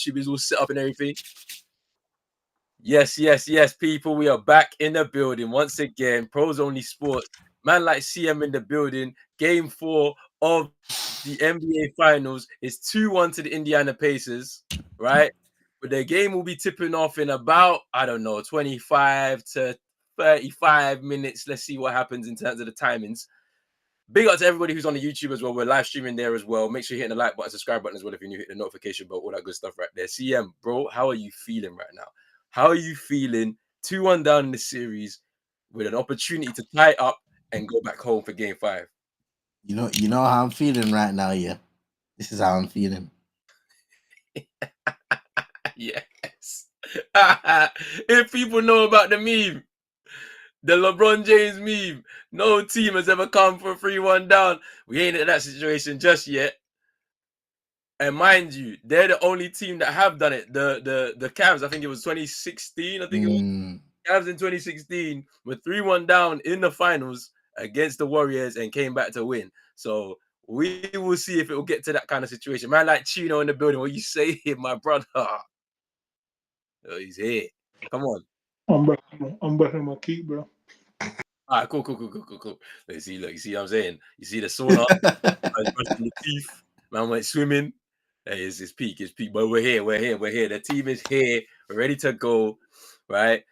YouTube is all set up and everything. Yes, people. We are back in the building once again. Pros Only Sports. Man like CM in the building. Game 4 of the NBA Finals is 2-1 to the Indiana Pacers, right? But the game will be tipping off in about, 25 to 35 minutes. Let's see what happens in terms of the timings. Big up to everybody who's on the YouTube as well. We're live streaming there as well. Make sure you hit the like button, subscribe button as well if you're new. Hit the notification bell, all that good stuff right there. CM, bro, how are you feeling right now? How are you feeling? 2-1 down in the series with an opportunity to tie up and go back home for game 5. You know how I'm feeling right now, yeah? This is how I'm feeling. Yes. If people know about the meme, the LeBron James meme, no team has ever come for 3-1 down. We ain't in that situation just yet. And mind you, they're the only team that have done it. The Cavs, I think it was 2016. I think it was Cavs in 2016 were 3-1 down in the finals against the Warriors and came back to win. So we will see if it will get to that kind of situation. Man, like Chino in the building, what you say here, my brother? Oh, he's here. Come on. I'm brushing my teeth, bro. All right, cool. Let's see, look, you see what I'm saying? You see the sauna, brushing the teeth, man went swimming. Hey, it's peak, but we're here. The team is here, we're ready to go, right?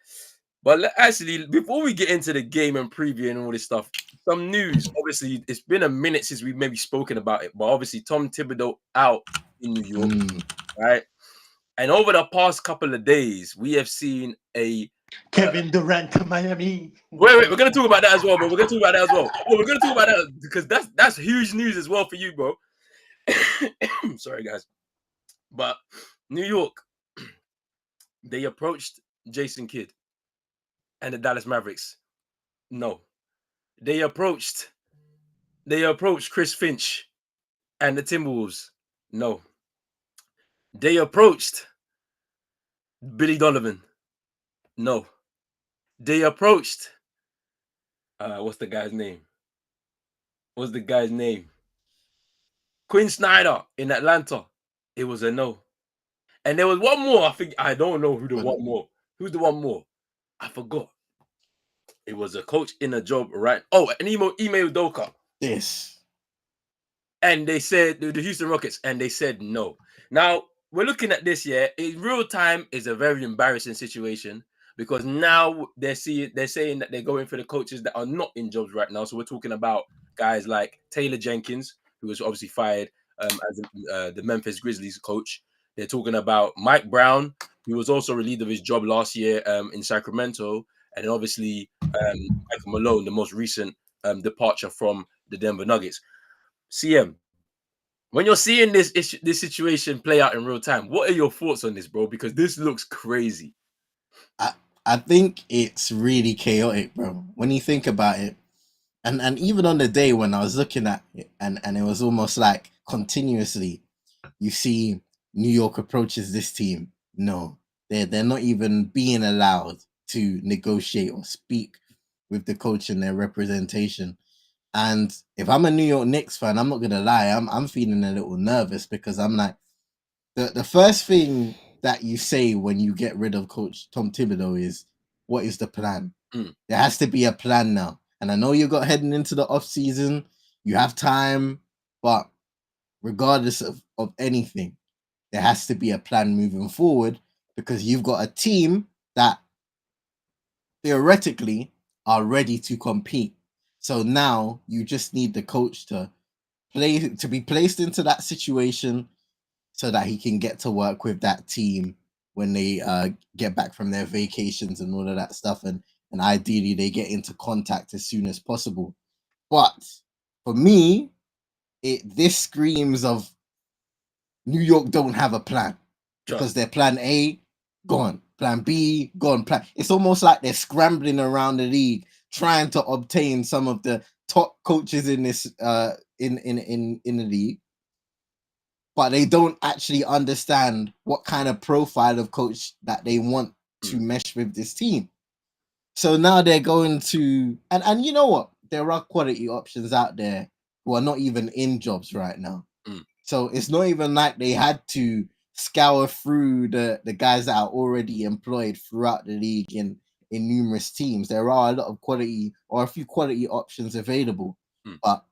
But actually, before we get into the game and preview and all this stuff, some news. Obviously, it's been a minute since we've maybe spoken about it, but obviously Tom Thibodeau out in New York, right? And over the past couple of days, we have seen a Kevin Durant to Miami. Wait, we're gonna talk about that as well, bro. We're gonna talk about that because that's huge news as well for you, bro. Sorry, guys. But New York, they approached Jason Kidd and the Dallas Mavericks. No. They approached Chris Finch and the Timberwolves. No. They approached Billy Donovan. No. They approached what's the guy's name? Quinn Snyder in Atlanta. It was a no. And there was one more. I don't know who the one more. Who's the one more? I forgot. It was a coach in a job, right? Oh, an Ime Udoka. Yes. And they said the Houston Rockets, and they said no. Now we're looking at this, yeah. In real time, is a very embarrassing situation because now they're saying that they're going for the coaches that are not in jobs right now. So we're talking about guys like Taylor Jenkins, who was obviously fired as the Memphis Grizzlies coach. They're talking about Mike Brown, who was also relieved of his job last year in Sacramento, and obviously Michael Malone, the most recent departure from the Denver Nuggets. CM, when you're seeing this situation play out in real time, what are your thoughts on this, bro? Because this looks crazy. I think it's really chaotic, bro. When you think about it, and even on the day when I was looking at it, and it was almost like continuously, you see New York approaches this team. No, they're not even being allowed to negotiate or speak with the coach and their representation. And if I'm a New York Knicks fan, I'm not gonna lie, I'm feeling a little nervous because I'm like, the first thing that you say when you get rid of Coach Tom Thibodeau is, what is the plan? There has to be a plan now. And I know you got heading into the off season, you have time, but regardless of anything, there has to be a plan moving forward because you've got a team that theoretically are ready to compete. So now you just need the coach to be placed into that situation so that he can get to work with that team when they get back from their vacations and all of that stuff. And ideally they get into contact as soon as possible. But for me, this screams of New York don't have a plan because their plan A gone, plan B gone, it's almost like they're scrambling around the league trying to obtain some of the top coaches in this in the league, but they don't actually understand what kind of profile of coach that they want to mesh with this team. So now they're going to and you know what, there are quality options out there who are not even in jobs right now. So it's not even like they had to scour through the guys that are already employed throughout the league in numerous teams. There are a lot of quality or a few quality options available, but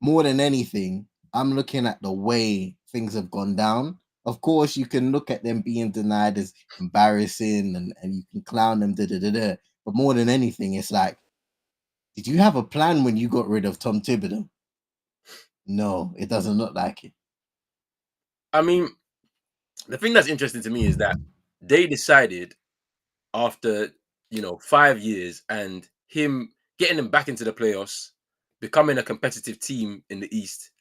more than anything, I'm looking at the way things have gone down. Of course, you can look at them being denied as embarrassing and you can clown them, but more than anything, it's like, did you have a plan when you got rid of Tom Thibodeau? No, it doesn't look like it. I mean, the thing that's interesting to me is that they decided after 5 years and him getting them back into the playoffs, becoming a competitive team in the East,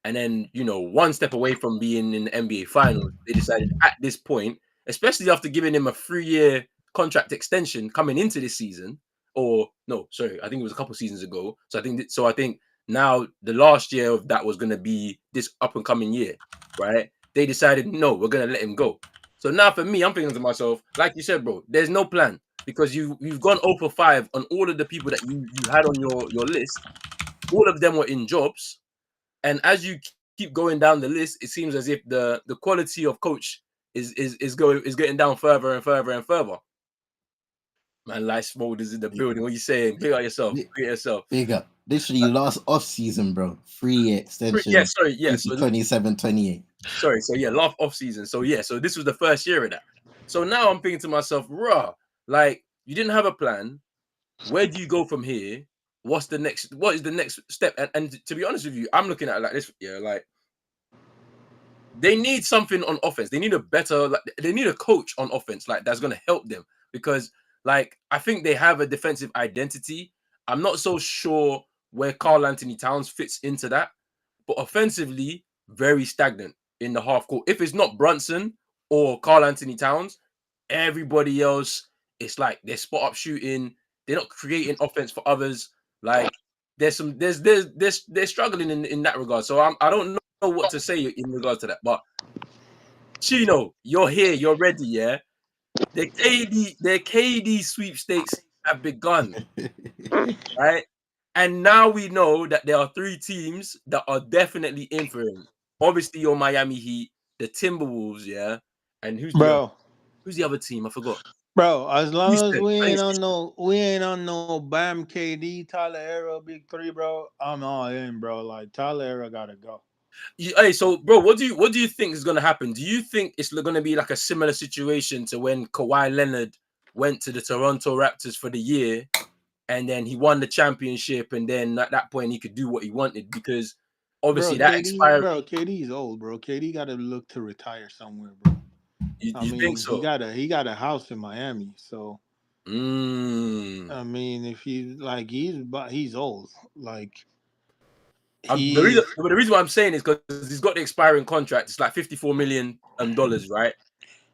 and then one step away from being in the NBA Finals, they decided at this point, especially after giving him a 3-year contract extension coming into this season, or no, sorry, I think it was a couple seasons ago. So I think now the last year of that was going to be this up and coming year, right? They decided no, we're going to let him go. So now for me, I'm thinking to myself, like you said, bro, there's no plan because you've gone 0 for 5 on all of the people that you had on your list. All of them were in jobs. And as you keep going down the list, it seems as if the quality of coach is getting down further and further and further. Man, Light Smolders is in the building. What are you saying? Big up yourself. Big yourself. Big up. Literally last off season, bro. 3-year extension. Yeah, sorry. Yeah, so 27, 28. Sorry. So yeah, last off season. So yeah, so this was the first year of that. So now I'm thinking to myself, rah, like you didn't have a plan. Where do you go from here? What is the next step? And to be honest with you, I'm looking at it like this. Yeah, like they need something on offense. They need they need a coach on offense, like that's gonna help them because, like, I think they have a defensive identity. I'm not so sure where Karl Anthony Towns fits into that, but offensively, very stagnant in the half court. If it's not Brunson or Karl Anthony Towns, everybody else, it's like they're spot up shooting. They're not creating offense for others. Like they're struggling in that regard. So I don't know what to say in regards to that. But Chino, you're here, you're ready, yeah. The KD sweepstakes have begun, right? And now we know that there are 3 teams that are definitely in for him. Obviously, your Miami Heat, the Timberwolves, yeah. And who's the other team? I forgot. Bro, as long as we ain't on no Bam, KD, Tyler Hero, Big 3, bro, I'm all in, bro. Like Tyler Hero gotta go. Hey, so bro, what do you think is gonna happen? Do you think it's gonna be like a similar situation to when Kawhi Leonard went to the Toronto Raptors for the year, and then he won the championship, and then at that point he could do what he wanted because obviously bro, that expired. Bro, KD's old, bro. KD gotta look to retire somewhere, bro. You think so? He got a house in Miami, so. I mean, if he's old, like. The reason why I'm saying is because he's got the expiring contract. It's like $54 million, right?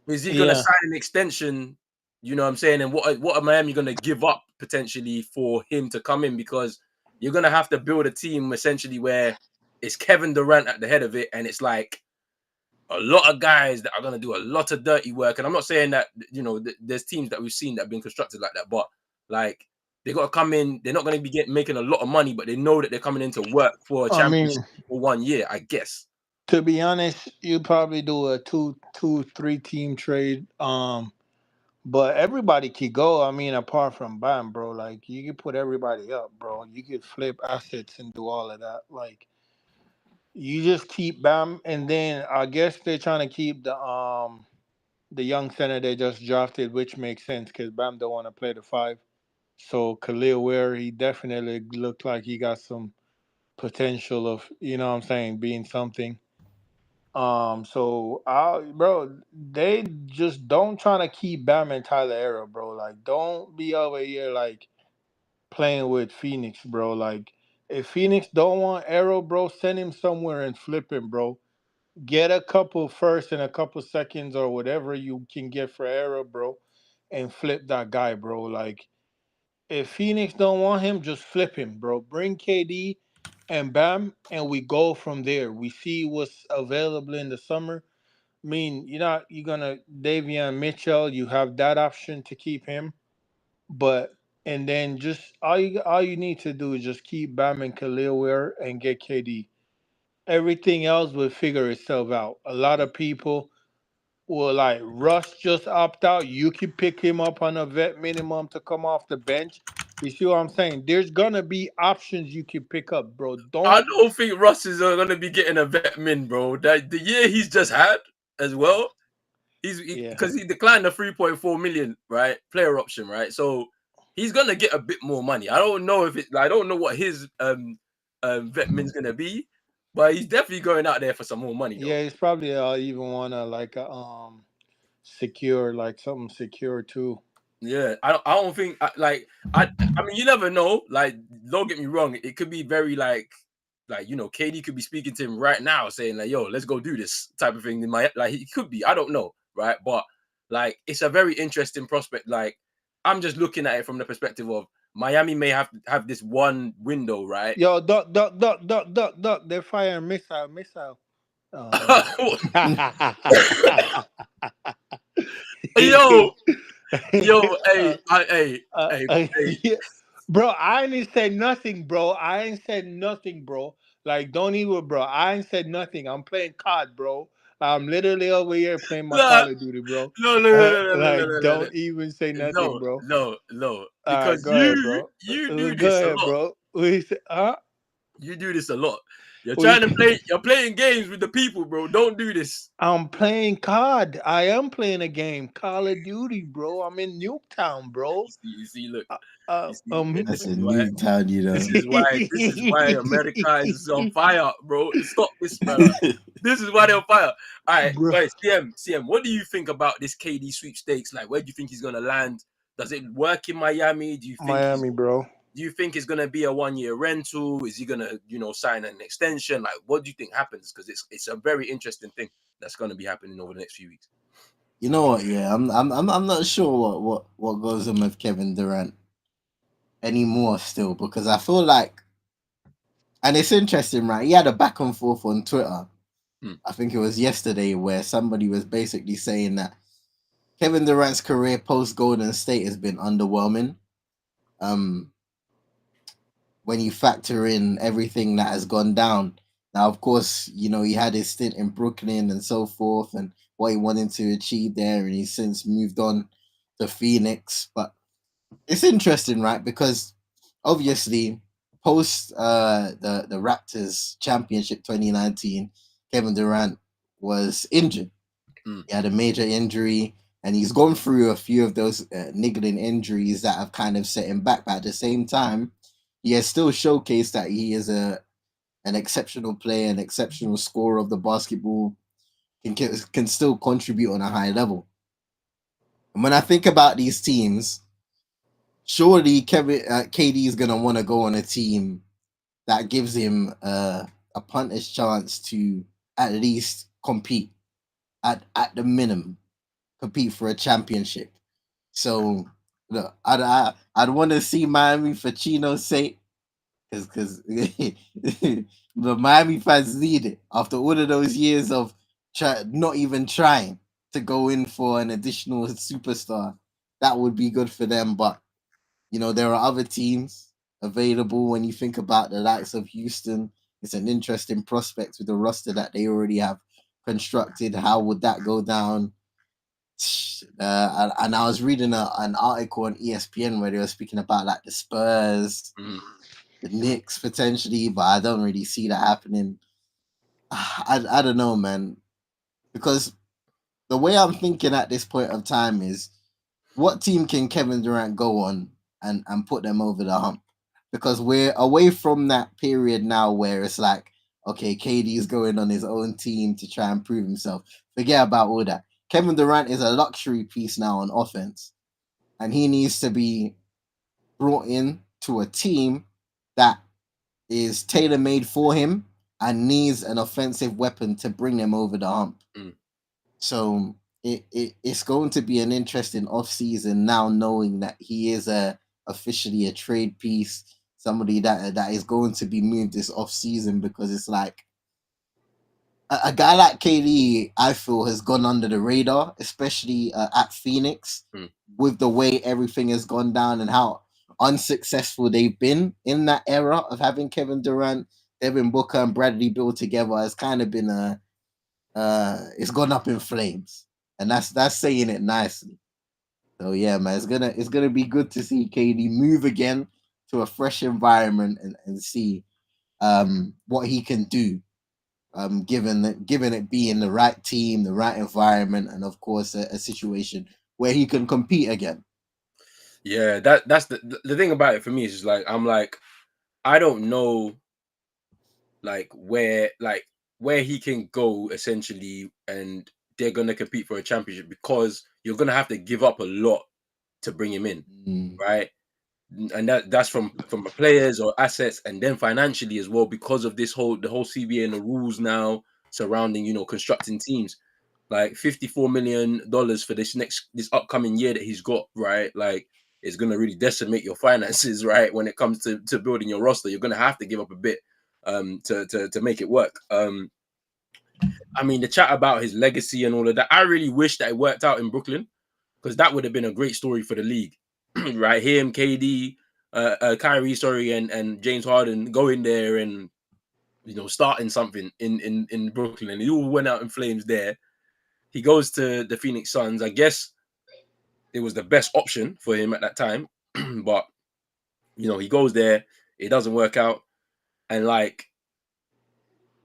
Is he gonna sign an extension? You know what I'm saying? And what are Miami gonna give up potentially for him to come in? Because you're gonna have to build a team essentially where it's Kevin Durant at the head of it, and it's like a lot of guys that are gonna do a lot of dirty work. And I'm not saying that there's teams that we've seen that have been constructed like that, but like they got to come in. They're not going to be making a lot of money, but they know that they're coming in to work for a championship for 1 year, I guess. To be honest, you probably do a 2-3 team trade. But everybody could go. I mean, apart from Bam, bro. Like you could put everybody up, bro. You could flip assets and do all of that. Like you just keep Bam, and then I guess they're trying to keep the young center they just drafted, which makes sense because Bam don't want to play the 5. So Khalil Ware, he definitely looked like he got some potential of, you know what I'm saying, being something. So bro, they just don't try to keep Bam and Tyler Hero, bro. Like, don't be over here like playing with Phoenix, bro. Like, if Phoenix don't want Arrow, bro, send him somewhere and flip him, bro. Get a couple first and a couple seconds or whatever you can get for Arrow, bro, and flip that guy, bro. Like, if Phoenix don't want him, just flip him, bro. Bring KD and Bam, and we go from there. We see what's available in the summer. I mean, you're gonna Davion Mitchell. You have that option to keep him, but and then just all you need to do is just keep Bam and Khalil Ware and get KD. Everything else will figure itself out. A lot of people Well, like Russ just opt out. You can pick him up on a vet minimum to come off the bench. You see what I'm saying? There's gonna be options you can pick up, bro. I Don't. don't think Russ is gonna be getting a vet min, bro. That the year he's just had as well. Yeah. Because he declined the 3.4 million, right? Player option, right? So he's gonna get a bit more money. I don't know if it I don't know what his vet min's gonna be, but he's definitely going out there for some more money though. Yeah, he's probably even wanna like a secure, like something secure too. Yeah, I don't think I mean you never know. Like, don't get me wrong, it could be very like KD could be speaking to him right now, saying like, "Yo, let's go do this" type of thing. In my like, he could be. I don't know, right? But like, it's a very interesting prospect. Like, I'm just looking at it from the perspective of Miami may have this one window, right? Yo, duck, duck, duck, duck, duck, duck. They're firing missile. Oh. yo, yo, Uh, hey, yeah. Bro, I ain't said nothing, bro. I ain't said nothing, bro. Like, don't even, bro. I ain't said nothing. I'm playing COD, bro. I'm literally over here playing my nah, Call of Duty, bro. no, no, no, no, no, no, no, Like, no, no, don't even say nothing, no, bro. no, no, All right, because go ahead, bro. you do Go this a ahead, lot. bro. We say, You do this a lot. You're we trying to play. You're playing games with the people, bro. Don't do this. I'm playing COD. I am playing a game, Call of Duty, bro. I'm in Nuketown, bro. You see, look. Uh, uh, You see, um, and That's a new town, this is why America is on fire, bro. Stop this, brother. This is why they're on fire. All right, bro. wait, CM. What do you think about this KD sweepstakes? Like, where do you think he's gonna land? Does it work in Miami? Miami, bro. Do you think it's gonna be a 1-year rental? Is he gonna, sign an extension? Like, what do you think happens? Because it's a very interesting thing that's gonna be happening over the next few weeks. You know what? Yeah, I'm not sure what goes on with Kevin Durant anymore still, because I feel like, and it's interesting, right? He had a back and forth on Twitter. I think it was yesterday, where somebody was basically saying that Kevin Durant's career post Golden State has been underwhelming. When you factor in everything that has gone down. Now, of course, he had his stint in Brooklyn and so forth, and what he wanted to achieve there, and he's since moved on to Phoenix. But it's interesting, right? Because obviously, post the Raptors championship 2019, Kevin Durant was injured. He had a major injury, and he's gone through a few of those niggling injuries that have kind of set him back. But at the same time, he has still showcased that he is an exceptional player, an exceptional scorer of the basketball, can still contribute on a high level. And when I think about these teams, surely KD is going to want to go on a team that gives him a punter's chance to at least compete, at the minimum, compete for a championship. So, look, I'd want to see Miami for Chino's sake, because the Miami fans need it after all of those years of not even trying to go in for an additional superstar. That would be good for them, but there are other teams available. When you think about the likes of Houston, it's an interesting prospect with the roster that they already have constructed. How would that go down? And I was reading an article on ESPN where they were speaking about like the Spurs, the Knicks potentially, but I don't really see that happening. I don't know, man, because the way I'm thinking at this point of time is, what team can Kevin Durant go on and put them over the hump? Because we're away from that period now where it's like, okay, KD is going on his own team to try and prove himself. Forget about all that. Kevin Durant is a luxury piece now on offense, and he needs to be brought in to a team that is tailor-made for him and needs an offensive weapon to bring them over the hump. So it's going to be an interesting offseason now, knowing that he is officially a trade piece, somebody that is going to be moved this offseason, because it's like a guy like KD, I feel, has gone under the radar, especially at Phoenix, with the way everything has gone down and how unsuccessful they've been in that era of having Kevin Durant, Devin Booker, and Bradley Beal together. Has kind of been it's gone up in flames. and that's saying it nicely. So yeah, man, it's gonna be good to see KD move again to a fresh environment and see what he can do. Given it being the right team, the right environment, and of course a situation where he can compete again. Yeah, that's the thing about it for me is just like I'm like I don't know like where he can go essentially, and they're gonna compete for a championship because you're gonna have to give up a lot to bring him in, right? And that's from the players or assets, and then financially as well because of the whole CBA and the rules now surrounding constructing teams. Like $54 million for this upcoming year that he's got, right? Like it's gonna really decimate your finances, right? When it comes to building your roster, you're gonna have to give up a bit to make it work. I mean, the chat about his legacy and all of that, I really wish that it worked out in Brooklyn because that would have been a great story for the league, right? Him, KD, Kyrie, sorry, and James Harden going there and starting something in Brooklyn, and he all went out in flames there. He goes to the Phoenix Suns. I guess it was the best option for him at that time, but he goes there, it doesn't work out, and like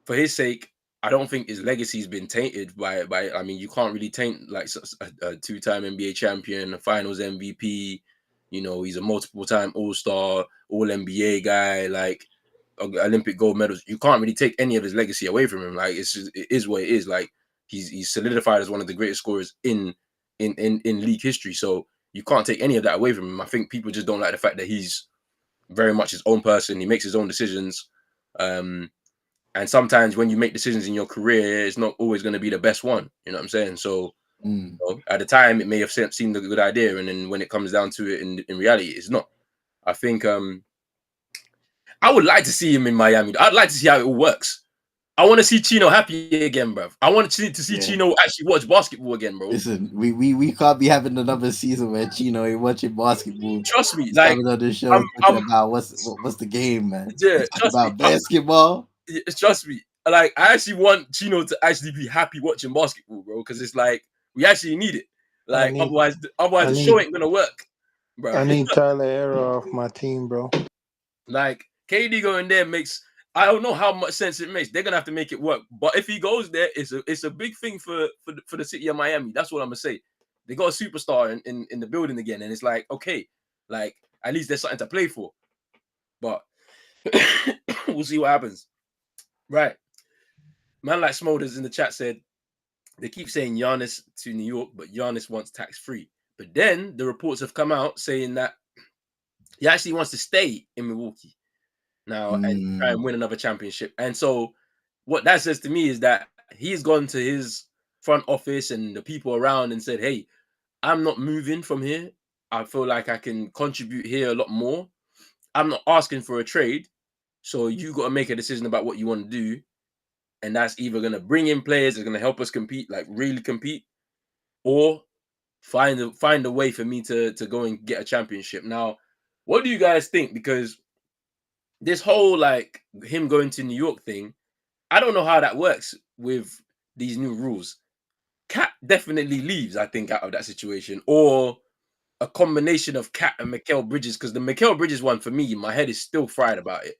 for his sake, I don't think his legacy's been tainted by. I mean, you can't really taint like a two-time NBA champion, a Finals MVP. He's a multiple-time All-Star, All-NBA guy, like Olympic gold medals. You can't really take any of his legacy away from him. Like it is what it is. Like he's solidified as one of the greatest scorers in league history. So you can't take any of that away from him. I think people just don't like the fact that he's very much his own person. He makes his own decisions. And sometimes when you make decisions in your career, it's not always going to be the best one. You know what I'm saying? So at the time, it may have seemed a good idea. And then when it comes down to it in reality, it's not. I think I would like to see him in Miami. I'd like to see how it all works. I want to see Chino happy again, bro. I want to see Chino actually watch basketball again, bro. Listen, we can't be having another season where Chino ain't watching basketball. Trust me, like coming on the show talking about what's the game, man. Yeah, about basketball. Trust me. Like I actually want Chino to actually be happy watching basketball, bro, because it's like we actually need it. Like otherwise the show ain't gonna work, bro. I need Tyler Hero off my team, bro. Like KD going there makes. I don't know how much sense it makes. They're gonna have to make it work. But if he goes there, it's a big thing for the city of Miami. That's what I'm gonna say. They got a superstar in the building again, and it's like okay, like at least there's something to play for. But we'll see what happens. Right, man. Like Smolders in the chat said, they keep saying Giannis to New York, but Giannis wants tax-free. But then the reports have come out saying that he actually wants to stay in Milwaukee now and try and win another championship. And so what that says to me is that he's gone to his front office and the people around and said, hey, I'm not moving from here. I feel like I can contribute here a lot more. I'm not asking for a trade. So you got to make a decision about what you want to do. And that's either going to bring in players that are going to help us compete, like really compete, or find a way for me to go and get a championship. Now, what do you guys think? Because this whole like him going to New York thing, I don't know how that works with these new rules. Cat definitely leaves, I think, out of that situation, or a combination of Cat and Mikal Bridges, because the Mikal Bridges one for me, my head is still fried about it.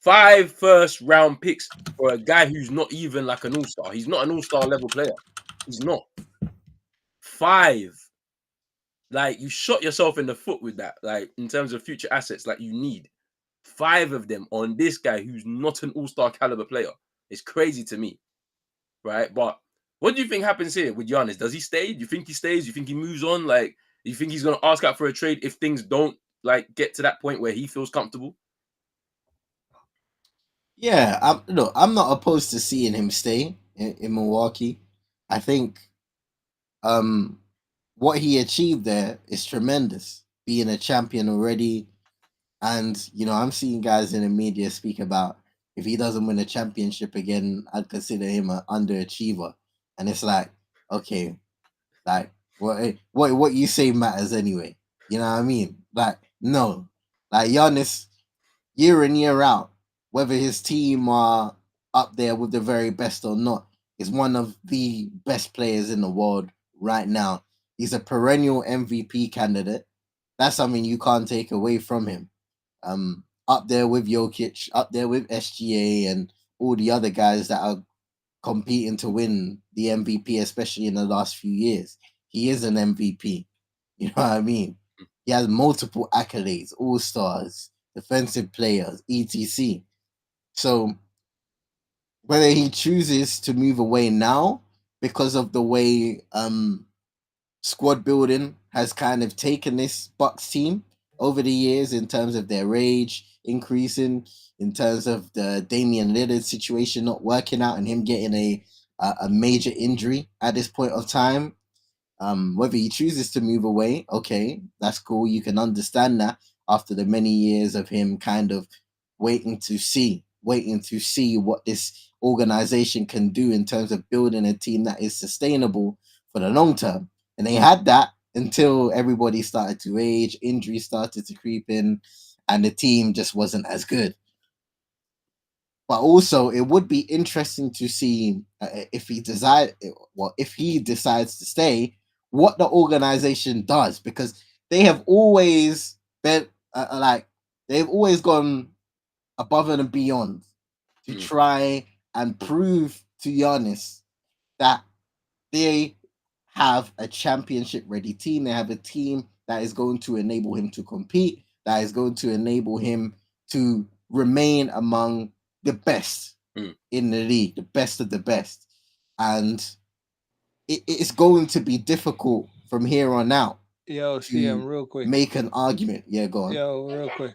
5 first-round picks for a guy who's not even like an all-star. He's not an all-star level player. He's not. 5. Like you shot yourself in the foot with that. Like in terms of future assets, like you need 5 of them on this guy who's not an all-star caliber player. It's crazy to me, right? But what do you think happens here with Giannis? Does he stay? Do you think he stays? Do you think he moves on? Like, do you think he's going to ask out for a trade if things don't like get to that point where he feels comfortable? Yeah, I'm not opposed to seeing him stay in Milwaukee. I think what he achieved there is tremendous, being a champion already. And I'm seeing guys in the media speak about if he doesn't win a championship again, I'd consider him an underachiever. And it's like, okay, like what you say matters anyway. You know what I mean? Like, no. Like Giannis, year in, year out, whether his team are up there with the very best or not, is one of the best players in the world right now. He's a perennial MVP candidate. That's something you can't take away from him. Up there with Jokic, up there with SGA and all the other guys that are competing to win the MVP, especially in the last few years. He is an MVP. You know what I mean? He has multiple accolades, all-stars, defensive players, etc. So whether he chooses to move away now because of the way squad building has kind of taken this Bucks team over the years in terms of their age increasing, in terms of the Damian Lillard situation not working out and him getting a major injury at this point of time. Whether he chooses to move away, okay, that's cool. You can understand that after the many years of him kind of waiting to see what this organization can do in terms of building a team that is sustainable for the long term. And they had that until everybody started to age, injuries started to creep in, and the team just wasn't as good. But also, it would be interesting to see if he decides to stay, what the organization does, because they have always been they've always gone above and beyond to try and prove to Giannis that they have a championship ready team. They have a team that is going to enable him to compete, that is going to enable him to remain among the best in the league, the best of the best. And it's going to be difficult from here on out. Yo, CM, real quick. Make an argument. Yeah, go on. Yo, real quick.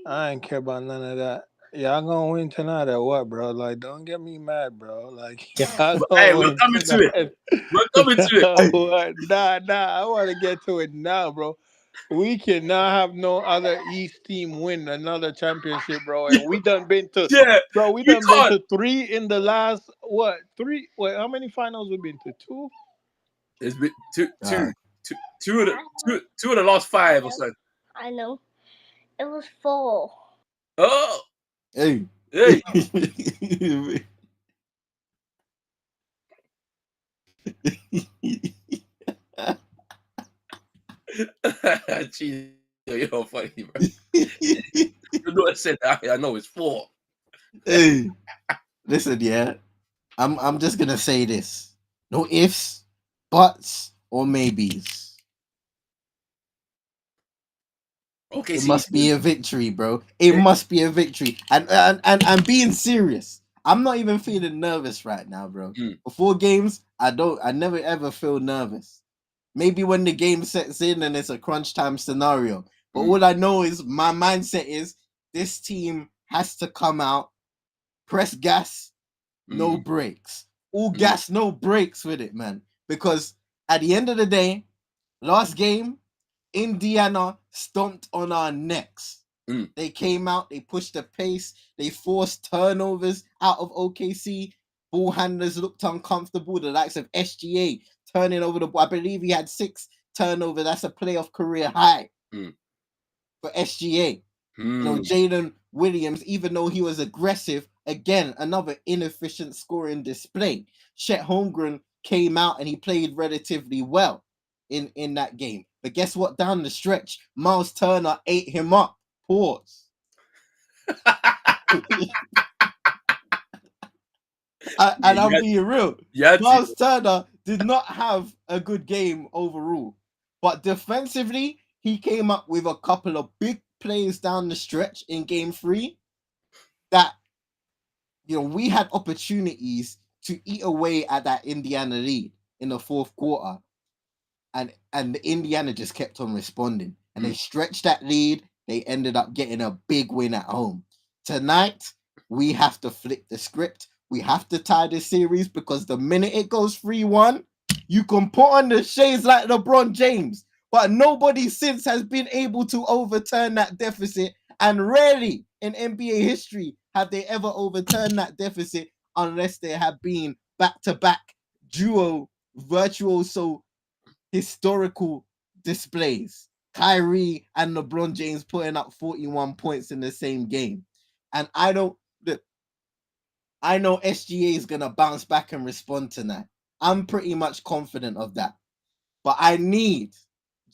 I ain't care about none of that. Y'all gonna win tonight or what, bro? Like, don't get me mad, bro. Like, y'all Hey, gonna we're win coming to tonight. it. We're coming to it. What? Nah, I want to get to it now, bro. We cannot have no other East team win another championship, bro. And we done been to, bro. We you done been can't. to 3 in the last three? Wait, how many finals we been to? 2? It's been two of the last 5 or so. I know. It was 4. Oh, hey. Jeez, you're funny, bro. You know I said that. I know it's 4. Hey, listen, yeah. I'm just gonna say this: no ifs, buts, or maybes. Okay, it must be a victory, bro. It must be a victory. And I'm being serious. I'm not even feeling nervous right now, bro. Before games, I never ever feel nervous. Maybe when the game sets in and it's a crunch time scenario. But all I know is my mindset is this team has to come out, press gas, no brakes. All gas, no brakes with it, man. Because at the end of the day, last game, Indiana stomped on our necks. They came out, they pushed the pace, they forced turnovers out of OKC. Ball handlers looked uncomfortable. The likes of SGA turning over the ball. I believe he had 6 turnovers. That's a playoff career high for SGA. You know, Jalen Williams, even though he was aggressive, again, another inefficient scoring display. Chet Holmgren came out and he played relatively well in that game. But guess what? Down the stretch, Miles Turner ate him up. Pause. And I'm being real. Miles Turner did not have a good game overall. But defensively, he came up with a couple of big plays down the stretch in game 3 that, you know, we had opportunities to eat away at that Indiana lead in the 4th quarter. And Indiana just kept on responding. And they stretched that lead. They ended up getting a big win at home. Tonight, we have to flip the script. We have to tie this series because the minute it goes 3-1, you can put on the shades like LeBron James. But nobody since has been able to overturn that deficit. And rarely in NBA history have they ever overturned that deficit unless there have been back-to-back virtuoso historical displays. Kyrie and LeBron James putting up 41 points in the same game. And I know SGA is going to bounce back and respond tonight. I'm pretty much confident of that. But I need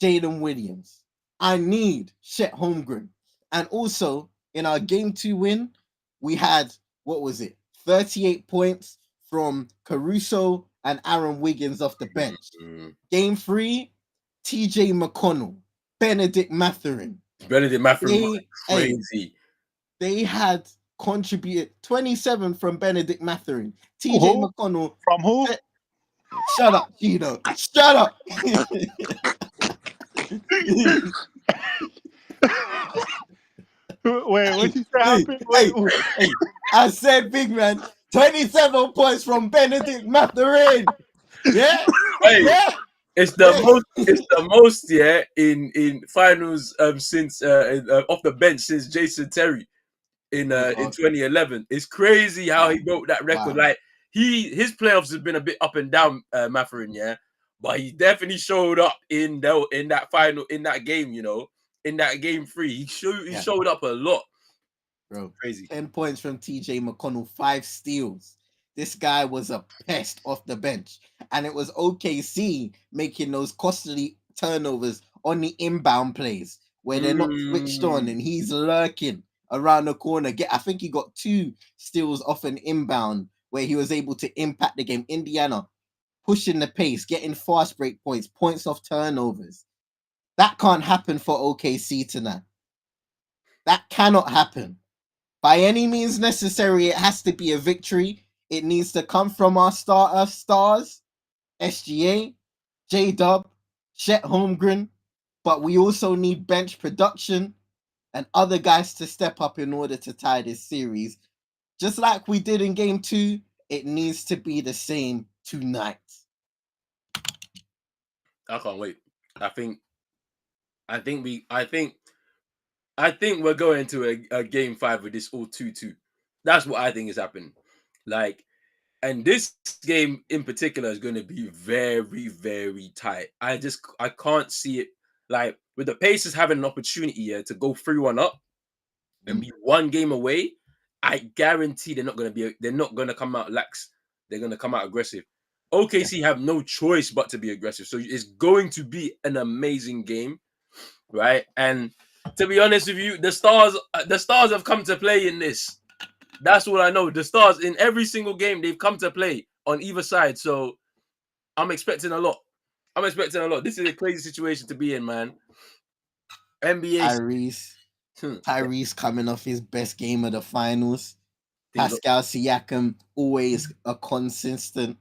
Jaden Williams. I need Chet Holmgren. And also, in our game 2 win, we had, 38 points from Caruso and Aaron Wiggins off the bench. Game 3, TJ McConnell, Benedict Mathurin. Benedict Mathurin was crazy. They had contributed 27 from Benedict Mathurin. TJ Who? McConnell. From who? Shut up, Gino. Shut up. Wait, what you say happened? Wait. I said, big man, 27 points from Benedict Mathurin. Yeah? Yeah? It's the most, yeah, in finals since off the bench since Jason Terry in 2011. It's crazy how he broke that record. Like his playoffs has been a bit up and down, Mathurin, yeah, but he definitely showed up in that final, in that game, you know, in that game 3. He showed up a lot. Bro, crazy. 10 points from TJ McConnell, 5 steals. This guy was a pest off the bench. And it was OKC making those costly turnovers on the inbound plays where they're not switched on and he's lurking around the corner. I think he got 2 steals off an inbound where he was able to impact the game. Indiana pushing the pace, getting fast break points, points off turnovers. That can't happen for OKC tonight. That cannot happen. By any means necessary, it has to be a victory. It needs to come from our stars, SGA, J-Dub, Chet Holmgren, but we also need bench production and other guys to step up in order to tie this series. Just like we did in game 2, it needs to be the same tonight. I can't wait. I think we're going to a game 5 with this all 2-2. That's what I think is happening. Like, and this game in particular is going to be very, very tight. I can't see it. Like, with the Pacers having an opportunity here to go 3-1 up and be 1 game away, I guarantee they're not going to come out lax. They're going to come out aggressive. OKC have no choice but to be aggressive. So it's going to be an amazing game, right? And to be honest with you, the stars have come to play in this. That's what I know. The stars in every single game, they've come to play on either side. So I'm expecting a lot. This is a crazy situation to be in, man. NBA. Tyrese coming off his best game of the finals. Pascal Siakam, always a consistent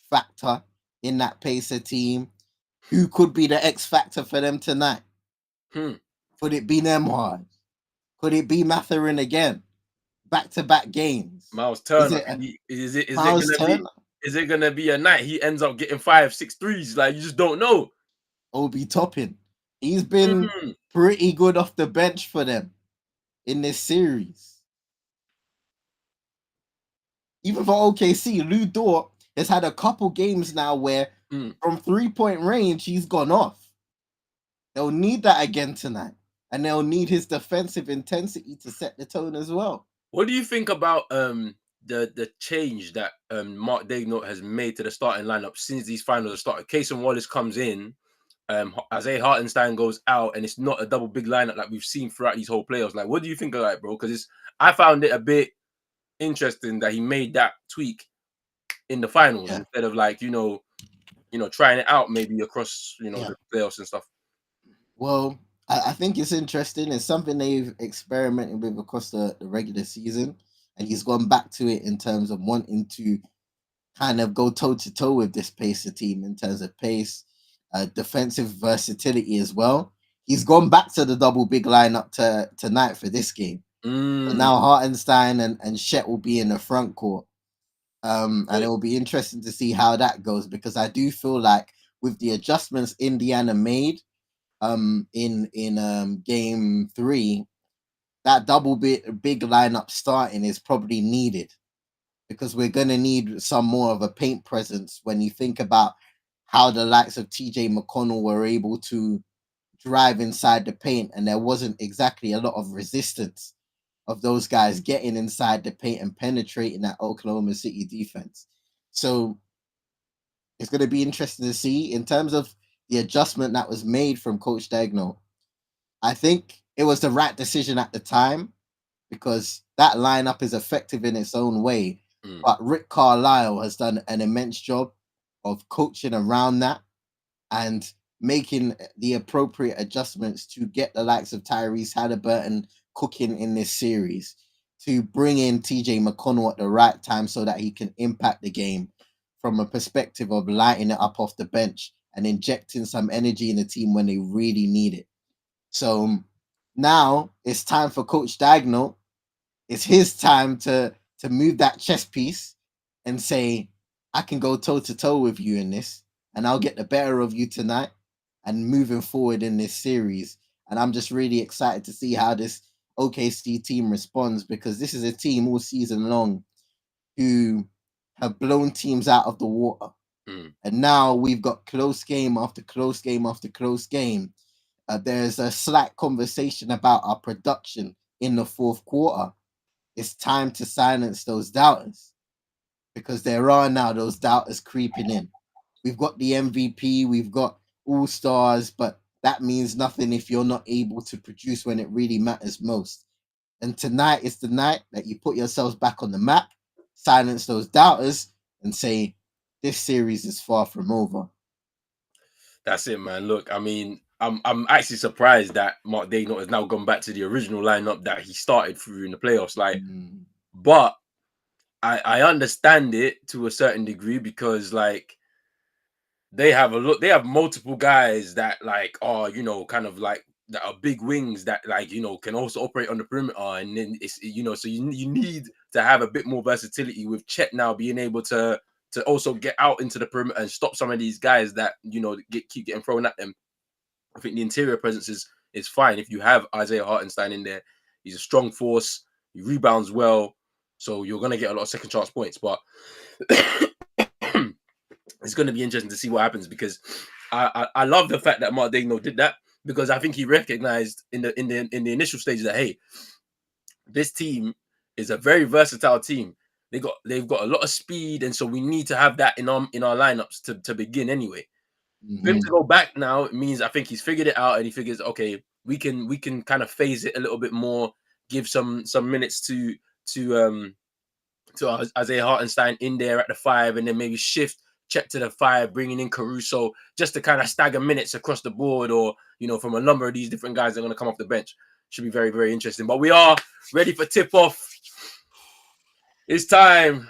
factor in that Pacer team. Who could be the X factor for them tonight? Could it be Nemhard? Could it be Mathurin again? Back-to-back games. Miles Turner. Is it gonna be a night he ends up getting 5-6 threes? Like, you just don't know. Obi Toppin. He's been pretty good off the bench for them in this series. Even for OKC, Lou Dort has had a couple games now where from 3-point range, he's gone off. They'll need that again tonight. And they'll need his defensive intensity to set the tone as well. What do you think about the change that Mark Daigneault has made to the starting lineup since these finals have started? Cason Wallace comes in, Isaiah Hartenstein goes out, and it's not a double big lineup like we've seen throughout these whole playoffs. Like, what do you think of that, bro? Because I found it a bit interesting that he made that tweak in the finals instead of, like, trying it out maybe across the playoffs and stuff. Well, I think it's interesting. It's something they've experimented with across the regular season, and he's gone back to it in terms of wanting to kind of go toe-to-toe with this Pacer team in terms of pace, defensive versatility as well. He's gone back to the double big lineup tonight for this game. But now Hartenstein and Chet will be in the front court. And it will be interesting to see how that goes, because I do feel like with the adjustments Indiana made in game 3, that double big lineup starting is probably needed, because we're going to need some more of a paint presence when you think about how the likes of TJ McConnell were able to drive inside the paint, and there wasn't exactly a lot of resistance of those guys getting inside the paint and penetrating that Oklahoma City defense. So It's going to be interesting to see in terms of the adjustment that was made from Coach Dagno. I think it was the right decision at the time because that lineup is effective in its own way. But Rick Carlisle has done an immense job of coaching around that and making the appropriate adjustments to get the likes of Tyrese Haliburton cooking in this series, to bring in TJ McConnell at the right time so that he can impact the game from a perspective of lighting it up off the bench and injecting some energy in the team when they really need it. So now it's time for Coach Dagno. It's his time to move that chess piece and say, I can go toe to toe with you in this, and I'll get the better of you tonight and moving forward in this series. And I'm just really excited to see how this OKC team responds, because this is a team all season long who have blown teams out of the water. And now we've got close game after close game after close game. There's a slight conversation about our production in the fourth quarter. It's time to silence those doubters, because there are now those doubters creeping in. We've got the MVP, we've got all-stars, but that means nothing if you're not able to produce when it really matters most. And tonight is the night that you put yourselves back on the map, silence those doubters, and say, this series is far from over. That's it, man. Look, I mean, I'm actually surprised that Mark Daigneault has now gone back to the original lineup that he started through in the playoffs. Like, but I understand it to a certain degree, because like they have multiple guys that like are, you know, kind of like that are big wings that like, you know, can also operate on the perimeter, and then it's, you know, so you need to have a bit more versatility with Chet now being able to also get out into the perimeter and stop some of these guys that, you know, keep getting thrown at them. I think the interior presence is fine. If you have Isaiah Hartenstein in there, he's a strong force. He rebounds well, so you're gonna get a lot of second chance points. But it's gonna be interesting to see what happens, because I love the fact that Mark Daigneault did that, because I think he recognized in the initial stage that, hey, this team is a very versatile team. They've got a lot of speed, and so we need to have that in our lineups to begin anyway. For him to go back now, it means I think he's figured it out, and he figures, okay, we can kind of phase it a little bit more, give some minutes to Isaiah Hartenstein in there at the 5, and then maybe shift Chet to the 5, bringing in Caruso just to kind of stagger minutes across the board, or, you know, from a number of these different guys that are going to come off the bench. Should be very, very interesting. But we are ready for tip-off. It's time.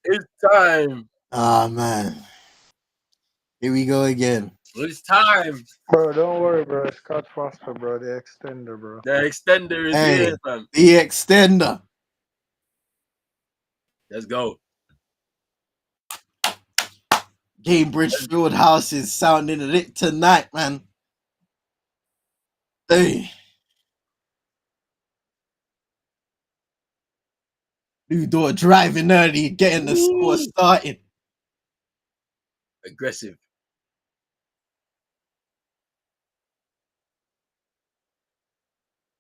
It's time. Ah, man. Here we go again. It's time. Bro, don't worry, bro. It's Scott Foster, bro. The extender, bro. The extender is here, fam. The extender. Let's go. Cambridge Fieldhouse is sounding lit tonight, man. Hey. New door driving early, getting the score started. Aggressive.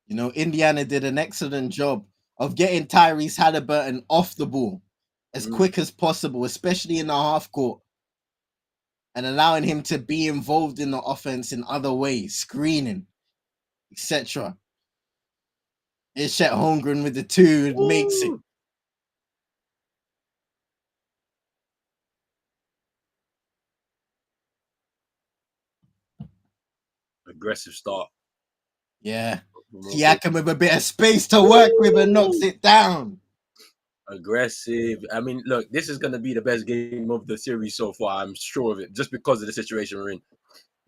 You know, Indiana did an excellent job of getting Tyrese Haliburton off the ball as quick as possible, especially in the half court, and allowing him to be involved in the offense in other ways, screening, etc. Here's Chet Holmgren with the 2, makes it. Aggressive start. Yeah. Siakam with a bit of space to work with and knocks it down. Aggressive. I mean, look, this is going to be the best game of the series so far. I'm sure of it, just because of the situation we're in.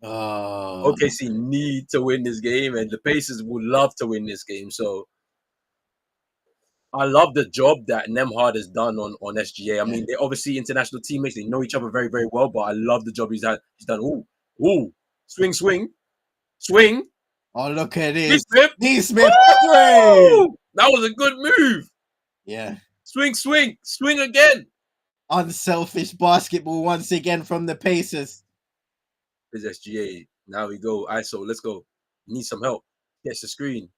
OKC need to win this game, and the Pacers would love to win this game. So I love the job that Nembhard has done on SGA. I mean, they're obviously international teammates. They know each other very, very well, but I love the job he's done. Ooh. Swing. Oh, look at this. Neesmith. That was a good move. Yeah. Swing again. Unselfish basketball once again from the Pacers. There's SGA. Now we go. ISO, let's go. Need some help. Gets the screen.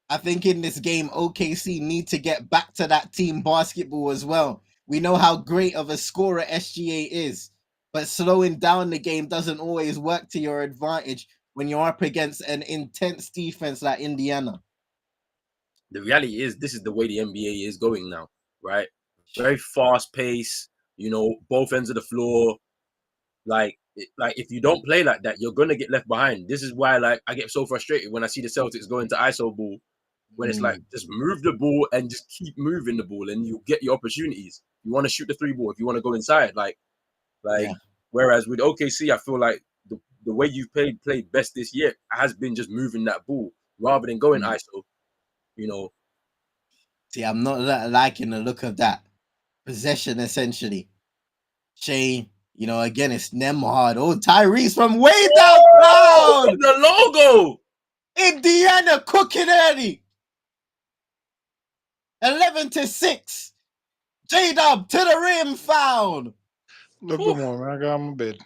I think in this game, OKC need to get back to that team basketball as well, We know how great of a scorer SGA is, but slowing down the game doesn't always work to your advantage when you're up against an intense defense like Indiana. The reality is, this is the way the NBA is going now, right? Very fast pace, both ends of the floor. Like if you don't play like that, you're gonna get left behind. This is why, like, I get so frustrated when I see the Celtics go into ISO ball, when it's like, just move the ball and just keep moving the ball, and you get your opportunities. You want to shoot the 3 ball if you want to go inside, Yeah. Whereas with OKC, I feel like the way you've played best this year has been just moving that ball rather than going ISO. See, I'm not liking the look of that possession, essentially. Shai, again, it's Nemhard. Oh, Tyrese from way downtown. The logo. Indiana cooking early. 11-6. J-Dub to the rim foul. Look, good morning, man. I got my bed.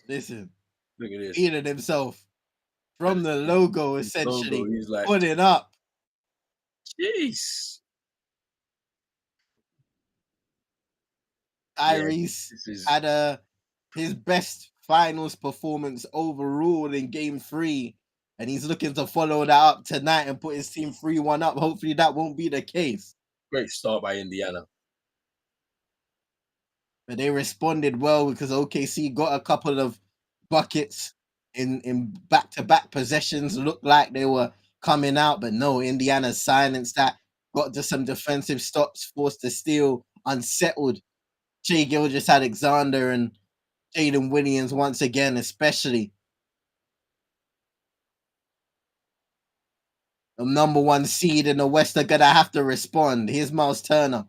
Listen, look at this. feeling himself from the logo, essentially. He's like, putting up. Jeez. Tyrese had his best finals performance overall in game 3, and he's looking to follow that up tonight and put his team 3-1 up. Hopefully that won't be the case. Great start by Indiana. But they responded well because OKC got a couple of buckets in back-to-back possessions. Looked like they were coming out, but no, Indiana silenced that. Got to some defensive stops, forced to steal, unsettled Shai Gilgeous-Alexander and Jalen Williams once again, especially. The number 1 seed in the West are gonna have to respond. Here's Miles Turner.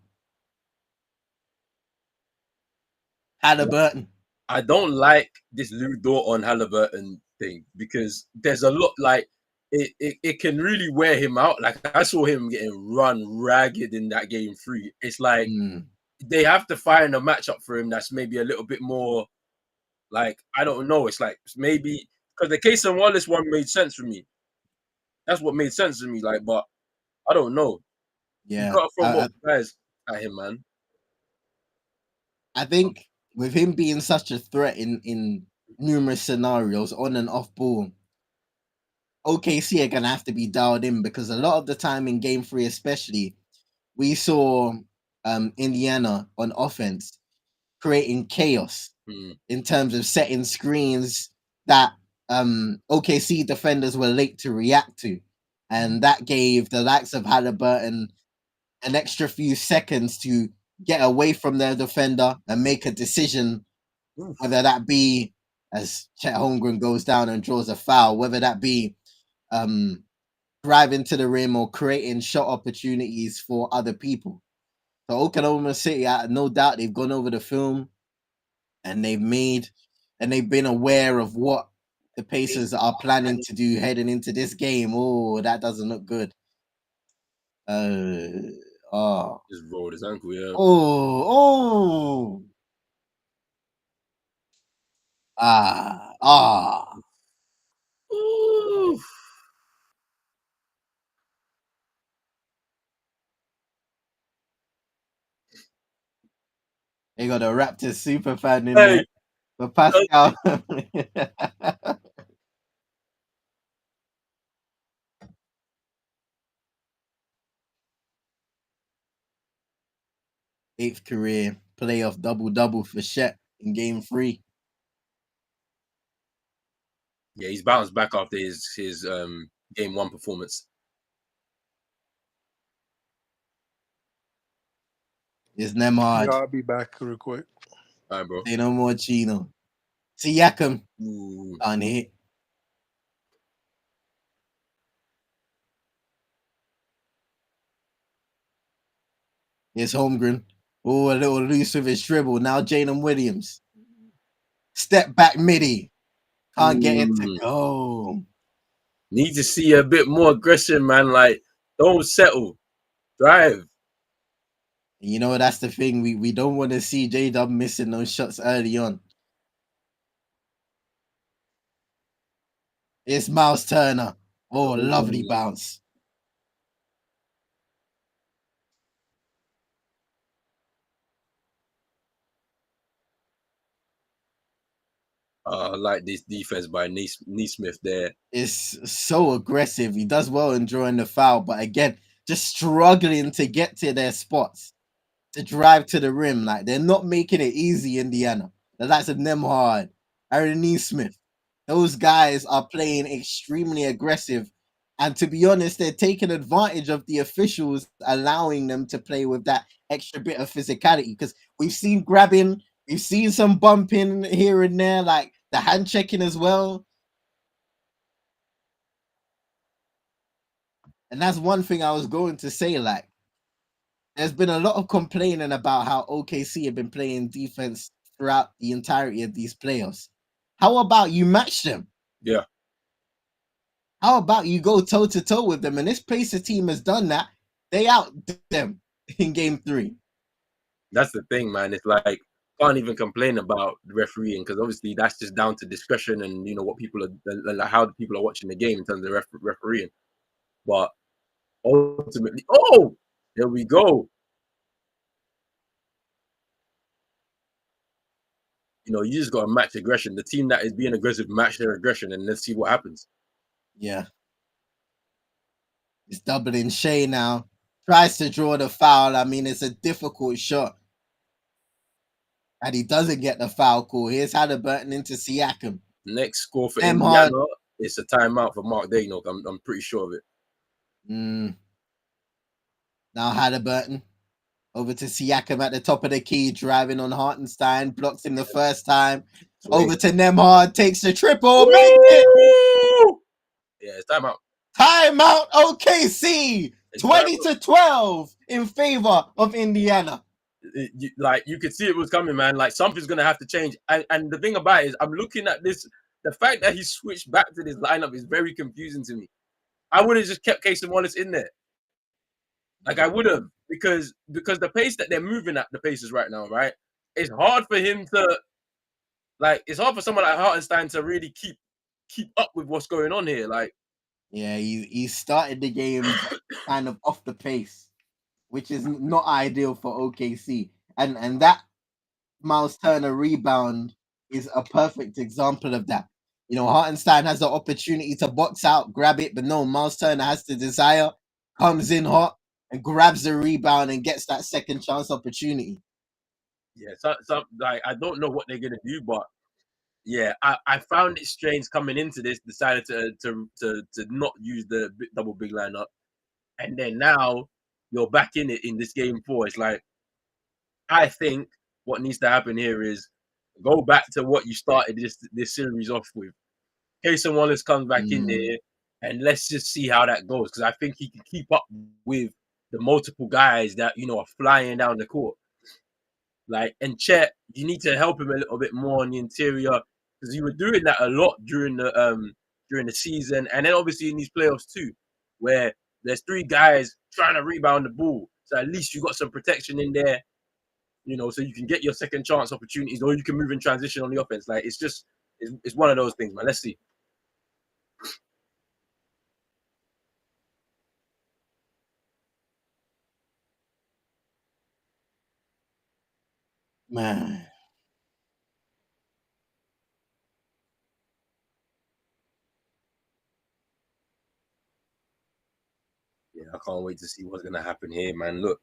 Haliburton. I don't like this Lou Dort on Haliburton thing because there's a lot, like, it can really wear him out. Like, I saw him getting run ragged in that game 3. It's like they have to find a matchup for him that's maybe a little bit more, like, I don't know. It's like maybe because the Case and Wallace one made sense for me. That's what made sense to me. Like, but I don't know. Yeah, you got to throw more guys at him, man. I think with him being such a threat in numerous scenarios on and off ball, OKC are gonna have to be dialed in because a lot of the time in game 3, especially, we saw Indiana on offense creating chaos in terms of setting screens that OKC defenders were late to react to, and that gave the likes of Haliburton an extra few seconds to get away from their defender and make a decision, whether that be, as Chet Holmgren goes down and draws a foul, whether that be driving to the rim or creating shot opportunities for other people. So Oklahoma City, no doubt they've gone over the film and they've been aware of what the Pacers are planning to do heading into this game. Oh, that doesn't look good. Just rolled his ankle, yeah. Ooh. They got a Raptors super fan in there. But Pascal. 8th career playoff double-double for Shep in game 3. Yeah, he's bounced back after his game 1 performance. It's Nemhard. Yeah, I'll be back real quick. All right, bro. Say no more Chino. Siakam on hit. Here's Holmgren. Oh, a little loose with his dribble. Now Jalen Williams. Step back midi. Can't get it to go. Need to see a bit more aggression, man. Like, don't settle. Drive. You know, that's the thing. We don't want to see J-Dub missing those shots early on. It's Miles Turner. Oh, lovely bounce. I like this defense by Neesmith there. Is so aggressive. He does well in drawing the foul, but again, just struggling to get to their spots, to drive to the rim. Like, they're not making it easy, Indiana. The likes of Nemhard, Aaron Neesmith, those guys are playing extremely aggressive. And to be honest, they're taking advantage of the officials, allowing them to play with that extra bit of physicality. Because we've seen grabbing, we've seen some bumping here and there, like the hand checking as well. And that's one thing I was going to say. Like, there's been a lot of complaining about how OKC have been playing defense throughout the entirety of these playoffs. How about you match them? Yeah. How about you go toe to toe with them? And this Pacer team has done that. They out them in game 3. That's the thing, man. It's like, can't even complain about the refereeing, because obviously that's just down to discretion and, you know, what people are, like, how the people are watching the game in terms of refereeing. But ultimately, oh, there we go. You know, you just got to match aggression. The team that is being aggressive, match their aggression, and let's see what happens. Yeah. He's doubling Shai now. Tries to draw the foul. I mean, it's a difficult shot. And he doesn't get the foul call. Here's Haliburton into Siakam. Next score for Nemhard. Indiana, it's a timeout for Mark Daigneault. I'm pretty sure of it. Now Haliburton. Over to Siakam at the top of the key, driving on Hartenstein, blocks him the first time. Sweet. Over to Nemhard, takes the triple, makes it. Yeah, it's timeout. Timeout, OKC, 20-12 in favor of Indiana. You could see it was coming, man. Like, something's gonna have to change. And the thing about it is, I'm looking at this. The fact that he switched back to this lineup is very confusing to me. I would have just kept Casey Wallace in there. Like, I would have, because the pace that they're moving at, the Pacers right now, right? It's hard for him to, like, it's hard for someone like Hartenstein to really keep up with what's going on here. Like, yeah, he started the game kind of off the pace, which is not ideal for OKC. And that Miles Turner rebound is a perfect example of that. You know, Hartenstein has the opportunity to box out, grab it, but no, Miles Turner has the desire, comes in hot, and grabs the rebound and gets that second chance opportunity. Yeah, so like, I don't know what they're gonna do, but yeah, I found it strange coming into this, decided to not use the double big lineup, and then now you're back in it in this game 4. It's like, I think what needs to happen here is go back to what you started this series off with. Casey Wallace comes back in there, and let's just see how that goes, because I think he can keep up with the multiple guys that, you know, are flying down the court. Like, and Chet, you need to help him a little bit more on the interior, because you were doing that a lot during the season, and then obviously in these playoffs too, where there's 3 guys trying to rebound the ball. So at least you got some protection in there, you know, so you can get your second chance opportunities, or you can move in transition on the offense. Like, it's one of those things, man. Let's see. Man. Yeah, I can't wait to see what's gonna happen here, man. Look.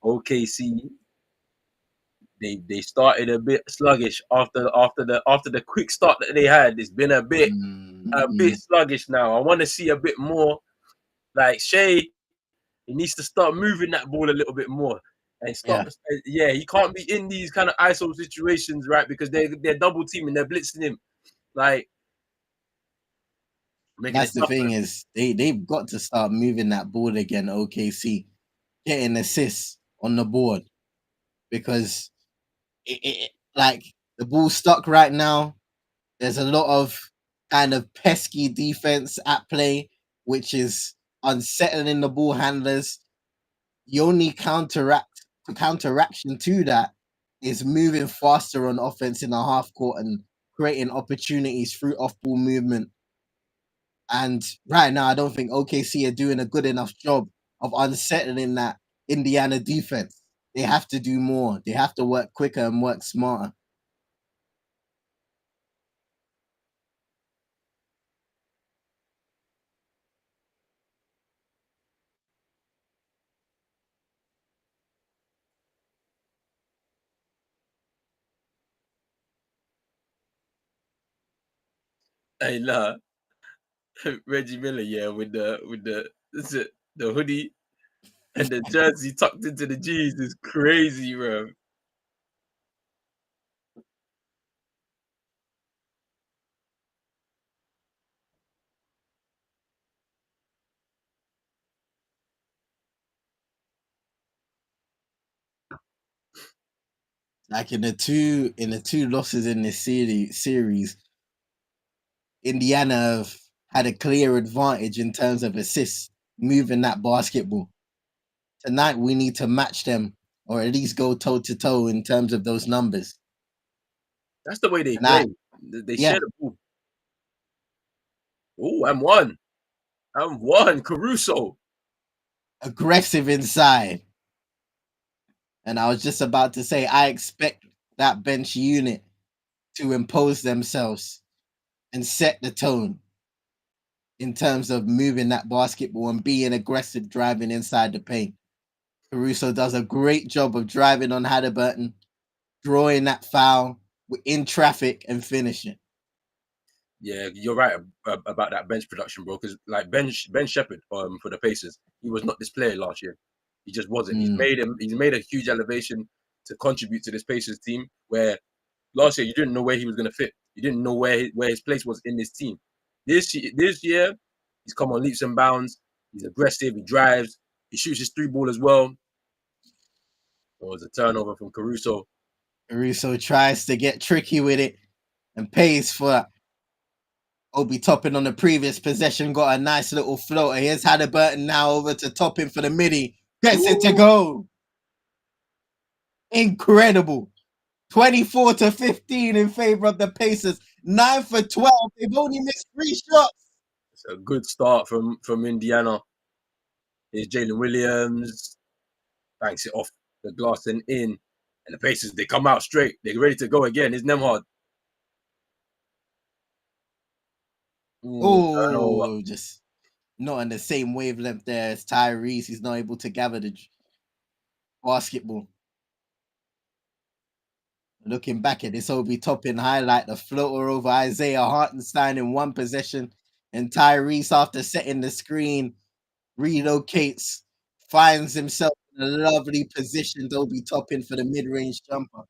OKC, they started a bit sluggish after the quick start that they had. It's been a bit sluggish now. I want to see a bit more. Like, Shai, he needs to start moving that ball a little bit more and stop. Yeah, he can't be in these kind of ISO situations, right? Because they're double teaming, they're blitzing him. Like, that's the thing is they've got to start moving that ball again. OKC getting assists on the board, because like, the ball's stuck right now. There's a lot of kind of pesky defense at play, which is unsettling the ball handlers. The only counteraction to that is moving faster on offense in the half court and creating opportunities through off-ball movement. And right now, I don't think OKC are doing a good enough job of unsettling that Indiana defense. They have to do more. They have to work quicker and work smarter. Hey, nah. Reggie Miller, yeah, with the is it the hoodie and the jersey tucked into the jeans is crazy, bro. Like in the two losses in this series, Indiana have had a clear advantage in terms of assists, moving that basketball. Tonight we need to match them or at least go toe to toe in terms of those numbers. That's the way they And I, play. They yeah, share the ball. Oh, I'm one. I'm one. Caruso. aggressive inside. And I was just about to say, I expect that bench unit to impose themselves and set the tone in terms of moving that basketball and being aggressive driving inside the paint. Caruso does a great job of driving on Haliburton, drawing that foul in traffic and finishing. Yeah, you're right about that bench production, bro. Because like Ben Shepherd, for the Pacers, he was not this player last year. He just wasn't. He's made a huge elevation to contribute to this Pacers team. Where last year you didn't know where he was going to fit. You didn't know where his place was in this team. This year, he's come on leaps and bounds. He's aggressive. He drives. He shoots his three ball as well. It was a turnover from Caruso. Caruso tries to get tricky with it and pays for it. Obi Toppin on the previous possession got a nice little floater. Here's Haliburton now over to Toppin for the midi. Gets it to go. Incredible. 24-15 in favor of the Pacers. 9 for 12. They've only missed 3 shots. It's a good start from Indiana. Here's Jalen Williams. Banks it off the glass and in. And the Pacers, they come out straight. They're ready to go again. It's Nemhard. Oh, just not on the same wavelength there as Tyrese. He's not able to gather the basketball. Looking back at this Obi Toppin highlight, the floater over Isaiah Hartenstein in one possession, and Tyrese, after setting the screen, relocates, finds himself in a lovely position to Obi Toppin for the mid-range jumper.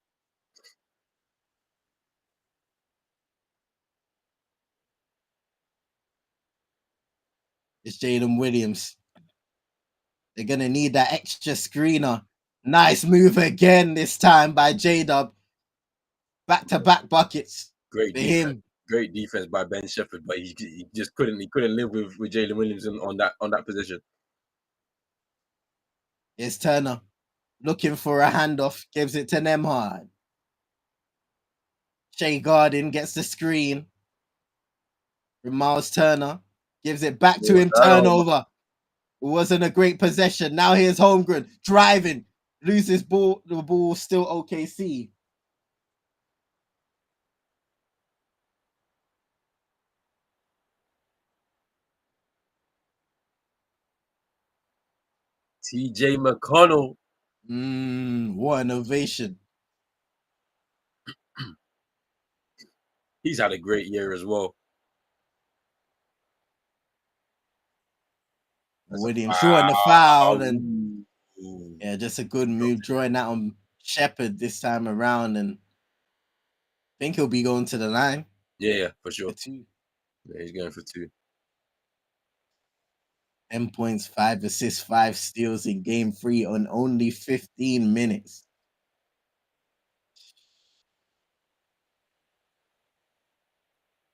It's Jalen Williams. They're going to need that extra screener. Nice move again this time by J-Dub. Back-to-back buckets Great for defense. him. Great defense by Ben Shepherd, but he just couldn't live with Jalen Williams on that position. Here's Turner looking for a handoff, gives it to Nemhard. Shai Garden gets the screen from Miles Turner, gives it back to him. Turnover. It wasn't a great possession. Now here's Holmgren driving, loses ball. The ball still OKC. TJ McConnell. What an ovation. He's had a great year as well. Williams showing the foul and yeah, just a good move, drawing that on Shepherd this time around, and I think he'll be going to the line. Yeah, for sure. For 2. Yeah, he's going for 2. 10 points, 5 assists, 5 steals in game 3 on only 15 minutes.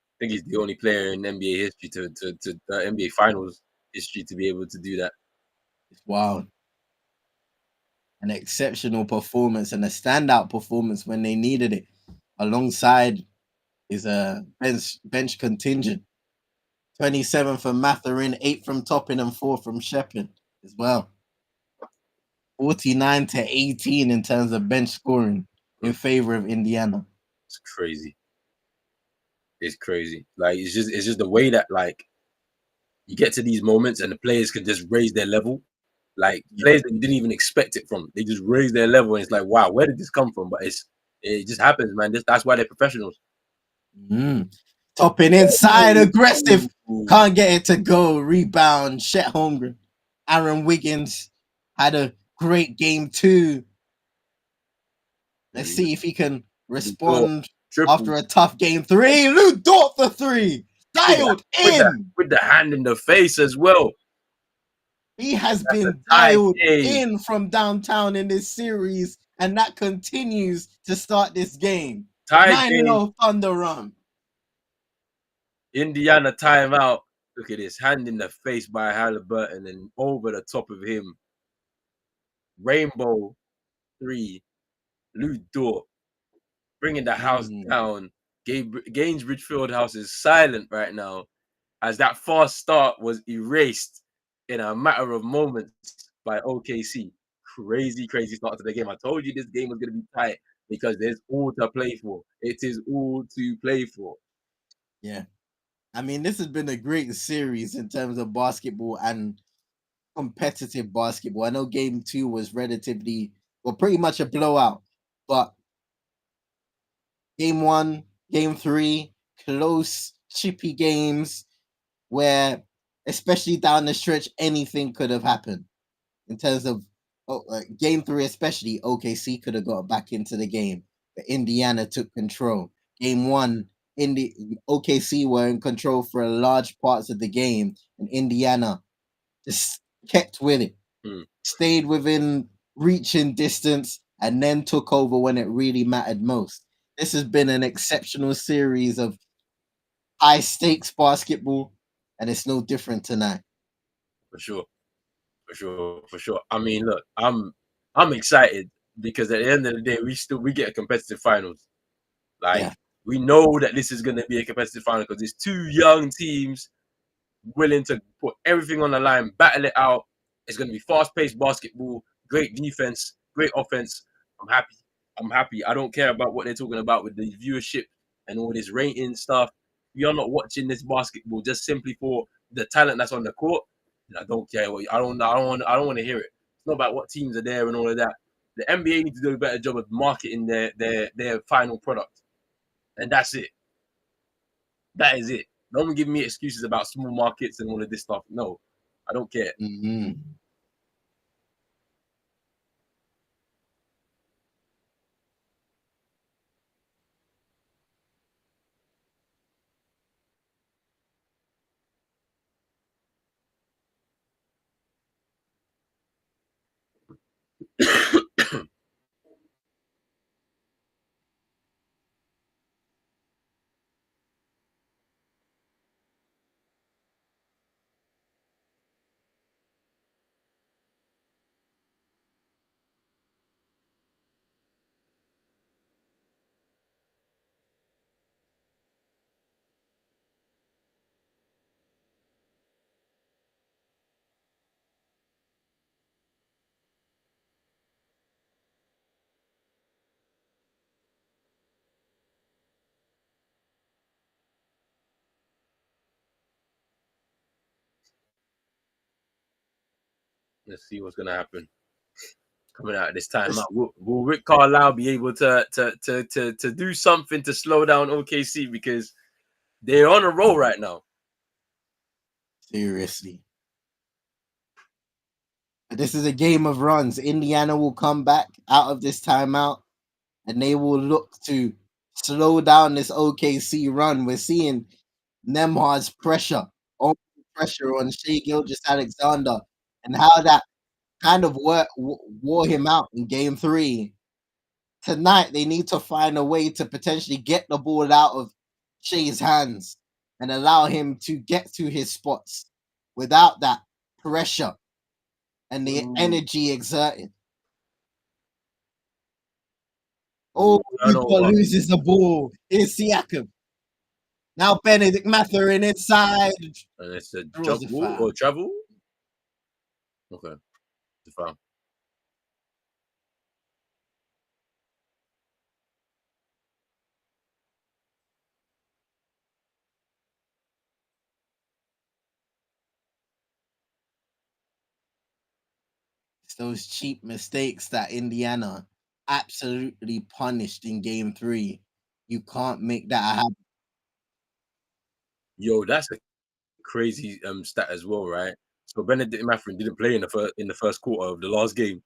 I think he's the only player in NBA history to NBA Finals history to be able to do that. It's wild. An exceptional performance and a standout performance when they needed it, alongside his bench contingent. 27 from Matherin, 8 from Toppin, and 4 from Shepherd as well. 49-18 in terms of bench scoring in favor of Indiana. It's crazy. It's crazy. Like it's just the way that like you get to these moments and the players can just raise their level. Like players that you didn't even expect it from. They just raise their level and it's like, wow, where did this come from? But it just happens, man. That's why they're professionals. Topping inside, aggressive. Ooh. Can't get it to go. Rebound. Shet Holmgren. Aaron Wiggins had a great game too. Let's see if he can respond Triple. after a tough game 3. Lou Dort for 3. Dialed in. With the hand in the face as well. He has That's been dialed in from downtown in this series, and that continues to start this game. 9-0 Thunder run. Indiana timeout. Look at this. Hand in the face by Haliburton and over the top of him. Rainbow 3. Lou Dort. Bringing the house down. Gainsbridge Fieldhouse is silent right now as that fast start was erased in a matter of moments by OKC. Crazy start to the game. I told you this game was going to be tight because there's all to play for. It is all to play for. Yeah. I mean, this has been a great series in terms of basketball and competitive basketball. I know game 2 was pretty much a blowout, but game 1, game 3, close, chippy games where, especially down the stretch, anything could have happened. In terms of game 3, especially, OKC could have got back into the game, but Indiana took control. Game 1, OKC were in control for large parts of the game, and Indiana just kept with it, stayed within reaching distance, and then took over when it really mattered most. This has been an exceptional series of high stakes basketball, and it's no different tonight. For sure. I mean, look, I'm excited because at the end of the day, we get a competitive finals. We know that this is going to be a competitive final because there's 2 young teams willing to put everything on the line, battle it out. It's going to be fast-paced basketball, great defense, great offense. I'm happy. I don't care about what they're talking about with the viewership and all this rating stuff. We are not watching this basketball just simply for the talent that's on the court. I don't care. I don't want to hear it. It's not about what teams are there and all of that. The NBA needs to do a better job of marketing their final product, and that's it. That is it. Don't give me excuses about small markets and all of this stuff. No, I don't care. Let's see what's gonna happen coming out of this time. Will Rick Carlisle be able to do something to slow down OKC because they're on a roll right now? Seriously. This is a game of runs. Indiana will come back out of this timeout, and they will look to slow down this OKC run. We're seeing Nemhard's pressure on Shai Gilgeous-Alexander, and how that kind of wore him out in game 3. Tonight, they need to find a way to potentially get the ball out of Shai's hands and allow him to get to his spots without that pressure and the energy exerted. Oh, Utah loses the ball. Here's Siakam. Now Benedict Mathurin inside. And it's a jump ball or travel? Okay. It's a foul. It's those cheap mistakes that Indiana absolutely punished in game 3. You can't make that happen. Yo, that's a crazy stat as well, right? So Benedict Mathurin didn't play in the first quarter of the last game.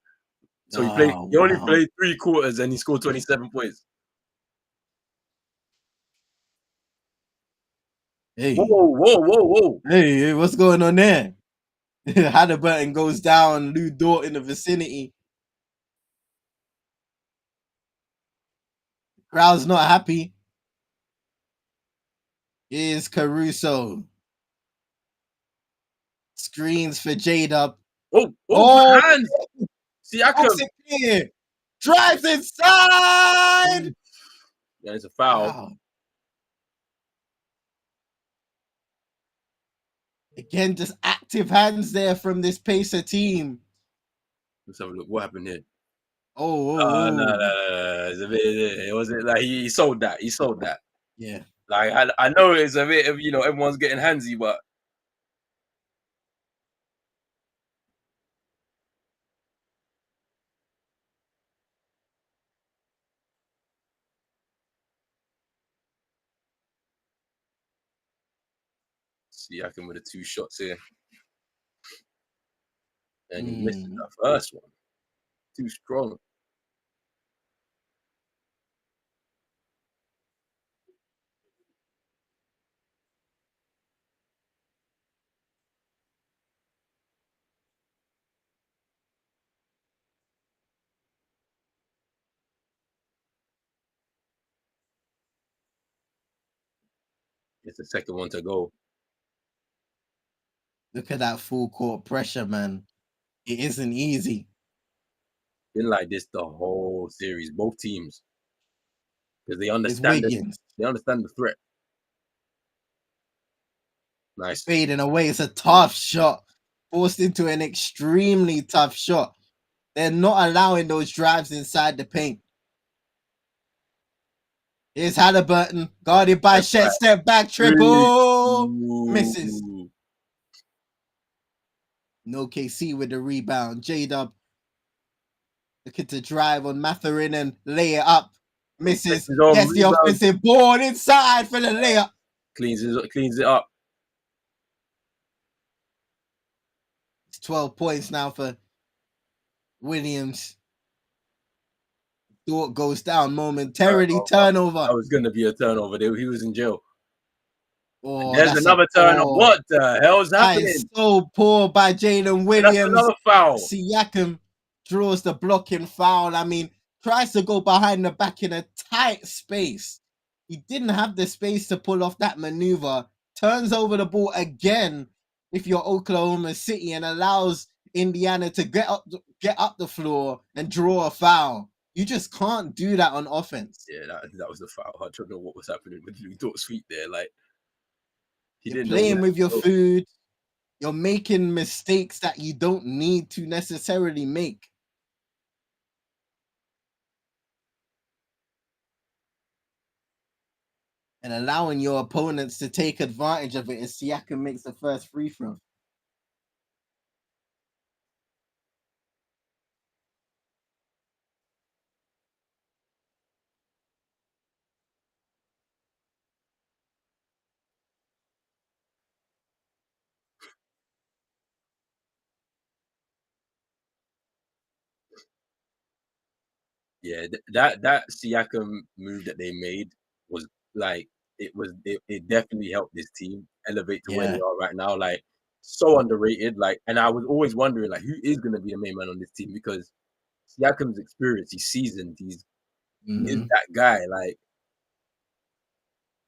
So Oh, he only wow. played 3 quarters and he scored 27 points. Hey, Whoa. hey, what's going on there? Haliburton goes down, Lou Dort in the vicinity. Crowd's not happy. Here's Caruso. Screens for J-Dub. Oh, hands! Siakam. Box it clear. Drives inside. Yeah, it's a foul. Wow. Again, just active hands there from this Pacer team. Let's have a look. What happened here? No. It wasn't like he sold that. He sold that. Yeah. Like I know it's a bit of everyone's getting handsy, but Siakam with the 2 shots here, and he missed the first one. Too strong. It's the second one to go. Look at that full court pressure, man. It isn't easy. Been like this the whole series, both teams, because they It's understand Wiggins they understand the threat. Nice. fading away. It's a tough shot. Forced into an extremely tough shot. They're not allowing those drives inside the paint. Here's Haliburton, guarded by Shet. Step back, triple. Misses. No KC with the rebound. J-Dub looking to drive on Mathurin and lay it up. Misses. Gets the offensive board inside for the layup. Cleans it up. It's 12 points now for Williams. Dort goes down momentarily. Turnover. That was going to be a turnover. He was in jail. Oh, there's another turnover. What the hell's happening? That is so poor by Jalen Williams. That's another foul. Siakam draws the blocking foul. I mean, tries to go behind the back in a tight space. He didn't have the space to pull off that maneuver. Turns over the ball again if you're Oklahoma City and allows Indiana to get up the floor and draw a foul. You just can't do that on offense. Yeah, that was the foul. I don't know what was happening with Lou Dort's feet there. Like, you're playing with your food. You're making mistakes that you don't need to necessarily make. And allowing your opponents to take advantage of it as Siakam makes the first free throw. Yeah, that Siakam move that they made was like it definitely helped this team elevate to where they are right now. Like, so underrated. Like, and I was always wondering like who is going to be the main man on this team, because Siakam's experience, he's seasoned, he is that guy. Like,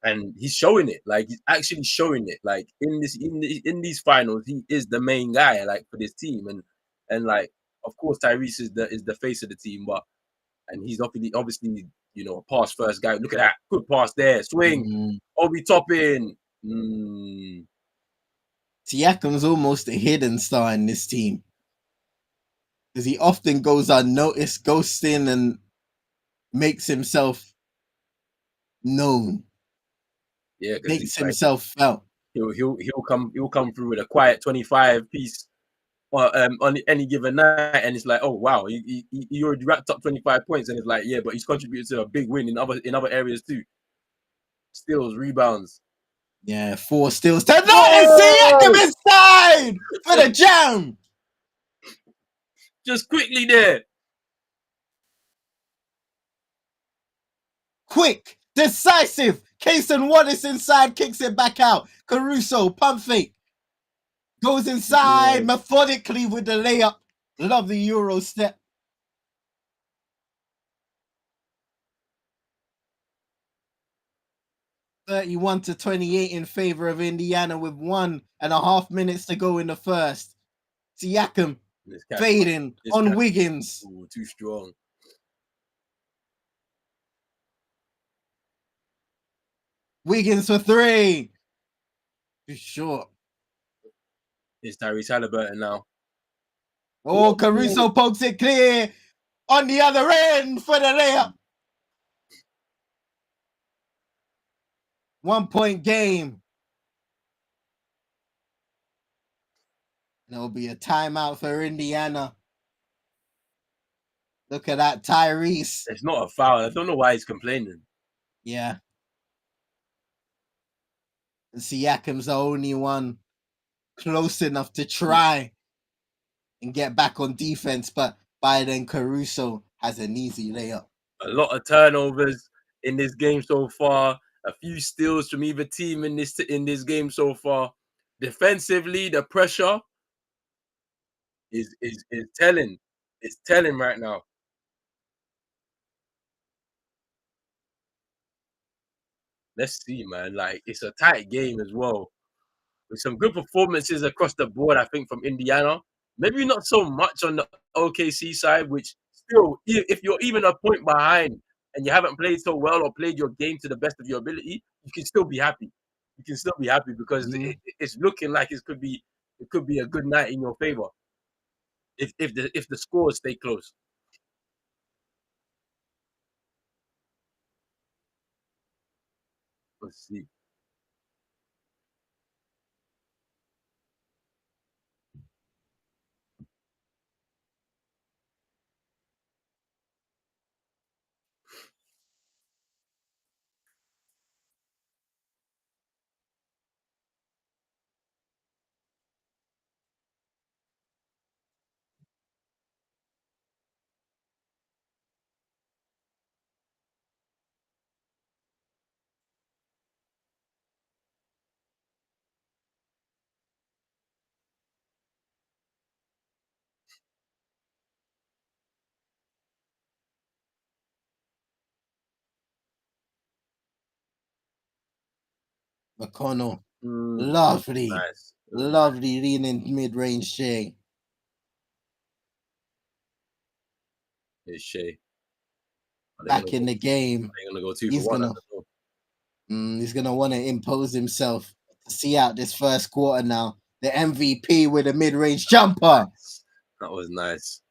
and he's showing it. Like, he's actually showing it. Like, in these finals, he is the main guy. Like, for this team, and like, of course, Tyrese is the face of the team, and he's obviously a pass first guy. Look at that, good pass there, swing, Obi Toppin. Siakam's almost a hidden star in this team because he often goes unnoticed, goes in and makes himself known. Yeah, makes himself felt. He'll come through with a quiet 25 piece on any given night, and it's like, oh wow, he already wrapped up 25 points, and it's like, yeah, but he's contributed to a big win in other areas too. Steals, rebounds, Yeah, 4 steals to 9. Siakam inside for the jam. Just quickly there. Quick, decisive. Kaysen Wallace inside, kicks it back out. Caruso, pump fake. Goes inside methodically with the layup. Love the Euro step. (31-28) in favor of Indiana with 1.5 minutes to go in the first. Siakam fading on Wiggins. Ooh, too strong. Wiggins for 3. Too short. It's Tyrese Haliburton now. Oh, Caruso pokes it clear on the other end for the layup. 1-point game. There'll be a timeout for Indiana. Look at that, Tyrese. It's not a foul. I don't know why he's complaining. Yeah. And Siakam's the only one close enough to try and get back on defense, but by then Caruso has an easy layup. A lot of turnovers in this game so far. A few steals from either team in this game so far. Defensively, the pressure is telling. It's telling right now. Let's see, man. Like, it's a tight game as well. With some good performances across the board, I think, from Indiana. Maybe not so much on the OKC side, which still, if you're even a point behind and you haven't played so well or played your game to the best of your ability, you can still be happy. You can still be happy because it's looking like it could be a good night in your favor if the scores stay close. Let's see. McConnell. Lovely. Nice. Lovely leaning mid-range Shai. It's Shai. Back in the game. They're gonna go 2 for 1. He's gonna want to impose himself to see out this first quarter now. The MVP with a mid-range jumper. That was nice.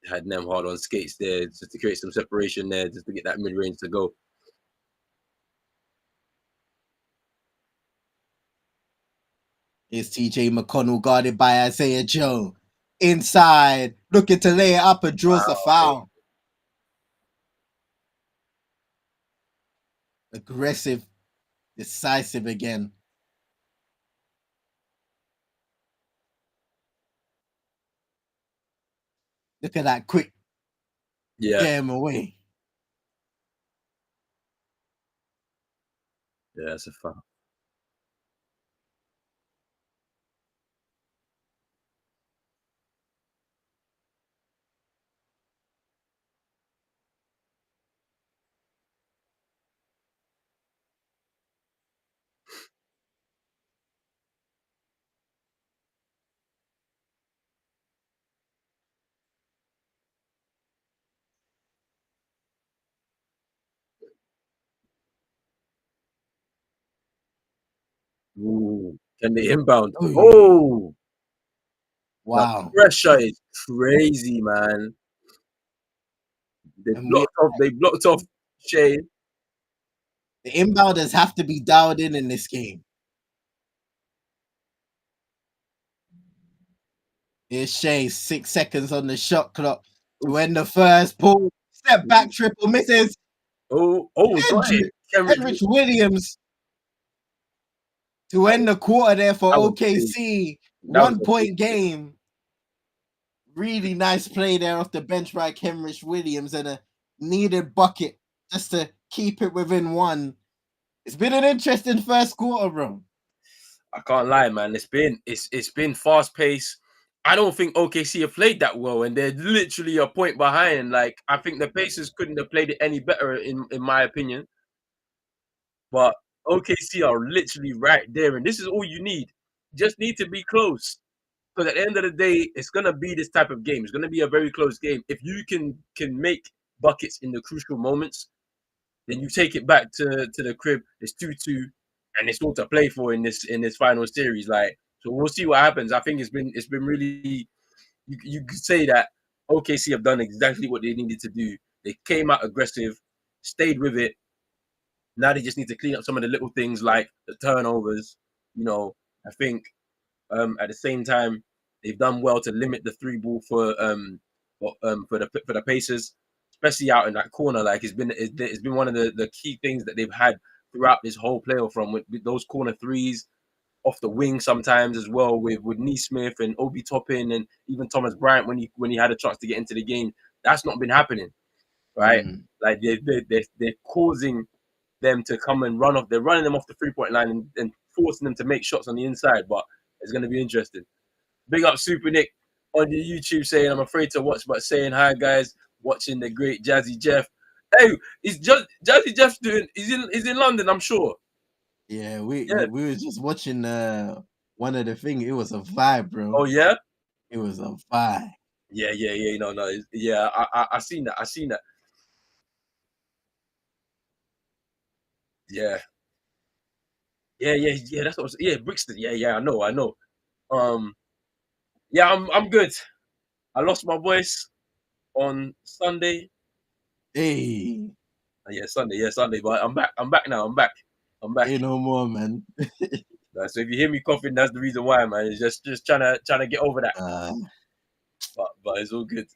Had Nemhard on skates there just to create some separation there, just to get that mid-range to go. Here's TJ McConnell guarded by Isaiah Joe. Inside, looking to lay it up and draws the foul. Aggressive, decisive again. Look at that quick. Yeah. Get him away. Yeah, that's a foul. Ooh, can they inbound? Oh, wow! The pressure is crazy, man. They blocked off Shai. The inbounders have to be dialed in this game. Here's Shai, 6 seconds on the shot clock to end the first pull. Step back triple misses. Oh, got it. Henrich Williams to end the quarter there for that was big. OKC. That was a 1 point game. Really nice play there off the bench by Henrich Williams and a needed bucket just to keep it within one. It's been an interesting first quarter, bro. I can't lie, man. It's been fast paced. I don't think OKC have played that well, and they're literally a point behind. Like, I think the Pacers couldn't have played it any better, in my opinion. But OKC are literally right there, and this is all you need. Just need to be close, because at the end of the day, it's gonna be this type of game. It's gonna be a very close game. If you can make buckets in the crucial moments, then you take it back to the crib. It's 2-2, and it's all to play for in this final series. Like, so we'll see what happens. I think it's been really. You could say that OKC have done exactly what they needed to do. They came out aggressive, stayed with it. Now they just need to clean up some of the little things like the turnovers. I think at the same time they've done well to limit the three ball for the Pacers, especially out in that corner. Like, it's been one of the key things that they've had throughout this whole playoff run with those corner threes off the wing sometimes as well with Neesmith and Obi Toppin and even Thomas Bryant when he had a chance to get into the game. That's not been happening, right? Like, they're causing them to come and run off. They're running them off the 3-point line and forcing them to make shots on the inside. But it's going to be interesting. Big up Super Nick on the YouTube saying, I'm afraid to watch, but saying hi, guys. Watching the great Jazzy Jeff. Hey, is Jazzy Jeff doing? He's in London, I'm sure. Yeah, we were just watching one of the things. It was a vibe, bro. Oh yeah, it was a vibe. Yeah. No. Yeah, I seen that. Yeah. That's what. Brixton. Yeah. I know. Yeah, I'm good. I lost my voice on Sunday. Hey. Yeah, Sunday. But I'm back now. I'm back. Ain't no more, man. So if you hear me coughing, that's the reason why, man. It's just trying to get over that. But it's all good.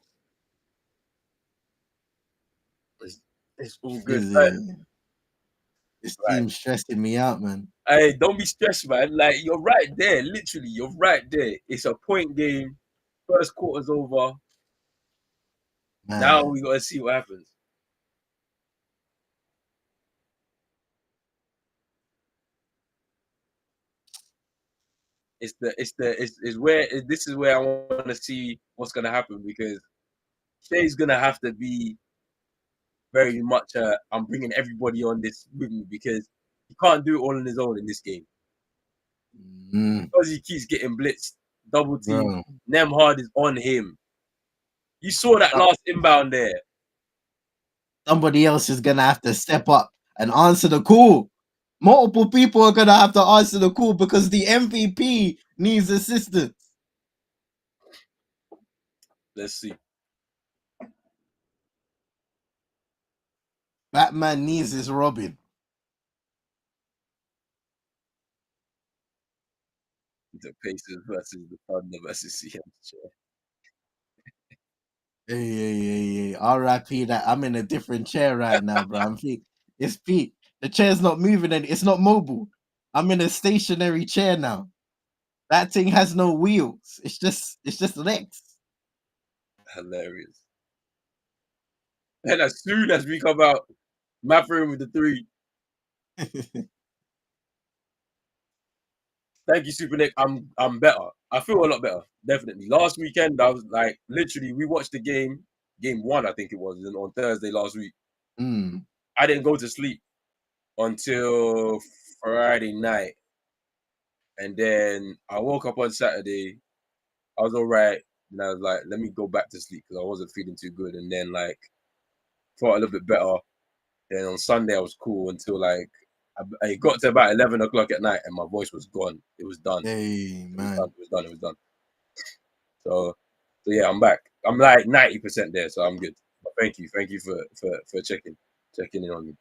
It's all good. This team's stressing me out, man. Hey, don't be stressed, man. Like, you're right there. Literally, you're right there. It's a point game. First quarter's over. Man. Now we gotta see what happens. This is where I want to see what's gonna happen, because Shai's gonna have to be very much I'm bringing everybody on this with me, because he can't do it all on his own in this game. Because he keeps getting blitzed, double team. Nemhard is on him. You saw that last inbound there. Somebody else is gonna have to step up and answer the call. Multiple people are gonna have to answer the call because the MVP needs assistance. Let's see. Batman needs his Robin. The Pacers versus the Thunder versus CM. Hey. RIP that I'm in a different chair right now, bro. It's Pete. The chair's not moving and it's not mobile. I'm in a stationary chair now. That thing has no wheels. It's just legs. Hilarious. And as soon as we come out, Matherin with the 3. Thank you, Super Nick. I'm better. I feel a lot better. Definitely. Last weekend, I was like, literally, we watched the game 1, I think it was, on Thursday last week. I didn't go to sleep until Friday night. And then I woke up on Saturday. I was all right. And I was like, let me go back to sleep because I wasn't feeling too good. And then, like, felt a little bit better. Then on Sunday, I was cool until, like, I got to about 11 o'clock at night and my voice was gone. It was done. Hey, man. It was done. So yeah, I'm back. I'm like 90% there, so I'm good. But thank you for checking in on me.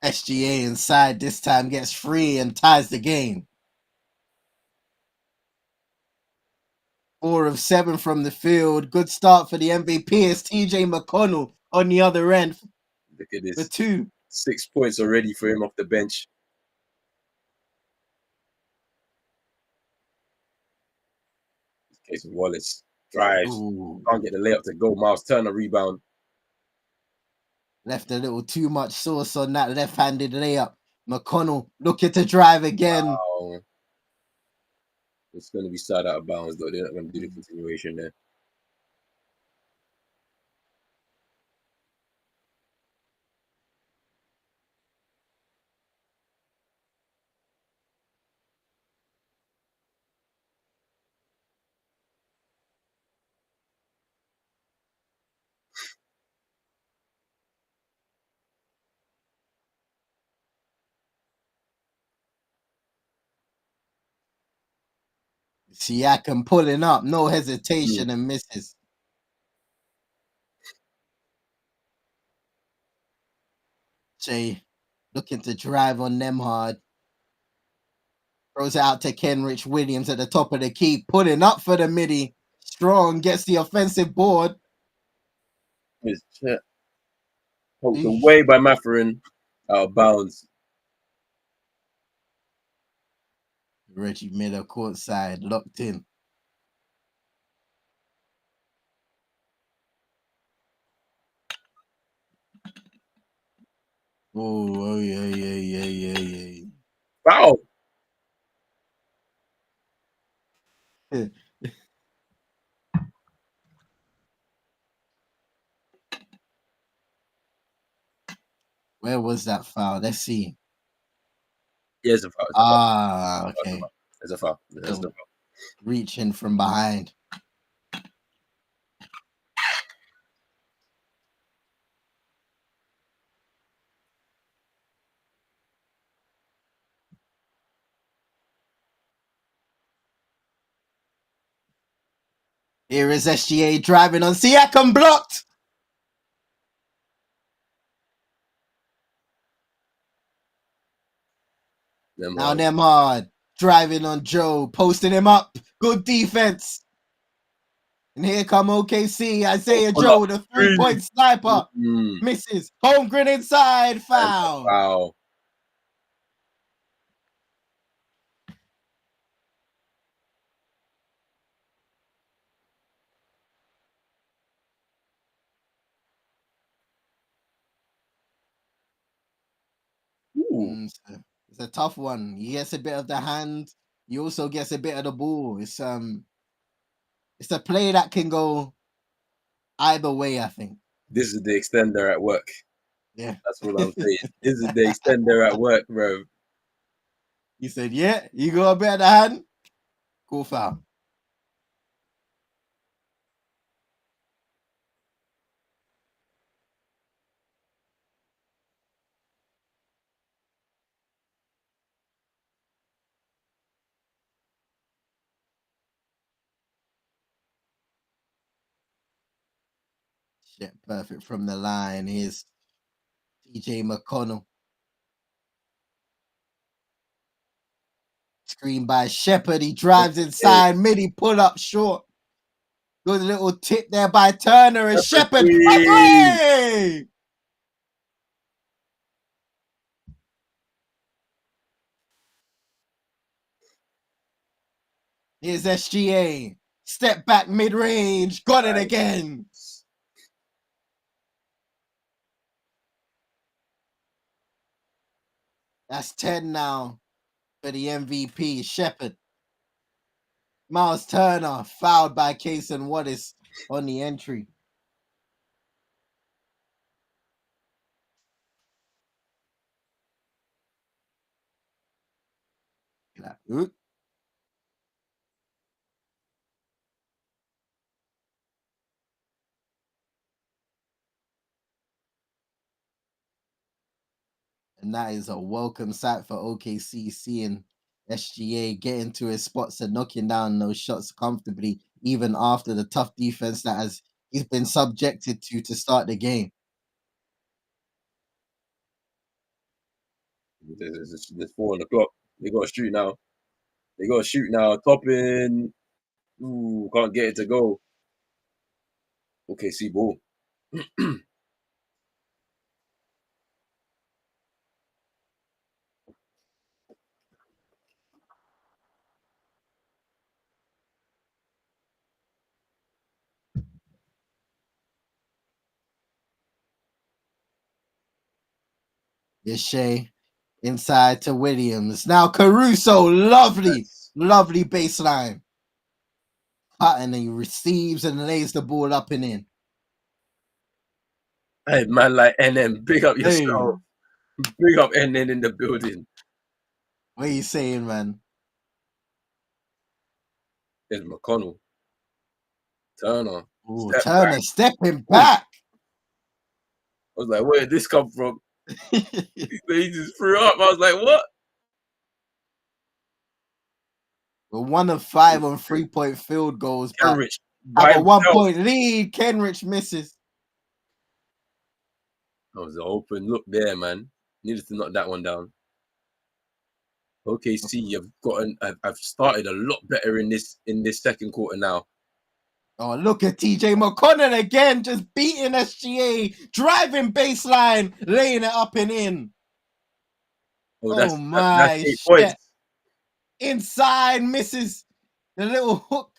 SGA inside this time gets free and ties the game. 4 of 7 from the field. Good start for the MVP. It's TJ McConnell on the other end. Look at The this. 2. 6 points already for him off the bench. Case of Wallace drives. Ooh. Can't get the layup to go. Miles Turner rebound. Left a little too much sauce on that left-handed layup. McConnell looking to drive again. Wow. It's going to be side out of bounds, though. They're not going to do the continuation there. Siakam pulling up, no hesitation, and misses. Shai looking to drive on them hard. Throws it out to Kenrich Williams at the top of the key, pulling up for the midi. Strong gets the offensive board. It's poked away by Mathurin, out of bounds. Reggie Miller courtside, locked in. Oh yeah. Foul. Where was that foul? Let's see. Yeah, it's a foul. Okay. It's a foul. It's a foul. Reaching from behind. Here is SGA driving on Siakam, blocked. Now Nemhard driving on Joe, posting him up. Good defense. And here come OKC. Isaiah Joe, the 3-point sniper. Misses. Holmgren inside. Foul. Wow. It's a tough one. He gets a bit of the hand. He also gets a bit of the ball. It's a play that can go either way, I think. This is the extender at work. Yeah. That's what I'm saying. This is the extender at work, bro. He said, yeah, you got a bit of the hand. Cool foul. Shit, perfect from the line. Here's TJ McConnell. Screen by Shepherd. He drives inside. Midi pull up short. Good little tip there by Turner and Shepherd. A 3! Here's SGA. Step back mid-range. Got it again. That's 10 now for the MVP, Shepherd. Miles Turner fouled by Kaysen Wallace on the entry. Oop. And that is a welcome sight for OKC, seeing SGA getting to his spots and knocking down those shots comfortably, even after the tough defense that he's been subjected to start the game. There's 4 on the clock. They got to shoot now. Topping. Ooh, can't get it to go. OKC ball. It's Shai inside to Williams. Now Caruso, lovely baseline. And he receives and lays the ball up and in. Hey, man, like NN, big up Hey, yourself. Big up NN in the building. what are you saying, man? There's McConnell. Turner. Ooh, Step Turner back. stepping back. I was like, where did this come from? He just threw up. I was like, what? We're 1 of 5 on 3-point field goals, but Kenrich have by a 1 himself. point lead. Kenrich misses. That was an open look there, man. Needed to knock that one down. OKC, you've gotten. I've started a lot better in this second quarter now. Oh, look at TJ McConnell again, just beating SGA, driving baseline, laying it up and in. Oh, That's 8 shit. points. Inside misses the little hook.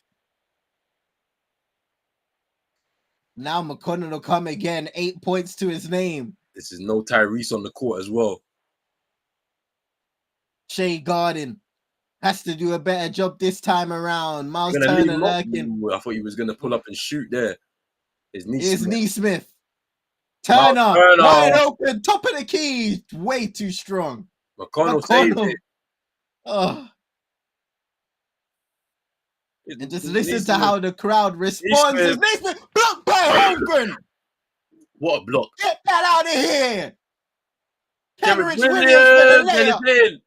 Now McConnell will come again, 8 points to his name. This is no Tyrese on the court as well. Shai Garden has to do a better job this time around. Miles You're gonna Turner leave him up? lurking. Ooh, I thought he was gonna pull up and shoot there. His knee. Here's Neesmith. Miles Turner, Turner. wide open, top of the key. Way too strong. McConnell saved it. Oh. And just listen Neesmith. to how the crowd responds. As Neesmith blocked by Holmgren. What a block. Get that out of here. Kevin Kenrich Williams for the Williams, and layup. it's in.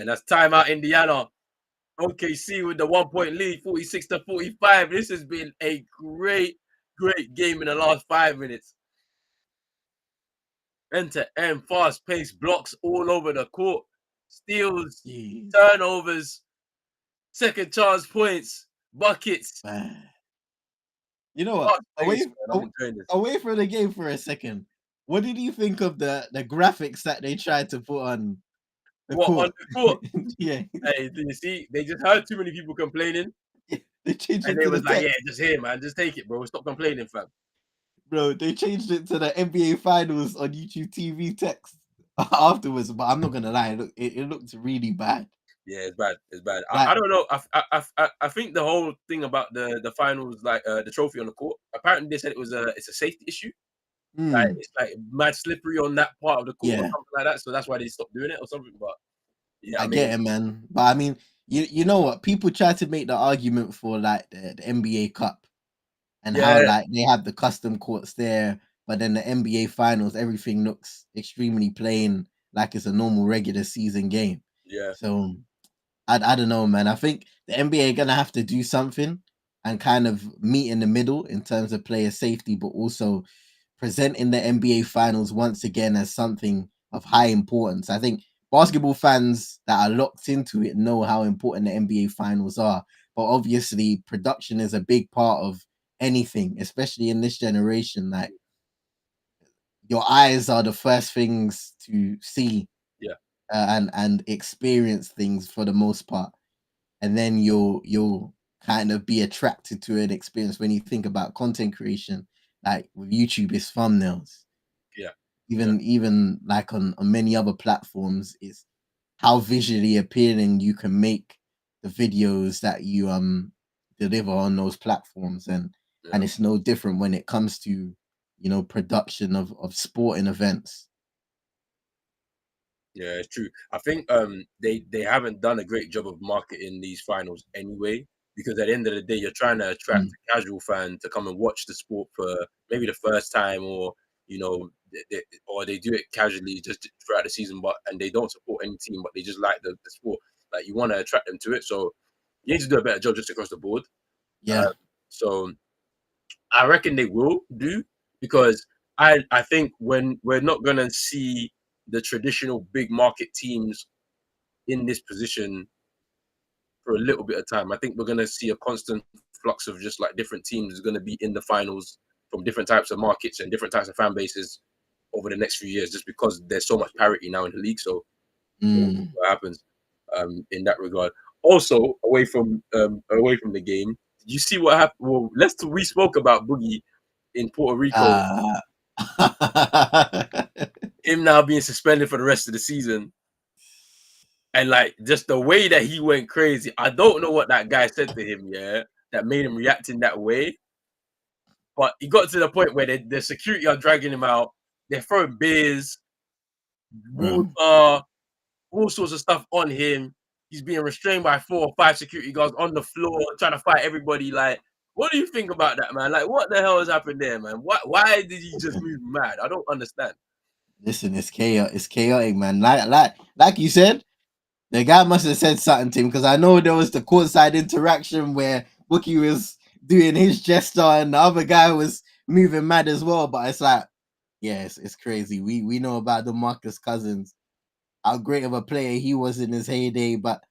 And that's timeout Indiana. OKC with the 1 point lead, 46-45. This has been a great game in the last 5 minutes. End-to-end, fast-paced blocks all over the court. Steals, turnovers, second chance points, buckets. You know what? I'm enjoying this. Away from the game for a second. What did you think of the graphics that they tried to put on the court? On the court? Yeah. Hey, did you see? They just heard too many people complaining. They changed it and they to was the like, yeah, just here, man. Just take it, bro. Stop complaining, fam. Bro, they changed it to the NBA Finals on YouTube TV text afterwards, but I'm not gonna lie, it looked really bad. Yeah, it's bad. It's bad. I don't know. I think the whole thing about the finals, like the trophy on the court, apparently they said it's a safety issue. Like it's like mad slippery on that part of the court or something like that. So that's why they stopped doing it or something. But yeah, I get it, man. But I mean, you know what? People try to make the argument for like the NBA Cup and how like they have the custom courts there, but then the NBA Finals, everything looks extremely plain, like it's a normal regular season game. Yeah. So I don't know, man. I think the NBA are gonna have to do something and kind of meet in the middle in terms of player safety, but also presenting the NBA Finals once again as something of high importance. I think basketball fans that are locked into it know how important the NBA Finals are, but obviously production is a big part of anything, especially in this generation. Like your eyes are the first things to see, and experience things for the most part, and then you'll kind of be attracted to an experience. When you think about content creation, like with YouTube, it's thumbnails. Even like on many other platforms, is how visually appealing you can make the videos that you deliver on those platforms, and it's no different when it comes to production of sporting events. Yeah, it's true. I think they haven't done a great job of marketing these finals anyway, because at the end of the day, you're trying to attract a casual fan to come and watch the sport for maybe the first time, or or they do it casually just throughout the season, and they don't support any team, but they just like the sport. Like you want to attract them to it, so you need to do a better job just across the board. So I reckon they will do, because I think when we're not gonna see the traditional big market teams in this position for a little bit of time. I think we're going to see a constant flux of just like different teams going to be in the finals from different types of markets and different types of fan bases over the next few years, just because there's so much parity now in the league. So what happens in that regard. Also, away from the game, did you see what happened? Well, we spoke about Boogie in Puerto Rico. him now being suspended for the rest of the season. And like just the way that he went crazy, I don't know what that guy said to him, yeah, that made him react in that way. But he got to the point where the security are dragging him out. They're throwing beers, water, all sorts of stuff on him. He's being restrained by 4 or 5 security guards on the floor, trying to fight everybody. Like, what do you think about that, man? Like, what the hell has happened there, man? Why did he just move mad? I don't understand. Listen, it's chaotic. It's chaotic, man. Like you said, the guy must have said something to him because I know there was the courtside interaction where Bookie was doing his gesture and the other guy was moving mad as well. But it's like, yes, it's crazy. We know about DeMarcus Cousins, how great of a player he was in his heyday, but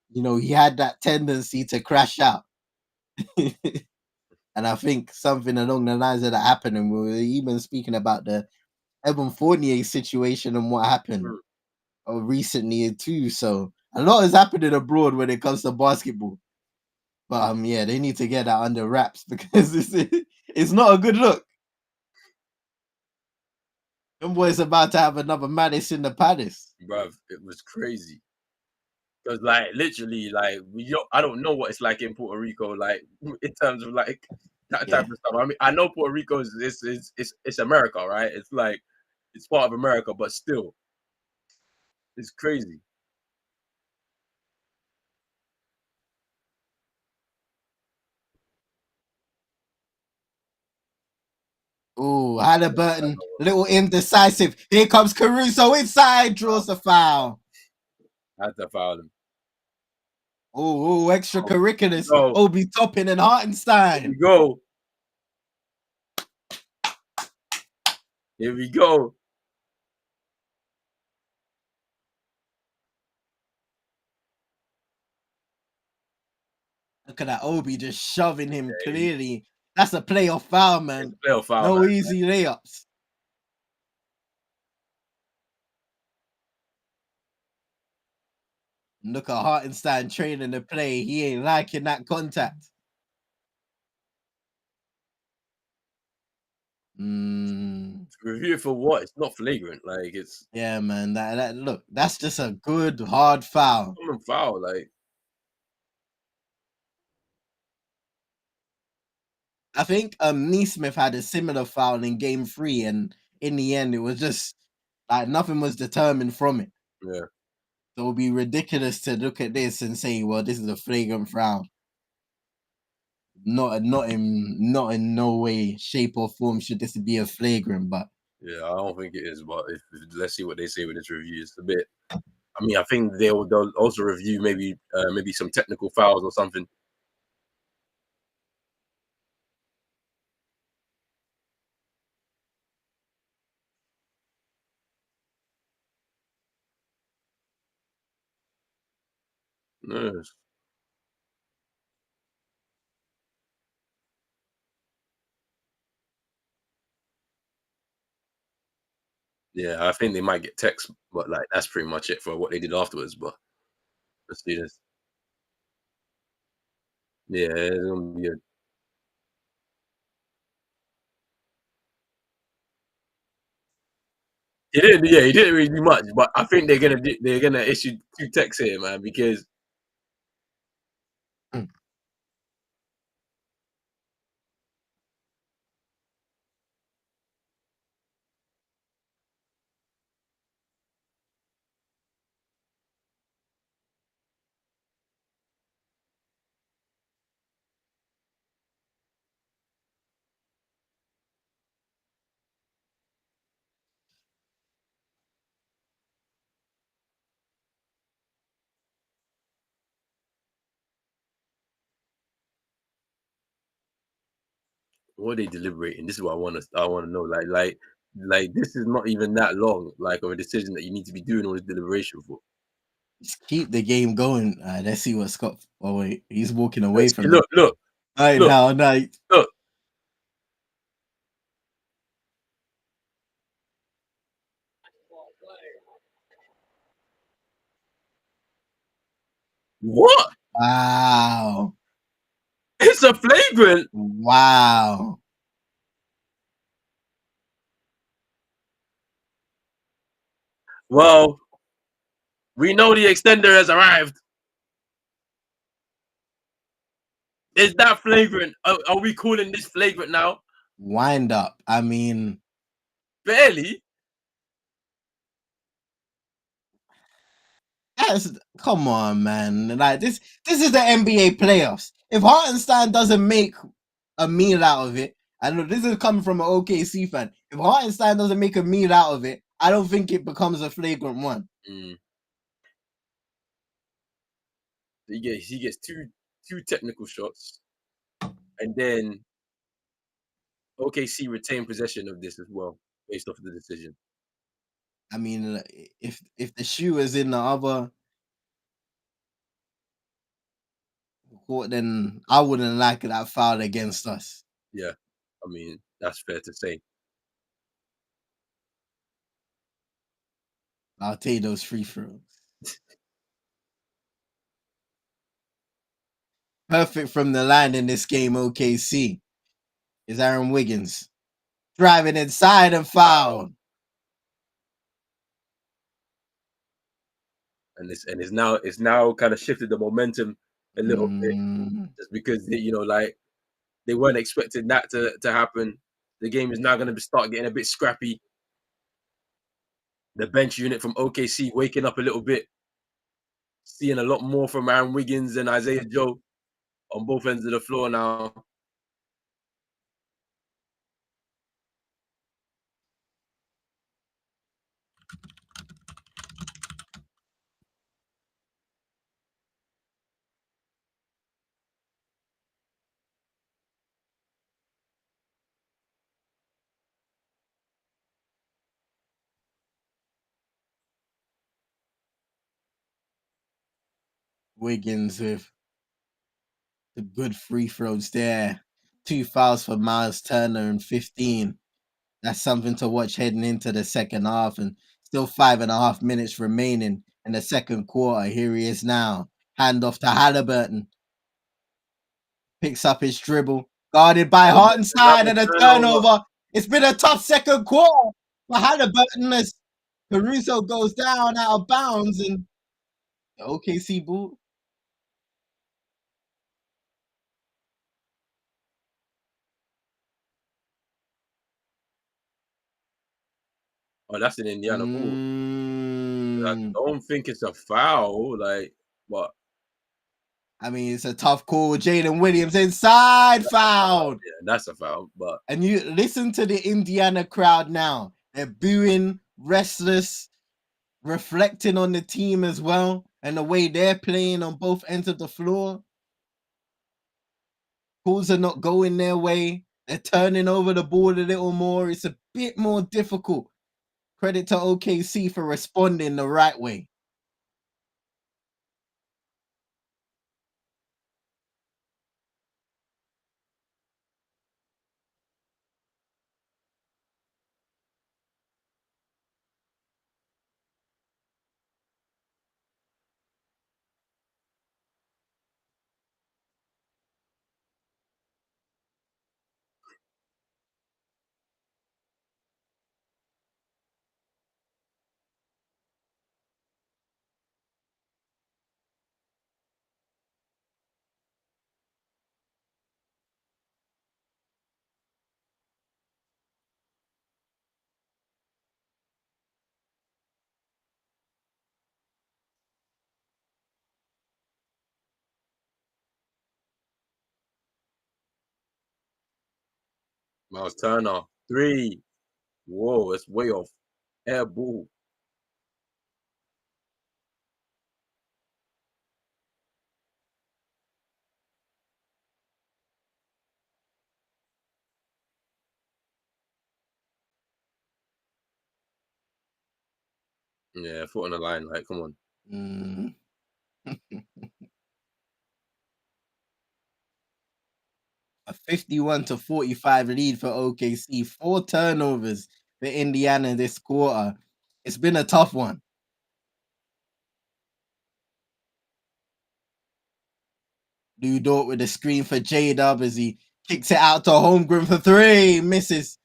you know he had that tendency to crash out. And I think something along the lines of that happened, and we were even speaking about the Evan Fournier situation and what happened recently too. So a lot is happening abroad when it comes to basketball. But yeah, they need to get that under wraps because it's not a good look. Them boys about to have another madness in the palace. Bruv, it was crazy. Because like literally, like I don't know what it's like in Puerto Rico, like in terms of like that type of stuff. I mean, I know Puerto Rico it's America, right? It's like it's part of America, but still, it's crazy. Oh, Haliburton, little indecisive. Here comes Caruso inside, draws the foul. I had to foul him. Oh, extracurriculars. Oh, Obi Toppin and Hartenstein. Here we go. Here we go. Look at that Obi just shoving him clearly. That's a playoff foul, man. Playoff foul, no man. easy layups. Look at Hartenstein training the play. He ain't liking that contact. Review for what? It's not flagrant. Like it's man. That look, that's just a good hard foul. Common foul, like. I think Neesmith had a similar foul in game 3, and in the end, it was just like nothing was determined from it. Yeah. So it would be ridiculous to look at this and say, "Well, this is a flagrant foul." Not in no way, shape, or form should this be a flagrant. But yeah, I don't think it is. But let's see what they say with this review. It's a bit. I mean, I think they'll also review maybe some technical fouls or something. Yes. Yeah, I think they might get text, but like that's pretty much it for what they did afterwards. But let's see this. Yeah, it's gonna be a. He didn't. Yeah, he didn't really do much, but I think they're gonna issue 2 texts here, man, because. What are they deliberating? This is what I want to know. Like this is not even that long, like of a decision that you need to be doing all this deliberation for. just keep the game going. Let's see what Scott. Oh wait, he's walking away from Look, them. No. Look. What? Wow. It's a flagrant. Wow. Well, we know the extender has arrived. Is that flagrant? Are we calling this flagrant now? Wind up. I mean, Barely. come on, man. Like this is the NBA playoffs. If Hartenstein doesn't make a meal out of it, I know this is coming from an OKC fan. If Hartenstein doesn't make a meal out of it, I don't think it becomes a flagrant one. He gets two technical shots, and then OKC retain possession of this as well, based off of the decision. I mean, if the shoe is in the other court, then I wouldn't like that foul against us. Yeah, I mean, that's fair to say. I'll take those free throws. Perfect from the line in this game, OKC, is Aaron Wiggins. Driving inside and foul. And it's now kind of shifted the momentum a little bit, just because they weren't expecting that to happen. The game is now going to start getting a bit scrappy. The bench unit from OKC waking up a little bit, seeing a lot more from Aaron Wiggins and Isaiah Joe on both ends of the floor now. Wiggins with the good free throws there. 2 fouls for Miles Turner and 15. That's something to watch heading into the second half, and still 5.5 minutes remaining in the second quarter. Here he is now. Hand off to Haliburton. Picks up his dribble. Guarded by Hartenstein and a turnover. It's been a tough second quarter for Haliburton as Caruso goes down out of bounds and the OKC ball. Oh, that's an Indiana ball. I don't think it's a foul. What? I mean, it's a tough call. Jalen Williams inside foul. Yeah, that's a foul. But and you listen to the Indiana crowd now. They're booing, restless, reflecting on the team as well, and the way they're playing on both ends of the floor. Calls are not going their way. They're turning over the ball a little more. It's a bit more difficult. Credit to OKC for responding the right way. Miles Turner, 3. Whoa, it's way off. Air ball. Yeah, foot on the line. Like, come on. A 51-45 lead for OKC. 4 turnovers for Indiana this quarter. It's been a tough one. Lou Dort with the screen for J-Dub as he kicks it out to Holmgren for 3. Misses.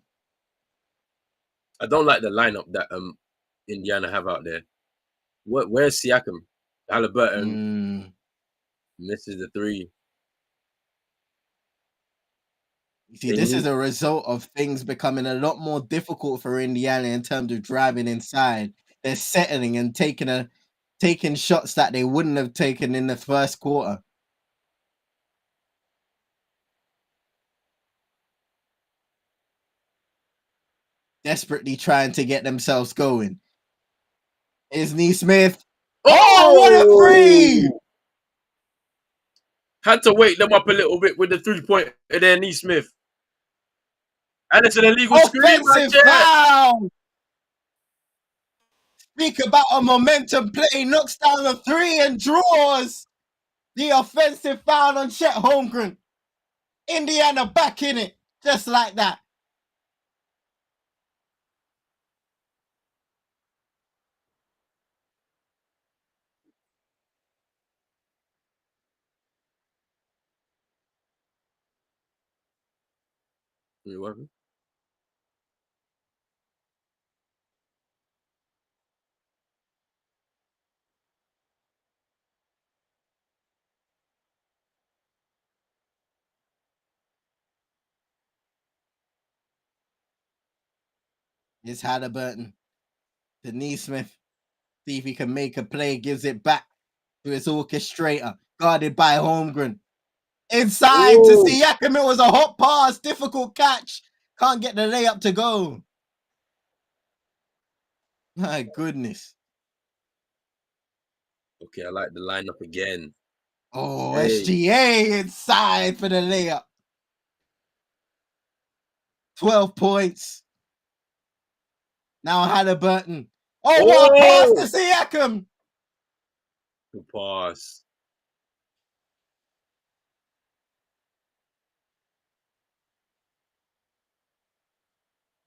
I don't like the lineup that Indiana have out there? Where's Siakam? Haliburton misses the three. You see, this is a result of things becoming a lot more difficult for Indiana in terms of driving inside. They're settling and taking shots that they wouldn't have taken in the first quarter. Desperately trying to get themselves going. Here's Neesmith. Oh, what a three! Had to wake them up a little bit with the 3-point there, Neesmith. And it's an illegal screen, Offensive foul! Speak about a momentum play, knocks down a three and draws the offensive foul on Chet Holmgren. Indiana back in it, just like that. It's Haliburton to Neesmith. See if he can make a play, gives it back to his orchestrator, guarded by Holmgren. Inside to Siakam, it was a hot pass, difficult catch. Can't get the layup to go. My goodness. Okay, I like the lineup again. Oh, SGA inside for the layup. 12 points. Now Haliburton. Oh, what a pass to Siakam. Good pass.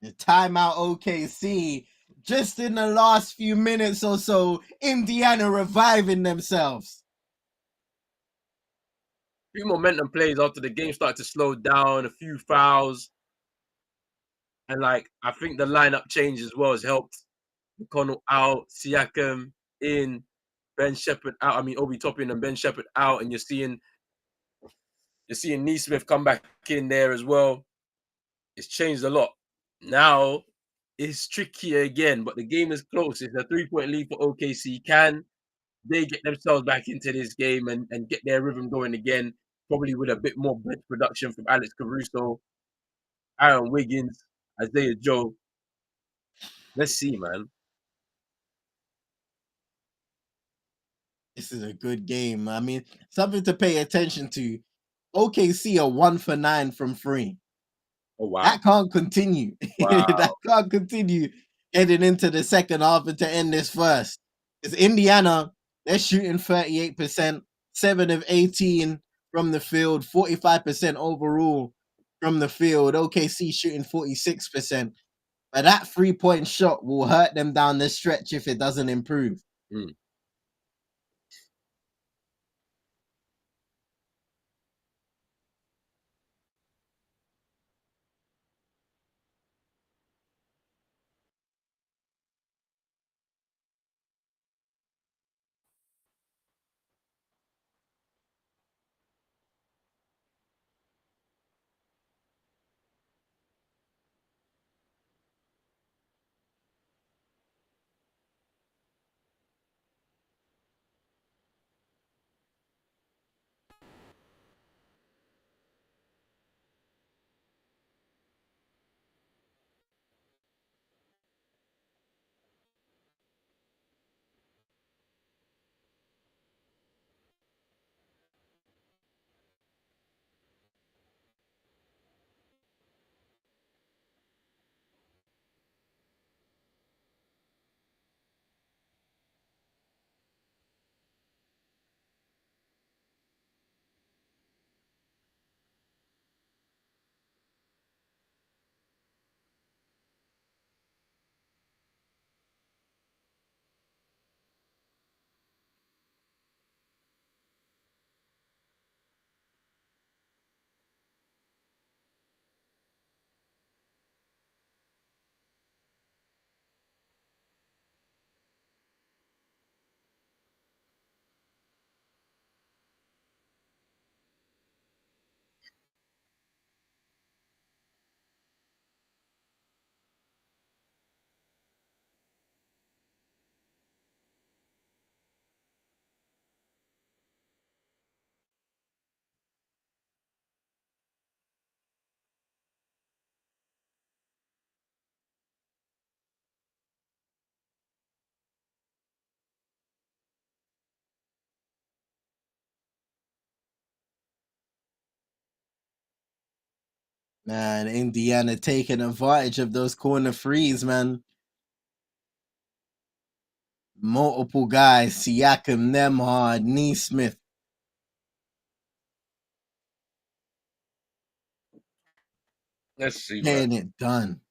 The timeout OKC. Just in the last few minutes or so, Indiana reviving themselves. Few momentum plays after the game started to slow down, a few fouls. And like, I think the lineup change as well has helped. McConnell out, Siakam in, Ben Shepherd out. I mean, Obi Toppin and Ben Shepherd out, and you're seeing Neesmith come back in there as well. It's changed a lot. Now it's trickier again, but the game is close. It's a 3-point lead for OKC. Can they get themselves back into this game and get their rhythm going again? Probably with a bit more bench production from Alex Caruso, Aaron Wiggins, Isaiah Joe. Let's see, man. This is a good game. I mean, something to pay attention to. OKC are 1 for 9 from 3. Oh, wow. That can't continue. Wow. That can't continue heading into the second half and to end this first. It's Indiana, they're shooting 38%, 7 of 18 from the field, 45% overall from the field. OKC shooting 46%. But that 3-point shot will hurt them down the stretch if it doesn't improve. Man, Indiana taking advantage of those corner threes, man. Multiple guys, Siakam, Nemhard, Neesmith. Let's see, man. Getting it done.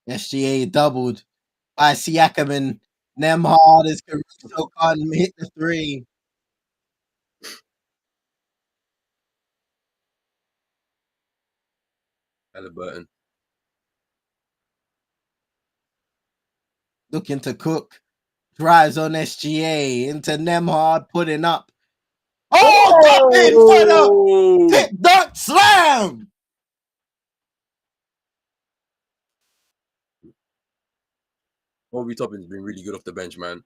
SGA doubled by Siakam and Nemhard as Caruso can't hit the three. Haliburton. Looking to cook. Drives on SGA into Nemhard, putting up. Oh, tap in for the tip dunk slam. Obi Toppin's been really good off the bench, man.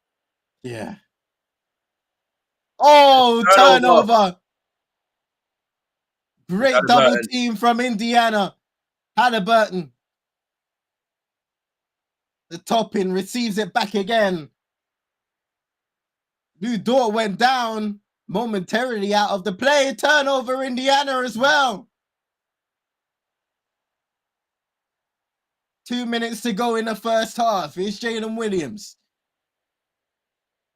Yeah. Oh, turnover. Great double team from Indiana. Haliburton. The Toppin receives it back again. New door went down momentarily out of the play. Turnover Indiana as well. 2 minutes to go in the first half. Here's Jalen Williams.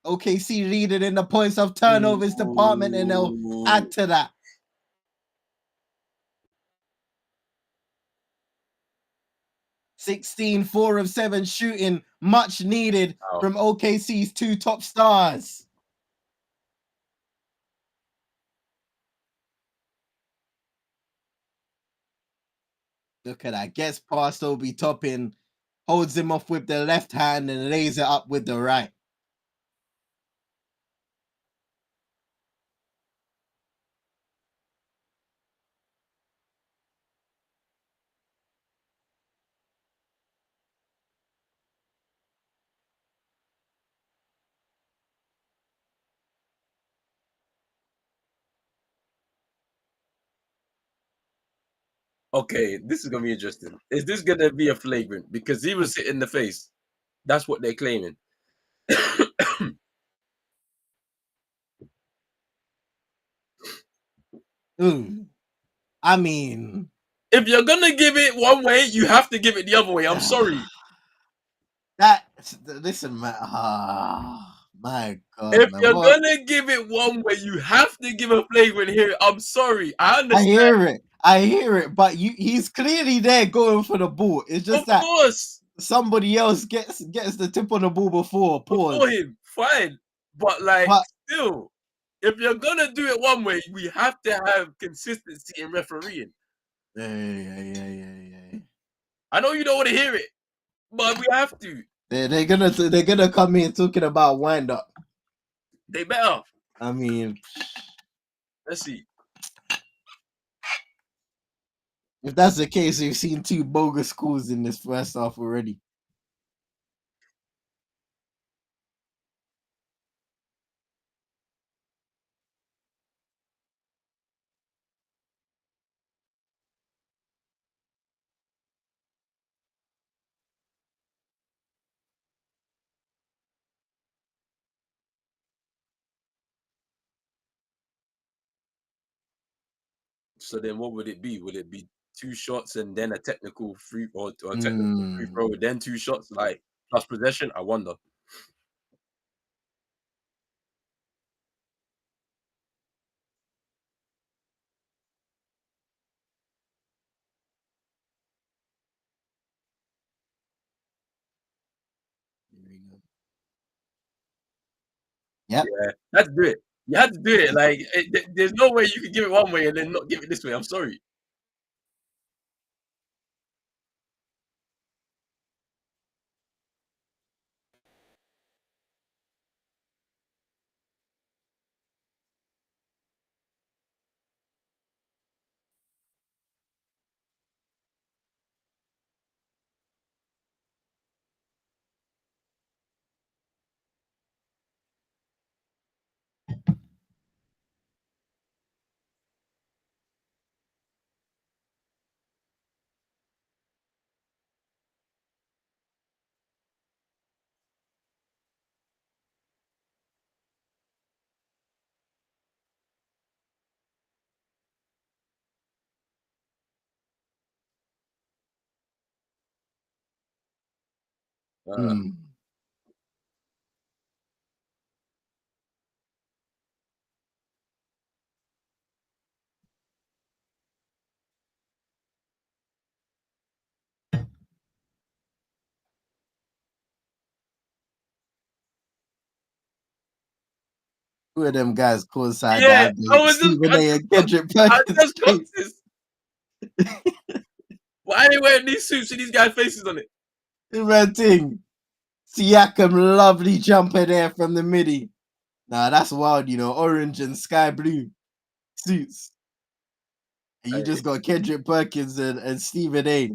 OKC leading in the points of turnovers department, and they'll add to that. 16, 4 of 7 shooting, much needed from OKC's two top stars. Look at that. Gets past Obi Toppin, holds him off with the left hand and lays it up with the right. Okay, this is gonna be interesting. Is this gonna be a flagrant? Because he was hit in the face. That's what they're claiming. I mean, if you're gonna give it one way, you have to give it the other way. I'm sorry. Listen, man. My God, if man. you're gonna give it one way, you have to give a flagrant here. I'm sorry. I understand. I hear it, but he's clearly there going for the ball. It's just of course somebody else gets the tip on the ball before him. Fine, but still, if you're gonna do it one way, we have to have consistency in refereeing. Yeah. I know you don't want to hear it, but we have to. They're gonna come in talking about wind up. They better. I mean, let's see. If that's the case, we've seen 2 bogus schools in this first half already. So then, what would it be? Would it be 2 shots and then a technical free or a technical free throw, then 2 shots, plus possession? I wonder. Yep. Yeah, let's do it. You had to do it. There's no way you could give it one way and then not give it this way. I'm sorry. Mm. Two of them guys coincide Yeah, that I day. was just, Stephen A. and Kendrick I Perkins. just got this. Why are they wearing these suits with these guys' faces on it? Red thing. Siakam, lovely jumper there from the midi. Nah, that's wild, you know. Orange and sky blue suits. And you just got Kendrick Perkins and Stephen A.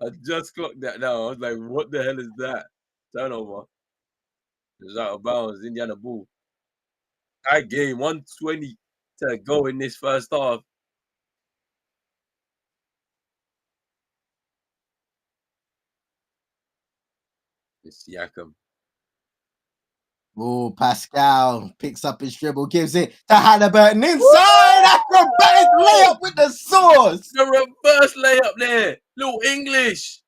I just clocked that now. I was like, what the hell is that? Turnover. It's out of bounds. Indiana ball. High game. 120 to go in this first half. It's Siakam. Oh, Pascal picks up his dribble, gives it to Haliburton inside. Acrobatic layup with the sauce. The reverse layup there. Little English.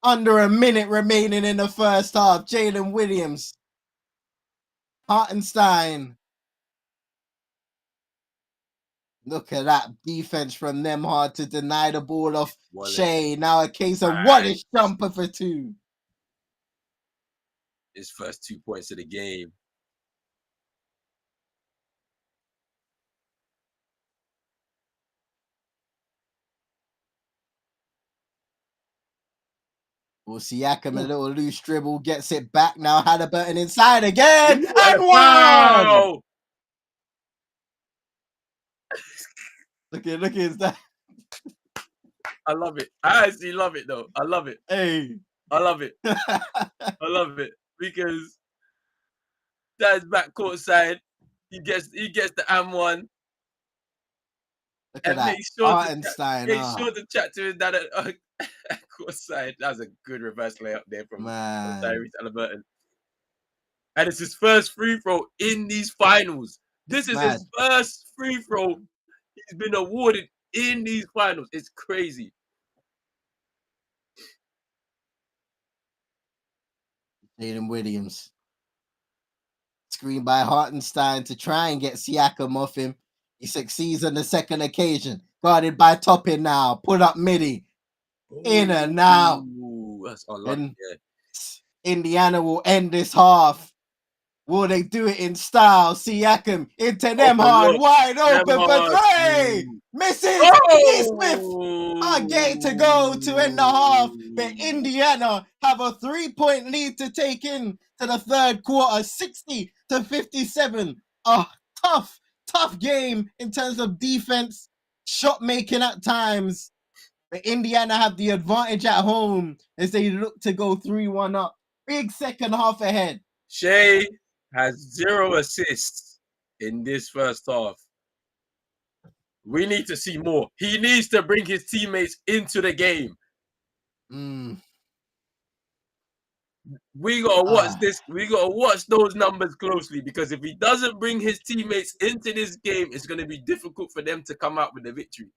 Under a minute remaining in the first half. Jalen Williams. Hartenstein. Look at that defense from them hard to deny the ball off Shai. Now a case of Wallace jumper for two. His first 2 points of the game. Well, Siakam, a little loose dribble, gets it back. Now Haliburton inside again. Ooh, and one! Wow! Look at that. I love it. I actually love it though. I love it. Hey. I love it. I love it. Because that's back court side. He gets the M1. Look at that. Make sure Hartenstein. to chat to his dad at court side. That was a good reverse layup there from Tyrese Haliburton. And it's his first free throw in these finals. This is his first free throw he's been awarded in these finals. It's crazy. Jalen Williams. Screen by Hartenstein to try and get Siakam off him. He succeeds on the second occasion. Guarded by Toppin now. Put up midi. In and out. That's unlucky. Indiana will end this half. Will they do it in style? Siakam into them hard, wide open for three. Misses. Smith are getting to go to end the half. But Indiana have a 3-point lead to take in to the third quarter, 60-57. A tough game in terms of defense, shot making at times. But Indiana have the advantage at home as they look to go 3-1 up. Big second half ahead. Shai has 0 assists in this first half. We need to see more. He needs to bring his teammates into the game. We gotta watch this. We gotta watch those numbers closely, because if he doesn't bring his teammates into this game, it's gonna be difficult for them to come out with the victory.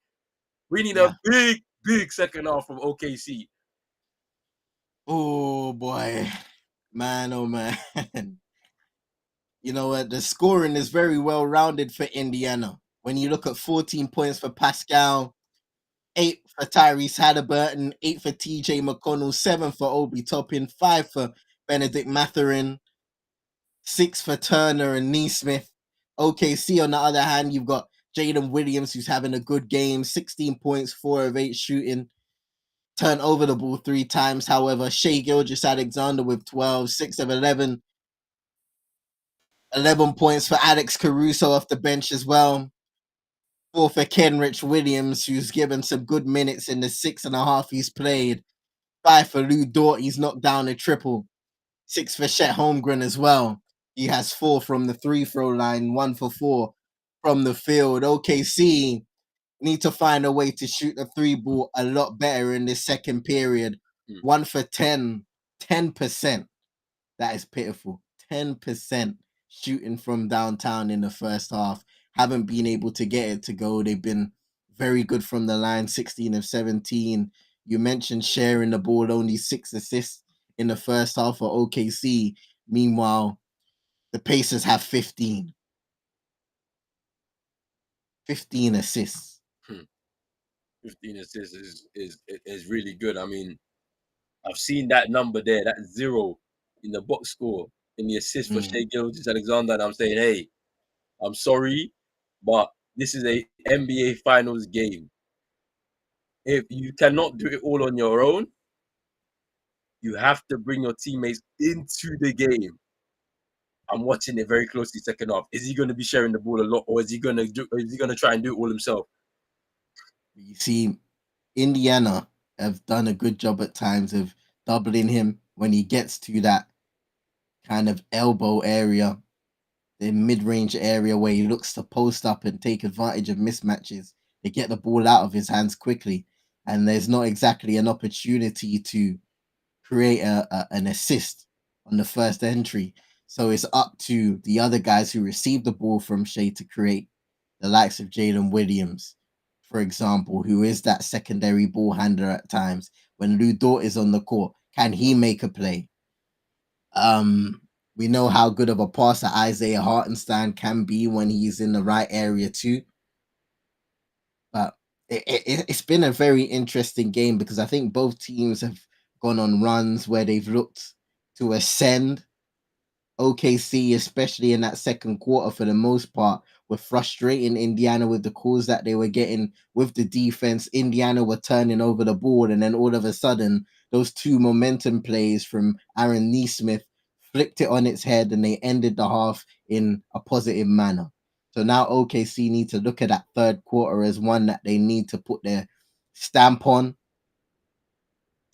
We need a big second half from OKC. Oh boy, man, oh man. You know what? The scoring is very well rounded for Indiana. When you look at 14 points for Pascal, 8 for Tyrese Haliburton, 8 for TJ McConnell, 7 for Obi Toppin, 5 for Benedict Mathurin, 6 for Turner and Neesmith. OKC, on the other hand, you've got Jalen Williams, who's having a good game, 16 points, 4 of 8 shooting. Turned over the ball 3 times. However, Shai Gilgeous-Alexander with 12, 6 of 11. 11 points for Alex Caruso off the bench as well. 4 for Kenrich Williams, who's given some good minutes in the 6.5 he's played. 5 for Lou Dort, he's knocked down a triple. 6 for Chet Holmgren as well. He has 4 from the 3-throw line, 1 for 4 from the field. OKC need to find a way to shoot the 3 ball a lot better in this second period. 1 for 10, 10%. That is pitiful. 10% shooting from downtown in the first half. Haven't been able to get it to go. They've been very good from the line, 16 of 17. You mentioned sharing the ball, only 6 assists in the first half for OKC. Meanwhile, the Pacers have 15. 15 assists. 15 assists is really good. I mean, I've seen that number there, that 0 in the box score, in the assist for Shai Gilgeous-Alexander, and I'm saying, hey, I'm sorry, but this is a NBA Finals game. If you cannot do it all on your own, you have to bring your teammates into the game. I'm watching it very closely second half. Is he going to be sharing the ball a lot, or is he going to try and do it all himself? You see, Indiana have done a good job at times of doubling him when he gets to that kind of elbow area, the mid-range area where he looks to post up and take advantage of mismatches. They get the ball out of his hands quickly, and there's not exactly an opportunity to create an assist on the first entry. So it's up to the other guys who receive the ball from Shai to create, the likes of Jalen Williams, for example, who is that secondary ball handler at times. When Lou Dort is on the court, can he make a play? We know how good of a passer Isaiah Hartenstein can be when he's in the right area too. But it's been a very interesting game because I think both teams have gone on runs where they've looked to ascend. OKC, especially in that second quarter, for the most part, were frustrating Indiana with the calls that they were getting with the defense. Indiana were turning over the board, and then all of a sudden, those 2 momentum plays from Aaron Nesmith flipped it on its head, and they ended the half in a positive manner. So now OKC need to look at that third quarter as one that they need to put their stamp on,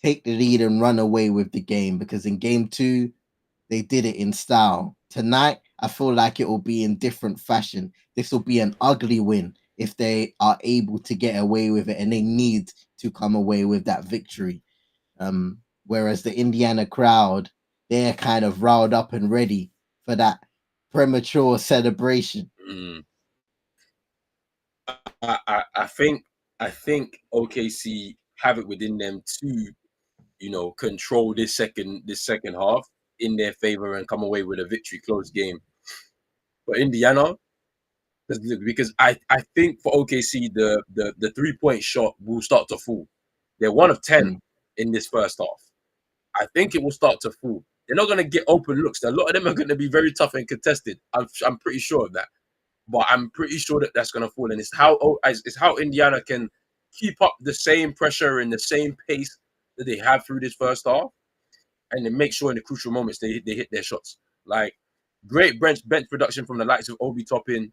take the lead, and run away with the game, because in game 2, they did it in style. Tonight, I feel like it will be in different fashion. This will be an ugly win if they are able to get away with it, and they need to come away with that victory. Whereas the Indiana crowd, they're kind of riled up and ready for that premature celebration. I think OKC have it within them to control this second half in their favor and come away with a victory, close game. But Indiana, because I think for OKC the 3-point shot will start to fall. They're 1 of 10 in this first half. I think it will start to fall. They're not going to get open looks. A lot of them are going to be very tough and contested. I'm pretty sure of that. But I'm pretty sure that that's going to fall. And it's how Indiana can keep up the same pressure and the same pace that they have through this first half, and then make sure in the crucial moments they hit their shots. Like, great bench production from the likes of Obi Toppin,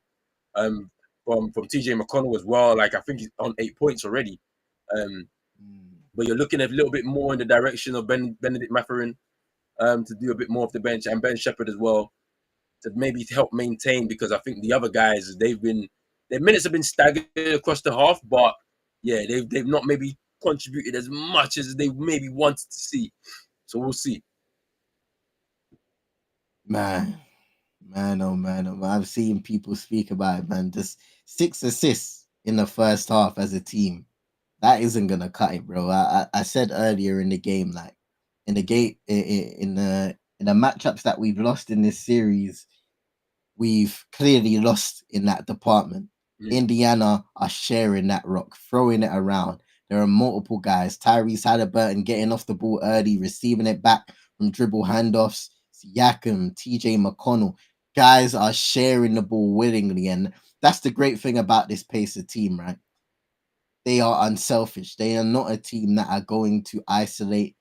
from TJ McConnell as well. Like, I think he's on 8 points already. But you're looking at a little bit more in the direction of Benedict Mathurin to do a bit more of the bench, and Ben Shepherd as well, to maybe help maintain, because I think the other guys, their minutes have been staggered across the half, but yeah, they've not maybe contributed as much as they maybe wanted to see. So we'll see. Man, oh man. I've seen people speak about it, man. Just 6 assists in the first half as a team. That isn't gonna cut it, bro. I said earlier in the game, like in the matchups that we've lost in this series, we've clearly lost in that department. Indiana are sharing that rock, throwing it around. There are multiple guys. Tyrese Haliburton getting off the ball early, receiving it back from dribble handoffs. Siakam, TJ McConnell. Guys are sharing the ball willingly. And that's the great thing about this Pacer team, right? They are unselfish. They are not a team that are going to isolate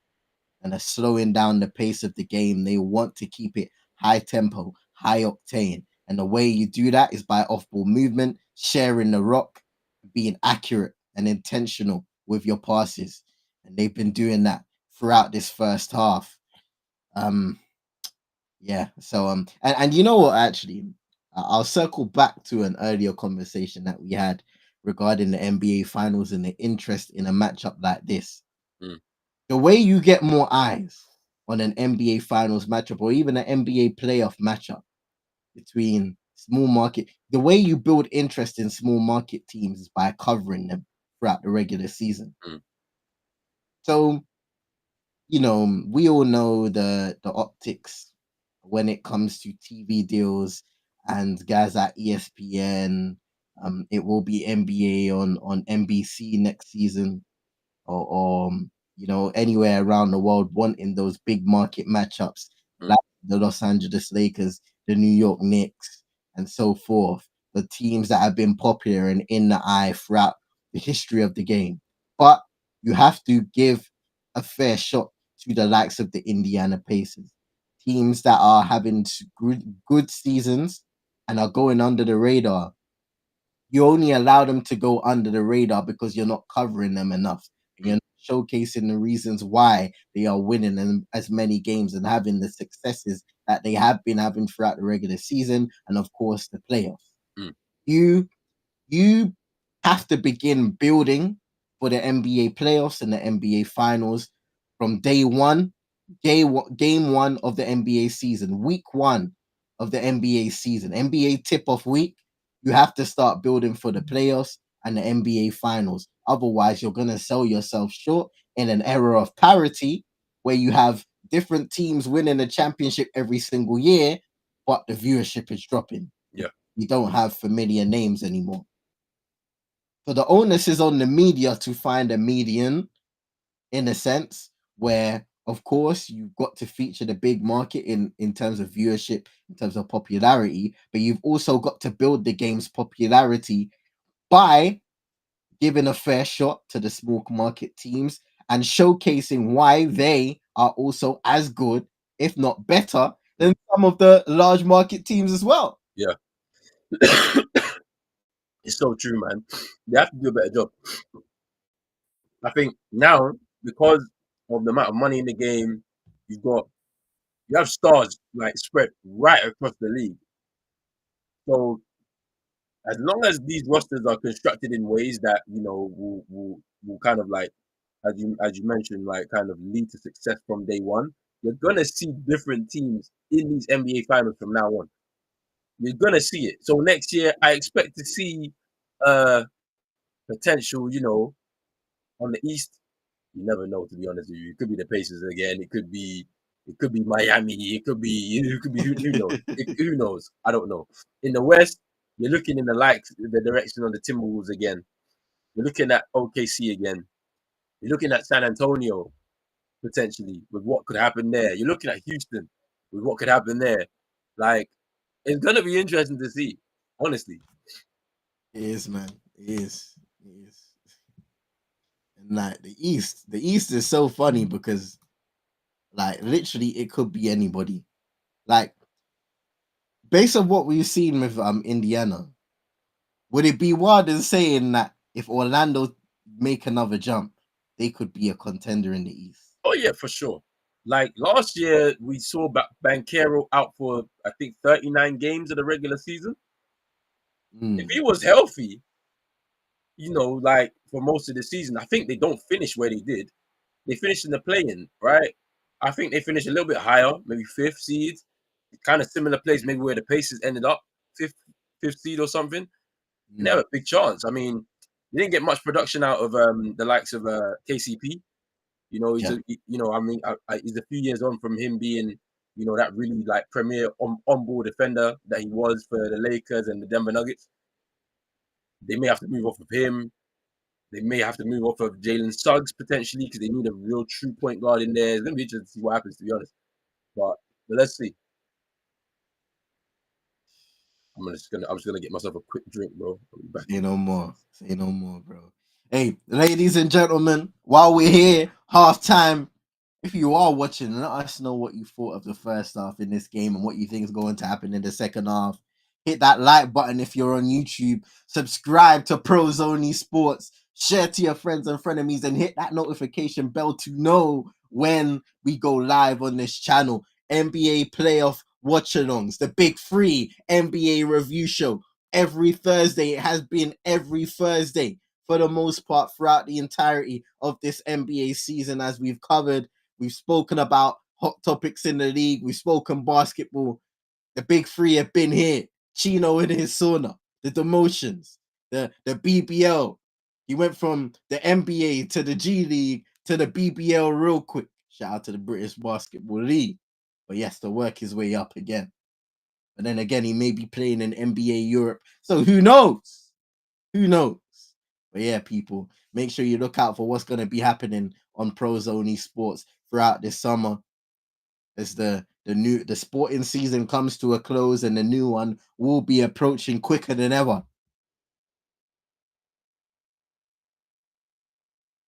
and are slowing down the pace of the game. They want to keep it high tempo, high octane. And the way you do that is by off-ball movement, sharing the rock, being accurate and intentional with your passes. And they've been doing that throughout this first half. Yeah. So and you know what, actually, I'll circle back to an earlier conversation that we had regarding the NBA finals and the interest in a matchup like this. The way you get more eyes on an NBA finals matchup, or even an NBA playoff matchup between small market, the way you build interest in small market teams is by covering them throughout the regular season. So, we all know the optics when it comes to TV deals and guys at ESPN. It will be NBA on NBC next season, or anywhere around the world wanting those big market matchups Mm. like the Los Angeles Lakers, the New York Knicks, and so forth. The teams that have been popular and in the eye throughout the history of the game. But you have to give a fair shot to the likes of the Indiana Pacers, teams that are having good seasons and are going under the radar. You only allow them to go under the radar because you're not covering them enough. And you're not showcasing the reasons why they are winning as many games and having the successes that they have been having throughout the regular season and, of course, the playoffs. Mm. You have to begin building for the NBA playoffs and the NBA finals from day one, game one of the NBA season, week one of the NBA season, NBA tip-off week. You have to start building for the playoffs and the NBA finals. Otherwise, you're going to sell yourself short in an era of parity where you have different teams winning a championship every single year, but the viewership is dropping. Yeah. We don't have familiar names anymore. So the onus is on the media to find a median, in a sense, where, of course, you've got to feature the big market in terms of viewership, in terms of popularity, but you've also got to build the game's popularity by giving a fair shot to the small market teams and showcasing why they are also as good, if not better, than some of the large market teams as well. Yeah. It's so true, man. They have to do a better job. I think now, because of the amount of money in the game, you have stars like spread right across the league. So as long as these rosters are constructed in ways that will kind of like, as you mentioned, like kind of lead to success from day one, you're gonna see different teams in these NBA finals from now on. You're gonna see it. So next year, I expect to see potential. On the East, you never know. To be honest with you, it could be the Pacers again. It could be Miami. Who knows? Who knows? I don't know. In the West, you're looking in the direction of the Timberwolves again. You're looking at OKC again. You're looking at San Antonio potentially with what could happen there. You're looking at Houston with what could happen there. Like, it's gonna be interesting to see, honestly. It is, man. It is. It is. And like the East is so funny because, like, literally, it could be anybody. Like, based on what we've seen with Indiana, would it be wild in saying that if Orlando make another jump, they could be a contender in the East? Oh yeah, for sure. Like last year, we saw Banchero out for I think 39 games of the regular season. If he was healthy, like for most of the season, I think they don't finish where they did. They finished in the play-in, right? I think they finished a little bit higher, maybe fifth seed, kind of similar place, maybe where the Pacers ended up, fifth seed or something. And they have a big chance. I mean, they didn't get much production out of the likes of KCP. He's he's a few years on from him being, that really like premier on-ball defender that he was for the Lakers and the Denver Nuggets. They may have to move off of him. They may have to move off of Jalen Suggs potentially because they need a real true point guard in there. It's gonna be interesting to see what happens, to be honest. But let's see. I'm just gonna get myself a quick drink, bro. I'll be back. Say no more. Say no more, bro. Hey, ladies and gentlemen, while we're here, halftime. If you are watching, let us know what you thought of the first half in this game and what you think is going to happen in the second half. Hit that like button if you're on YouTube. Subscribe to Pros Only Sports. Share to your friends and frenemies and hit that notification bell to know when we go live on this channel. NBA playoff watchalongs, the big free NBA review show every Thursday. It has been every Thursday for the most part throughout the entirety of this NBA season, as we've covered. We've spoken about hot topics in the league. We've spoken basketball. The big three have been here. Chino in his sauna, the demotions, the BBL. He went from the NBA to the G League to the BBL real quick. Shout out to the British Basketball League. But he has to work his way up again. But then again, he may be playing in NBA Europe. So who knows? Who knows? But yeah, people, make sure you look out for what's going to be happening on Pros Only Sports throughout this summer as the sporting season comes to a close and the new one will be approaching quicker than ever.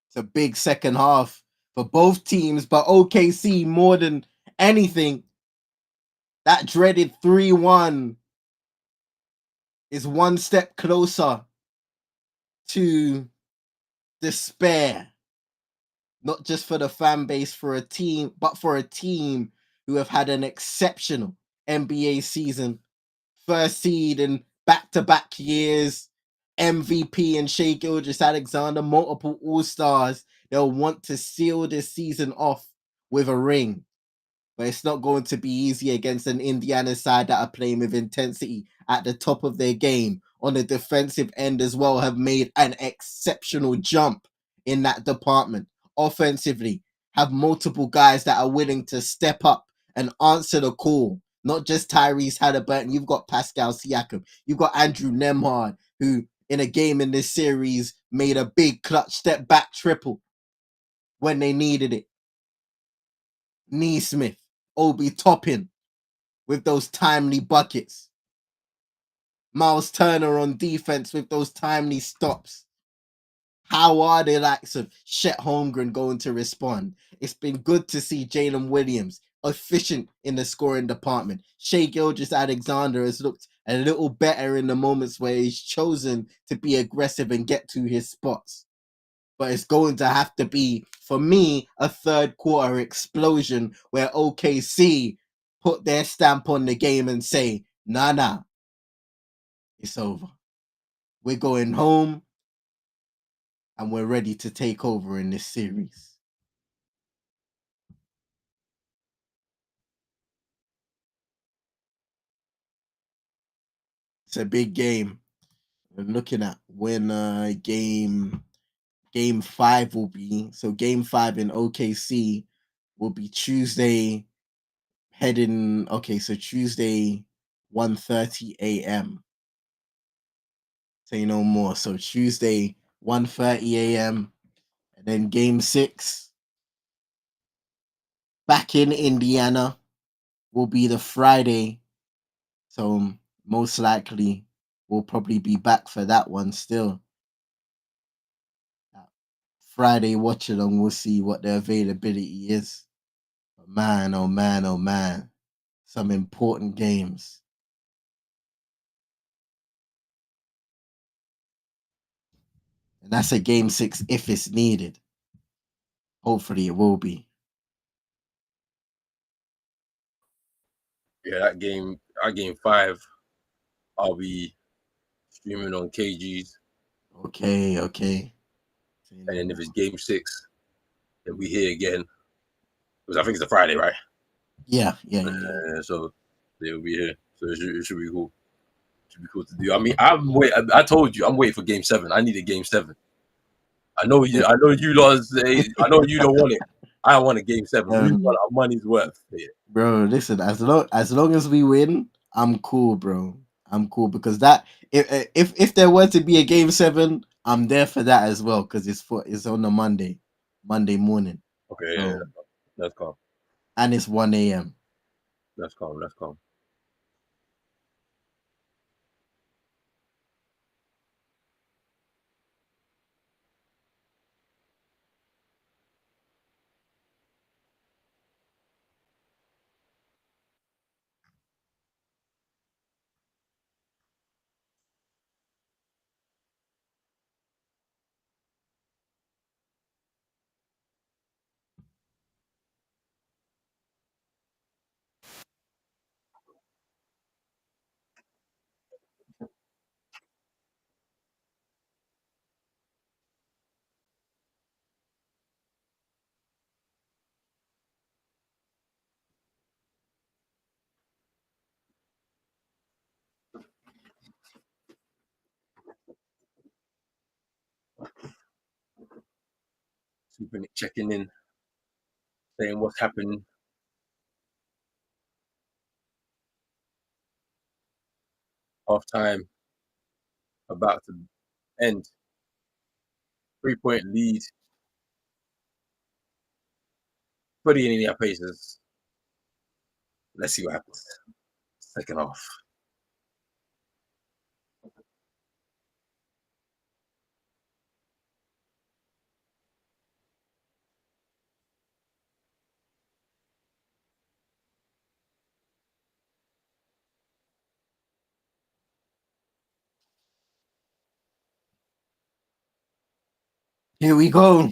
It's a big second half for both teams, but OKC more than anything, that dreaded 3-1 is one step closer to despair. Not just for the fan base, for a team, but for a team who have had an exceptional NBA season. First seed in back-to-back years, MVP and Shai Gilgeous-Alexander, multiple All-Stars. They'll want to seal this season off with a ring. But it's not going to be easy against an Indiana side that are playing with intensity at the top of their game. On the defensive end as well, have made an exceptional jump in that department. Offensively, have multiple guys that are willing to step up and answer the call. Not just Tyrese Haliburton. You've got Pascal Siakam. You've got Andrew Nemhard, who in a game in this series made a big clutch step back triple when they needed it. Neesmith, Obi Toppin with those timely buckets. Miles Turner on defense with those timely stops. How are the likes of Chet Holmgren going to respond? It's been good to see Jalen Williams efficient in the scoring department. Shai Gilgeous-Alexander has looked a little better in the moments where he's chosen to be aggressive and get to his spots. But it's going to have to be, for me, a third quarter explosion where OKC put their stamp on the game and say, nah, it's over. We're going home and we're ready to take over in this series. It's a big game. We're looking at when game 5 will be. So game 5 in OKC will be Tuesday Tuesday 1:30 a.m. Say no more. So Tuesday 1:30 a.m. and then game 6 back in Indiana will be the Friday. So most likely we'll probably be back for that one still. Friday Watchalong, we'll see what the availability is. But man, oh man, oh man. Some important games. And that's a game 6 if it's needed. Hopefully it will be. Yeah, that game 5, I'll be streaming on KG's. Okay. And then if it's game 6, then we here again. Because I think it's a Friday, right? Yeah. So they'll be here. So it should be cool. Should be cool to do. I mean, I told you, I'm waiting for game 7. I need a game 7. I know you lot say, I know you don't want it. I want a game 7. We want our money's worth here. Bro, listen, as long as we win, I'm cool, bro. I'm cool because that if there were to be a game 7, I'm there for that as well because it's on a Monday morning. Okay, So, yeah, that's calm. And it's 1 a.m. That's calm. keeping it checking in, saying what's happening. Half time about to end. 3-point lead. Put it in your paces. Let's see what happens. Second half. Here we go.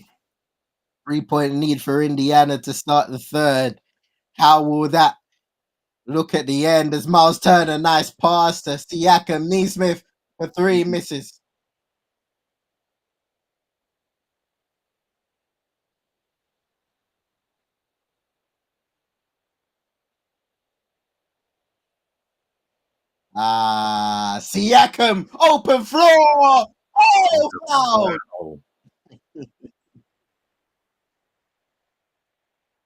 3-point lead for Indiana to start the third. How will that look at the end as Miles Turner, nice pass to Siakam, Neesmith for three, misses. Siakam, open floor. Oh, foul. Wow.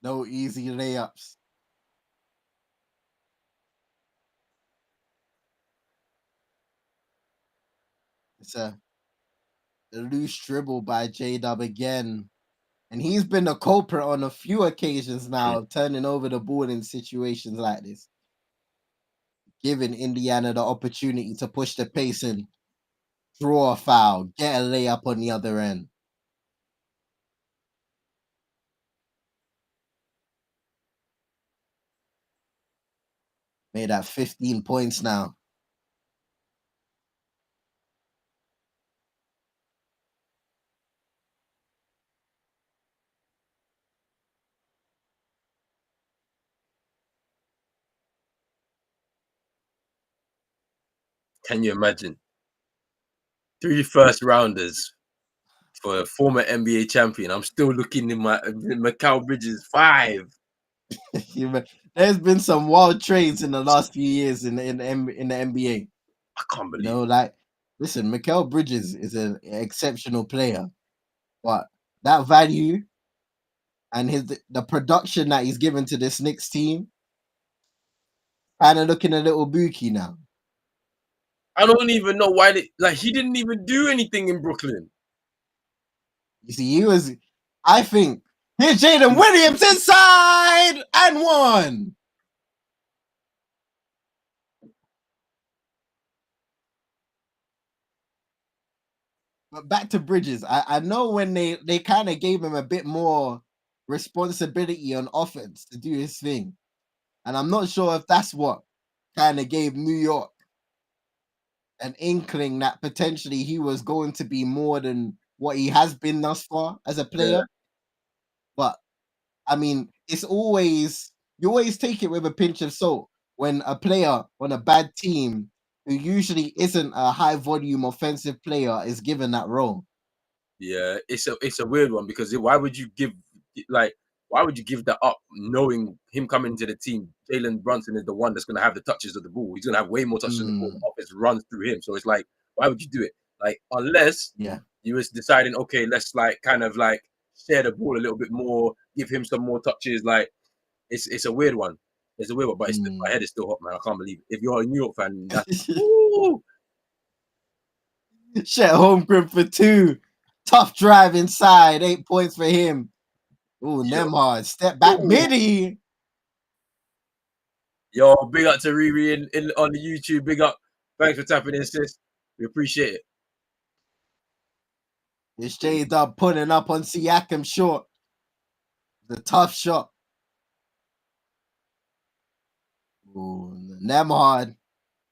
No easy layups. It's a loose dribble by J-Dub again. And he's been a culprit on a few occasions now, turning over the ball in situations like this. Giving Indiana the opportunity to push the pace in, draw a foul, get a layup on the other end. Made that 15 points now. Can you imagine? 3 first rounders for a former NBA champion. I'm still looking in my Mikal Bridges 5. There's been some wild trades in the last few years in the NBA. I can't believe Listen, Mikal Bridges is an exceptional player, but that value and the production that he's given to this Knicks team, kind of looking a little booky now. I don't even know why he didn't even do anything in Brooklyn. You see, I think, here's Jaden Williams inside and one. But back to Bridges. I know when they kind of gave him a bit more responsibility on offense to do his thing. And I'm not sure if that's what kind of gave New York an inkling that potentially he was going to be more than what he has been thus far as a player. Yeah. But I mean, you always take it with a pinch of salt when a player on a bad team who usually isn't a high volume offensive player is given that role. Yeah, it's a weird one because why would you give that up knowing him coming to the team? Jalen Brunson is the one that's going to have the touches of the ball. He's going to have way more touches of the ball. The offense runs through him. So it's like, why would you do it? Like, unless you was deciding, okay, let's kind of share the ball a little bit more, give him some more touches. Like, it's a weird one. It's a weird one, but my head is still hot, man. I can't believe it. If you're a New York fan, that's Shet Holmgren for 2. Tough drive inside. 8 points for him. Ooh, Nemhard. Step back midi. Yo, big up to Riri on the YouTube. Big up. Thanks for tapping in, sis. We appreciate it. It's J-Dub putting up on Siakam short. The tough shot. Ooh, Nemhard.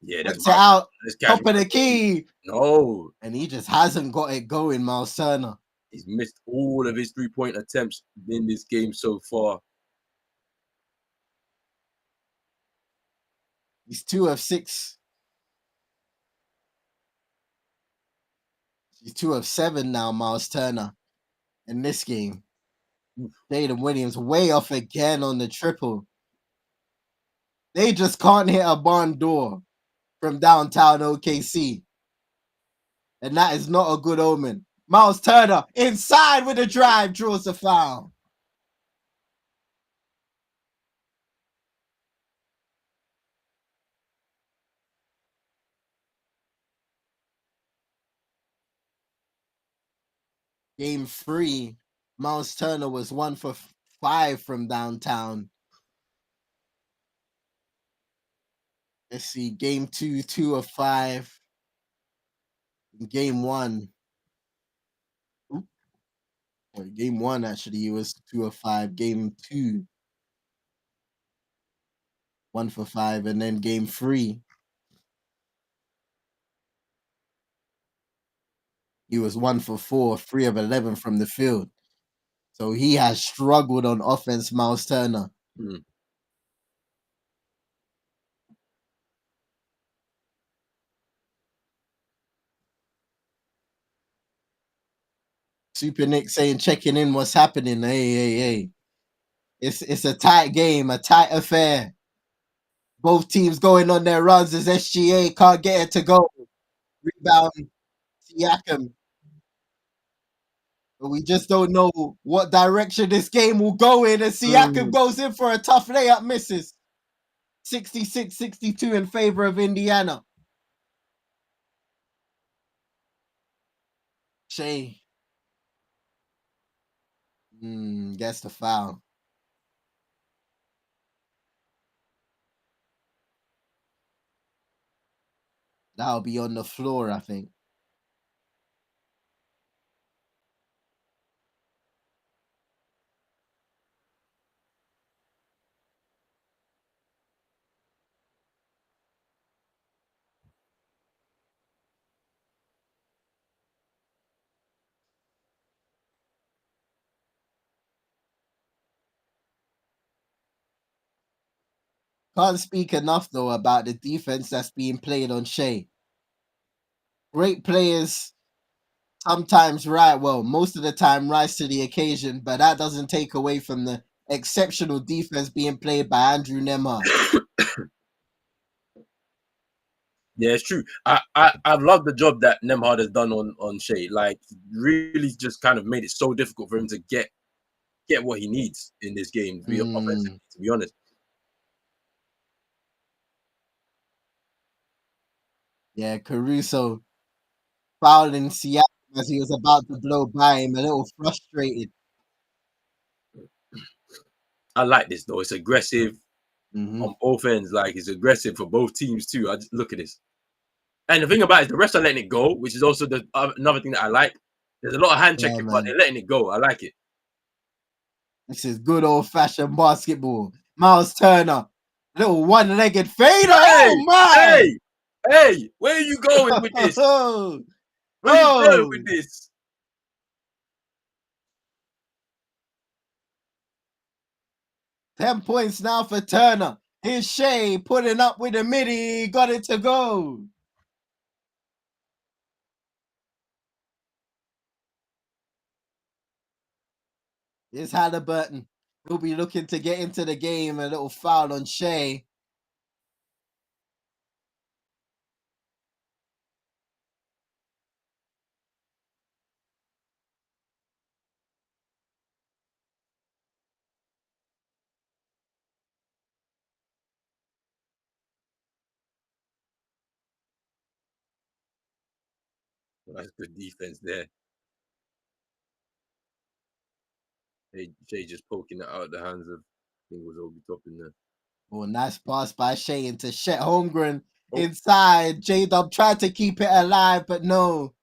Yeah, puts it out. Top of the key. No. And he just hasn't got it going, Miles Turner. He's missed all of his 3-point attempts in this game so far. He's 2 of 6. He's 2 of 7 now, Miles Turner, in this game. Jaden Williams way off again on the triple. They just can't hit a barn door from downtown OKC. And that is not a good omen. Miles Turner inside with a drive, draws a foul. Game 3, Miles Turner was 1 for 5 from downtown. Let's see, game 2, 2 of 5. Game 1. Game 1 actually he was 2 of 5. Game 2, 1 for 5, and then game 3, he was 1 for 4, 3 of 11 from the field. So he has struggled on offense, Miles Turner. Super Nick saying, checking in, what's happening? Hey. It's a tight game, a tight affair. Both teams going on their runs as SGA can't get it to go. Rebound, Siakam. But we just don't know what direction this game will go in. And Siakam goes in for a tough layup, misses. 66-62 in favor of Indiana. Shai. Gets the foul. That'll be on the floor, I think. Can't speak enough, though, about the defense that's being played on Shai. Great players sometimes most of the time rise to the occasion, but that doesn't take away from the exceptional defense being played by Andrew Nembhard. Yeah, it's true. I've loved the job that Nembhard has done on Shai. Like, really just kind of made it so difficult for him to get what he needs in this game, to be offensive, to be honest. Yeah, Caruso fouling Siakam as he was about to blow by him, a little frustrated. I like this though. It's aggressive on both ends. Like, it's aggressive for both teams too. I just look at this. And the thing about it is the refs are letting it go, which is also another thing that I like. There's a lot of hand checking, but they're letting it go. I like it. This is good old-fashioned basketball. Miles Turner, little one-legged fader. Hey, oh my! Hey, where are you going with this? Where are you going with this? Ten points now for Turner. Here's Shai putting up with the midi. Got it to go. Here's Haliburton. He'll be looking to get into the game. A little foul on Shai. That's good defense there. Shai just poking it out of the hands of, I think it was Obi Toppin there. Oh, nice pass by Shai into Chet Holmgren inside. J-Dub tried to keep it alive, but no.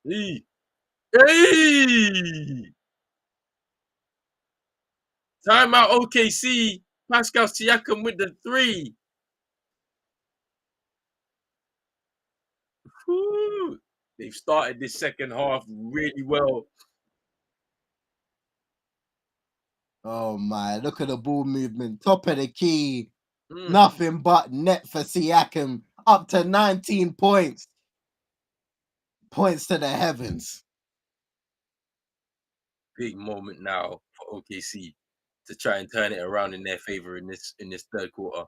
Hey! Timeout OKC. Pascal Siakam with the 3. Woo. They've started this second half really well. Oh my, look at the ball movement. Top of the key. Nothing but net for Siakam. Up to 19 points. Points to the heavens. Big moment now for OKC to try and turn it around in their favor in this third quarter.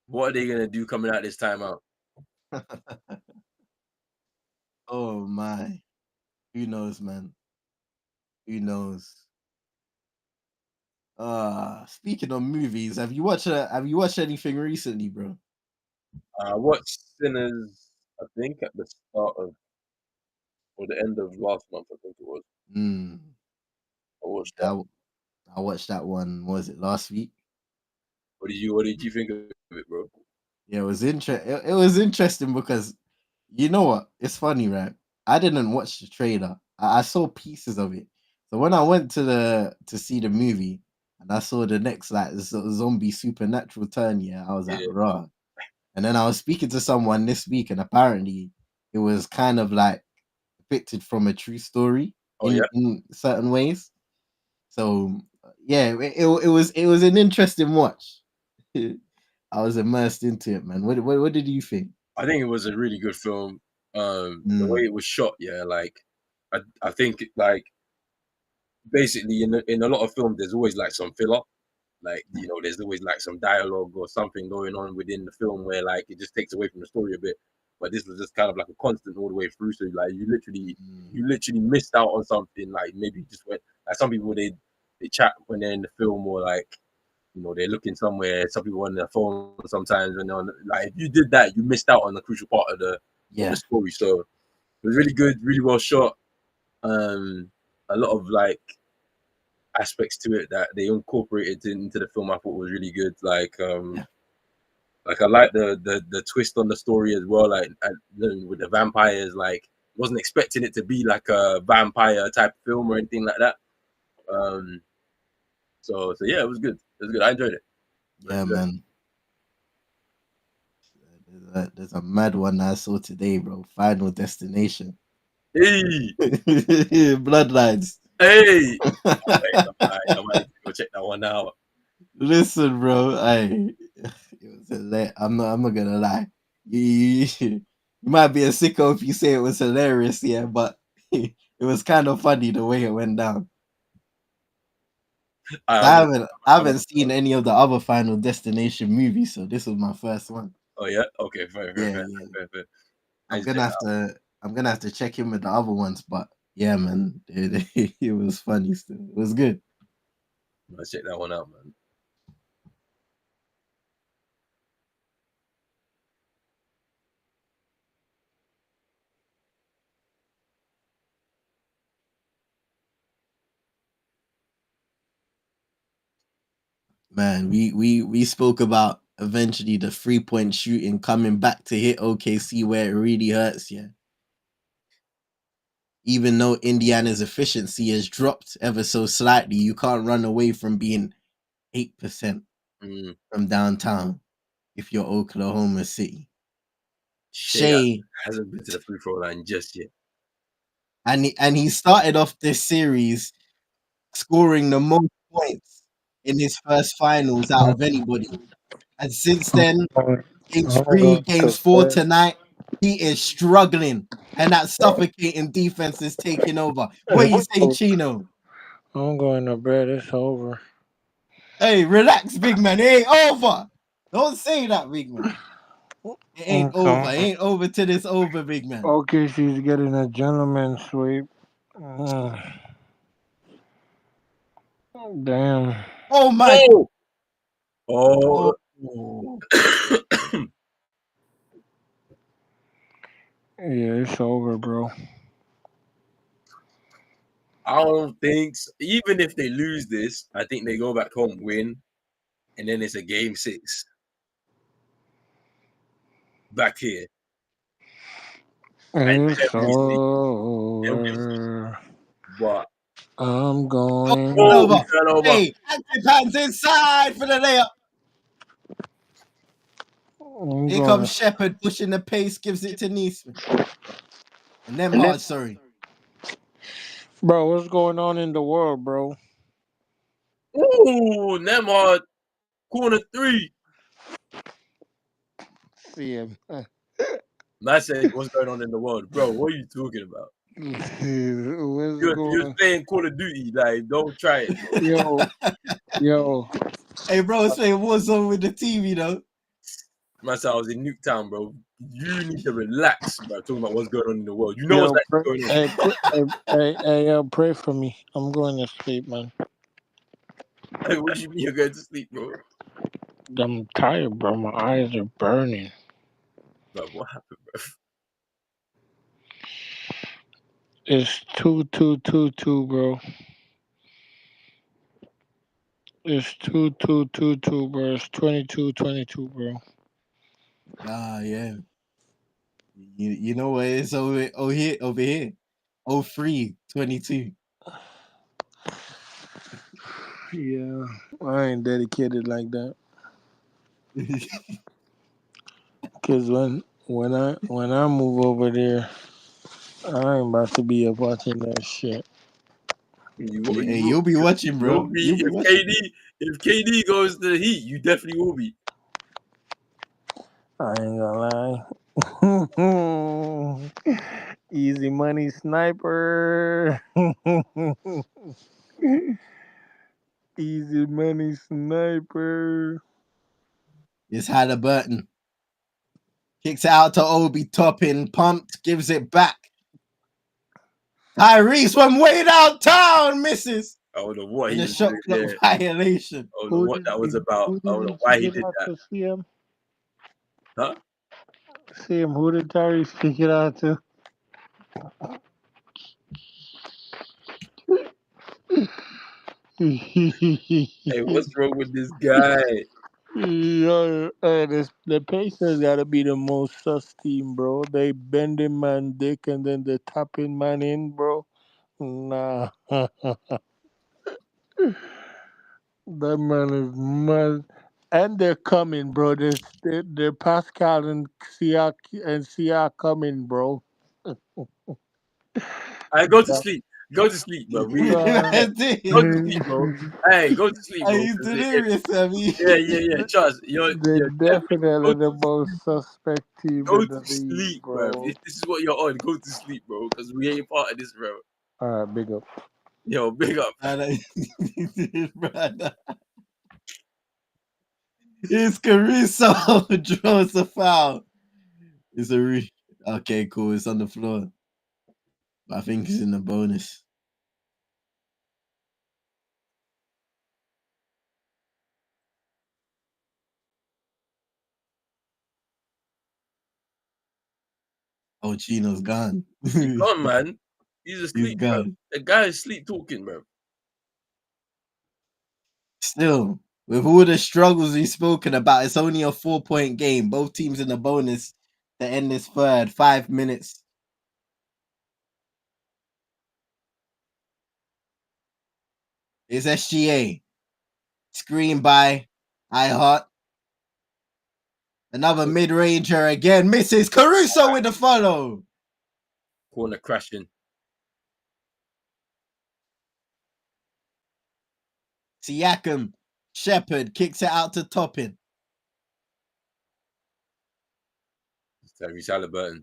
What are they gonna do coming out this time out? Oh my. Who knows, man? Who knows? Speaking of movies, have you watched anything recently, bro? I watched Sinners, I think, at the start of or the end of last month, I think it was. Mm, I watched that. I, I watched that one, was it last week? What did you think of it, bro? Yeah, it was it was interesting because you know what? It's funny, right? I didn't watch the trailer. I saw pieces of it. So when I went to see the movie and I saw the next like zombie supernatural turn, yeah, I was like, Yeah. raw. And then I was speaking to someone this week, and apparently it was kind of like depicted from a true story Oh yeah. in certain ways. So yeah, it was an interesting watch. I was immersed into it, man. What did you think? I think it was a really good film. The way Mm, it was shot, yeah, like I think like basically in a lot of films there's always like some filler. Like, there's always like some dialogue or something going on within the film where like it just takes away from the story a bit. But this was just kind of like a constant all the way through. So like mm, you literally missed out on something. Like maybe you just went like some people they chat when they're in the film or like they're looking somewhere. Some people on their phone sometimes when they're on, like if you did that, you missed out on the crucial part of the yeah, story. So it was really good, really well shot. A lot of like aspects to it that they incorporated into the film I thought was really good. yeah, Like I like the twist on the story as well. Like with the vampires, like wasn't expecting it to be like a vampire type film or anything like that. Um, so yeah, it was good. It was good. I enjoyed it. I yeah, enjoyed it. man. There's a mad one I saw today, bro. Final Destination. Hey, Bloodlines. hey! I might need to go check that one out. Listen, bro. It was hilarious. I'm not gonna lie. You might be a sicko if you say it was hilarious, yeah, but it was kind of funny the way it went down. I'm gonna, I I'm gonna, haven't seen any of the other Final Destination movies, so this was my first one. oh yeah, okay, fair, fair, Yeah, fair, yeah. fair, fair. I I'm need to gonna check have to check in with the other ones, but yeah, man, it was funny still. It was good. that one out, man. Man, we spoke about eventually the 3-point shooting coming back to hit OKC where it really hurts, yeah. Even though Indiana's efficiency has dropped ever so slightly, you can't run away from being 8% Mm. from downtown if you're Oklahoma City. Shai Shea, hasn't been to the free throw line just yet. and he started off this series scoring the most points in his first finals out of anybody. And since then, games I'm 3, going to games 4 bed. tonight, he is struggling. And that suffocating defense is taking over. What you say, Chino? I'm going to bed. It's over. Hey, relax, big man. It ain't over. Don't say that, big man. It ain't over. It Okay. ain't over till it's over, big man. Okay, she's getting a gentleman sweep. Damn. Oh my. Oh, Oh. Yeah, it's over, bro. I don't think so. Even if they lose this, I think they go back home, win, and then it's a game 6 back here. And It's obviously, over. but I'm Oh, going. oh, he over. fell over. Hey, active hands inside for the layup. I'm Here going. comes Shepard pushing the pace, gives it to Neesmith. And then hard, sorry. Bro, what's going on in the world, bro? Ooh, Nemhard, corner 3. See him. I said, what's going on in the world, bro? What are you talking about? What's You're going? playing Call of Duty, like don't try it, bro. Yo, yo. Hey, bro, it's playing Warzone with the TV, though. Man said I was in Nuketown, bro. You need to relax, bro. Talking about what's going on in the world. You know what's actually going on. Hey, pray for me. I'm going to sleep, man. Hey, what do you mean you're going to sleep, bro? I'm tired, bro. My eyes are burning. Bro, what happened, bro? It's 2-2-2-2, bro. It's 2-2-2-2, bro. It's 22-22, bro. Yeah. You know what it's over here. 03-22. Yeah, I ain't dedicated like that. Cause when I move over there, I ain't about to be up watching that shit. Hey, you'll be watching, You'll bro. be You'll be watching. if KD goes to the Heat, you definitely will be. I ain't gonna lie. Easy money sniper. Easy money sniper. It's Haliburton. Kicks it out to Obi, Toppin, pumped, gives it back. Tyrese from way downtown misses. I don't know what In he a was shot doing clock there. violation. I don't know what that was about. Who I don't did know he why he kick it did out that. to? CM? Huh? CM, who did Tyrese kick it out to? Hey, what's wrong with this guy? Yeah, the Pacers gotta be the most sus team, bro. They bending man dick and then they tapping man in, bro. Nah, that man is mad. And they're coming, bro. They're Pascal and Siak coming, bro. I go to sleep. Go to sleep, bro. Nah. Go to sleep, bro. Hey, go to sleep, bro. He's delirious, I mean. Yeah. Trust. They're You're definitely definitely the most suspect team go in to the league, sleep, bro. bro. If this is what you're on, go to sleep, bro. Because we ain't part of this, bro. Alright, big up. Yo, big up. Brother. It's Caruso draws the foul. It's okay, cool. It's on the floor. I think it's in the bonus. Oh, Chino's gone. He's gone, man. He's He's asleep, bro. gone. The guy is sleep talking, bro. Still, with all the struggles we've spoken about, it's only a 4-point game. Both teams in the bonus to end this third. 5 minutes. It's SGA. Screen by iHeart. Another mid-ranger again. Misses. Caruso with the follow. Corner crashing. Siakam. Shepard kicks it out to Toppin. Tyrese Haliburton.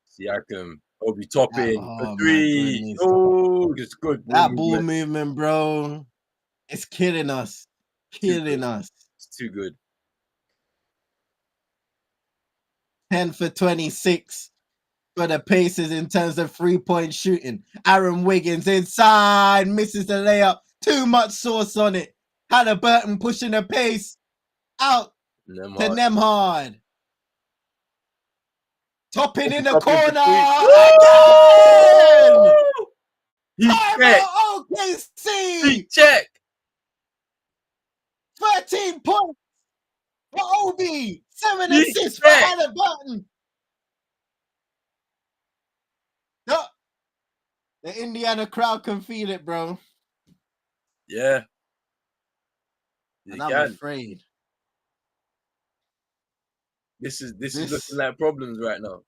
Siakam. Obi Toppin for Oh my 3. goodness. Oh, it's good. That ball movement, bro. It's killing us. Killing us. It's too good. 10 for 26 for the Pacers in terms of 3-point shooting. Aaron Wiggins inside, misses the layup. Too much sauce on it. Haliburton pushing the pace out to Nemhard. Topping in the corner again. Timeout OKC. Check. 13 points for Obi. 7 assists for Haliburton. No. The Indiana crowd can feel it, bro. Yeah. And I'm afraid. This is looking like problems right now.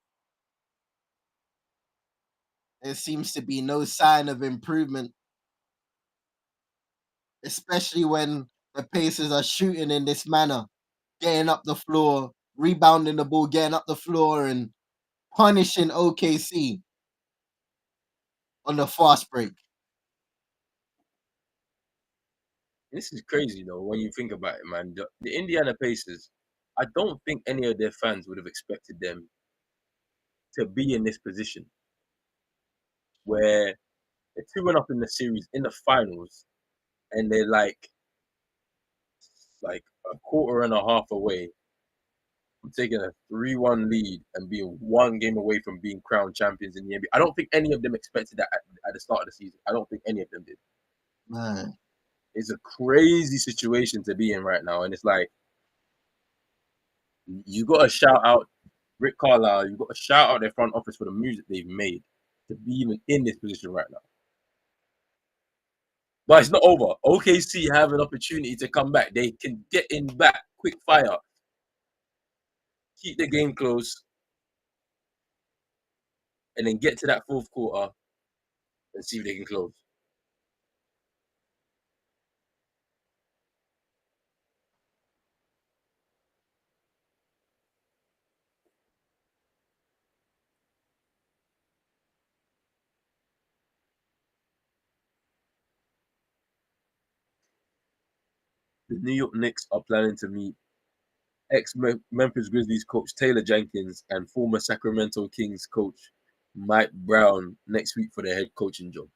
There seems to be no sign of improvement, especially when the Pacers are shooting in this manner, getting up the floor, rebounding the ball, getting up the floor, and punishing OKC on the fast break. This is crazy, though, when you think about it, man. The Indiana Pacers, I don't think any of their fans would have expected them to be in this position where they're 2-1 up in the series in the finals, and they're like a quarter and a half away from taking a 3-1 lead and being one game away from being crowned champions in the NBA. I don't think any of them expected that at the start of the season. I don't think any of them did. Man. It's a crazy situation to be in right now, and it's like you got to shout out Rick Carlisle. You got to shout out their front office for the moves that they've made to be even in this position right now. But it's not over. OKC have an opportunity to come back. They can get in back, quick fire, keep the game close, and then get to that fourth quarter and see if they can close. The New York Knicks are planning to meet ex-Memphis Grizzlies coach Taylor Jenkins and former Sacramento Kings coach Mike Brown next week for their head coaching job.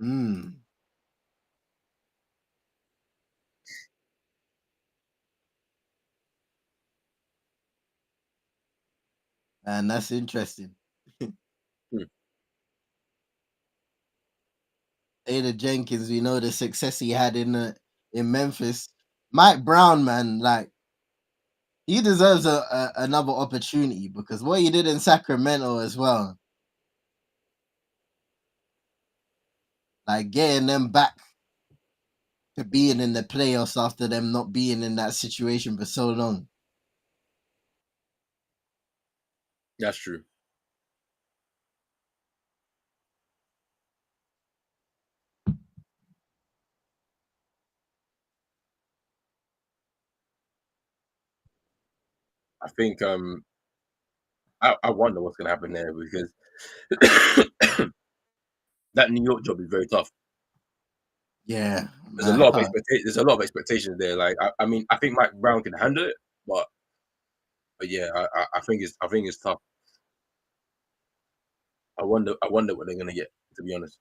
Mm. And that's interesting. Taylor Jenkins, we know the success he had in Memphis. Mike Brown, man, like he deserves another opportunity because what he did in Sacramento as well, like getting them back to being in the playoffs after them not being in that situation for so long. That's true. I think I wonder what's gonna happen there because that New York job is very tough. Yeah, There's a lot of there's a lot of expectations there. Like I mean, I think Mike Brown can handle it, but yeah, I think it's tough. I wonder what they're gonna get, to be honest.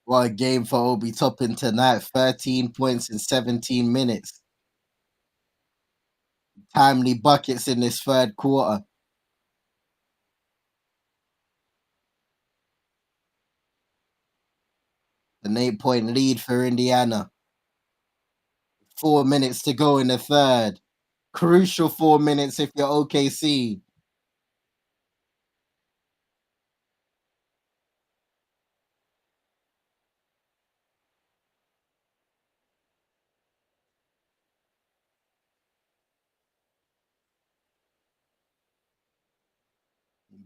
What a game for Obi Toppin tonight. 13 points in 17 minutes. Timely buckets in this third quarter. An 8-point lead for Indiana. 4 minutes to go in the third. Crucial 4 minutes if you're OKC.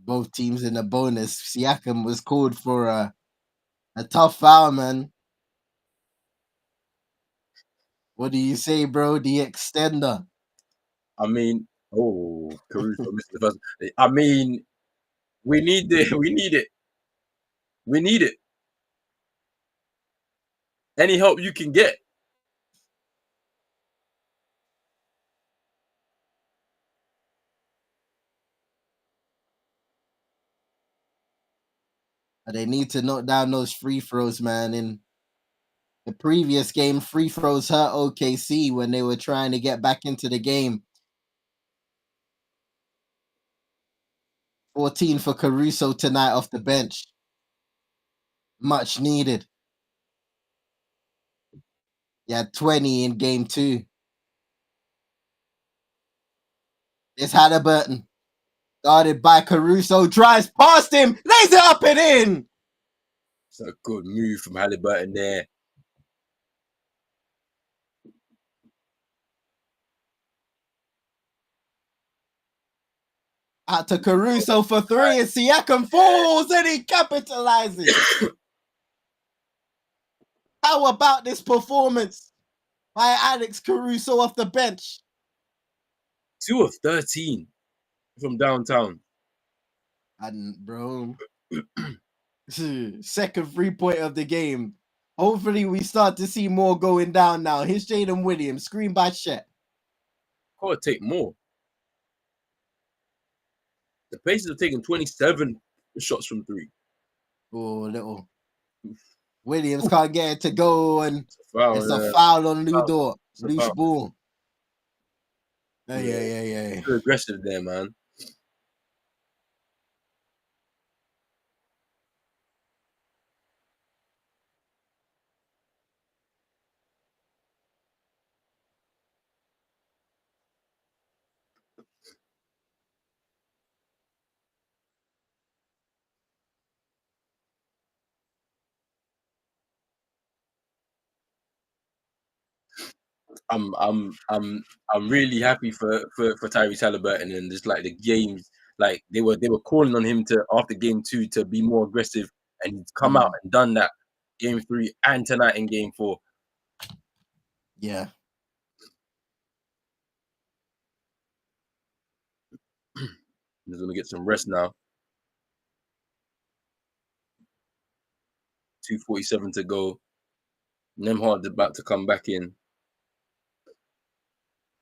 Both teams in the bonus. Siakam was called for a tough foul, man. What do you say, bro? The extender. I mean, Caruso missed the first. I mean, we need it. We need it. We need it. Any help you can get. They need to knock down those free throws, man. In the previous game, free throws hurt OKC when they were trying to get back into the game. 14 for Caruso tonight off the bench. Much needed. He had 20 in game 2. It's Haliburton. Guarded by Caruso. Drives past him. Lays it up and in. It's a good move from Haliburton there. Out to Caruso for three, and Siakam falls and he capitalizes. How about this performance by Alex Caruso off the bench? 2 of 13 from downtown. And bro, second 3-point of the game. Hopefully, we start to see more going down now. Here's Jaden Williams, screen by Shai. Gotta take more. The Pacers have taken 27 shots from 3. Oh, little Williams can't get it to go, and it's a yeah. foul on Ludor. It's a Loose foul. ball. Yeah. Too aggressive there, man. I'm really happy for Tyrese Haliburton, and just like the games, like they were calling on him to, after game 2, to be more aggressive, and he's come out and done that game 3 and tonight in game 4. Yeah. He's gonna get some rest now. 2:47 to go. Nemhard's about to come back in.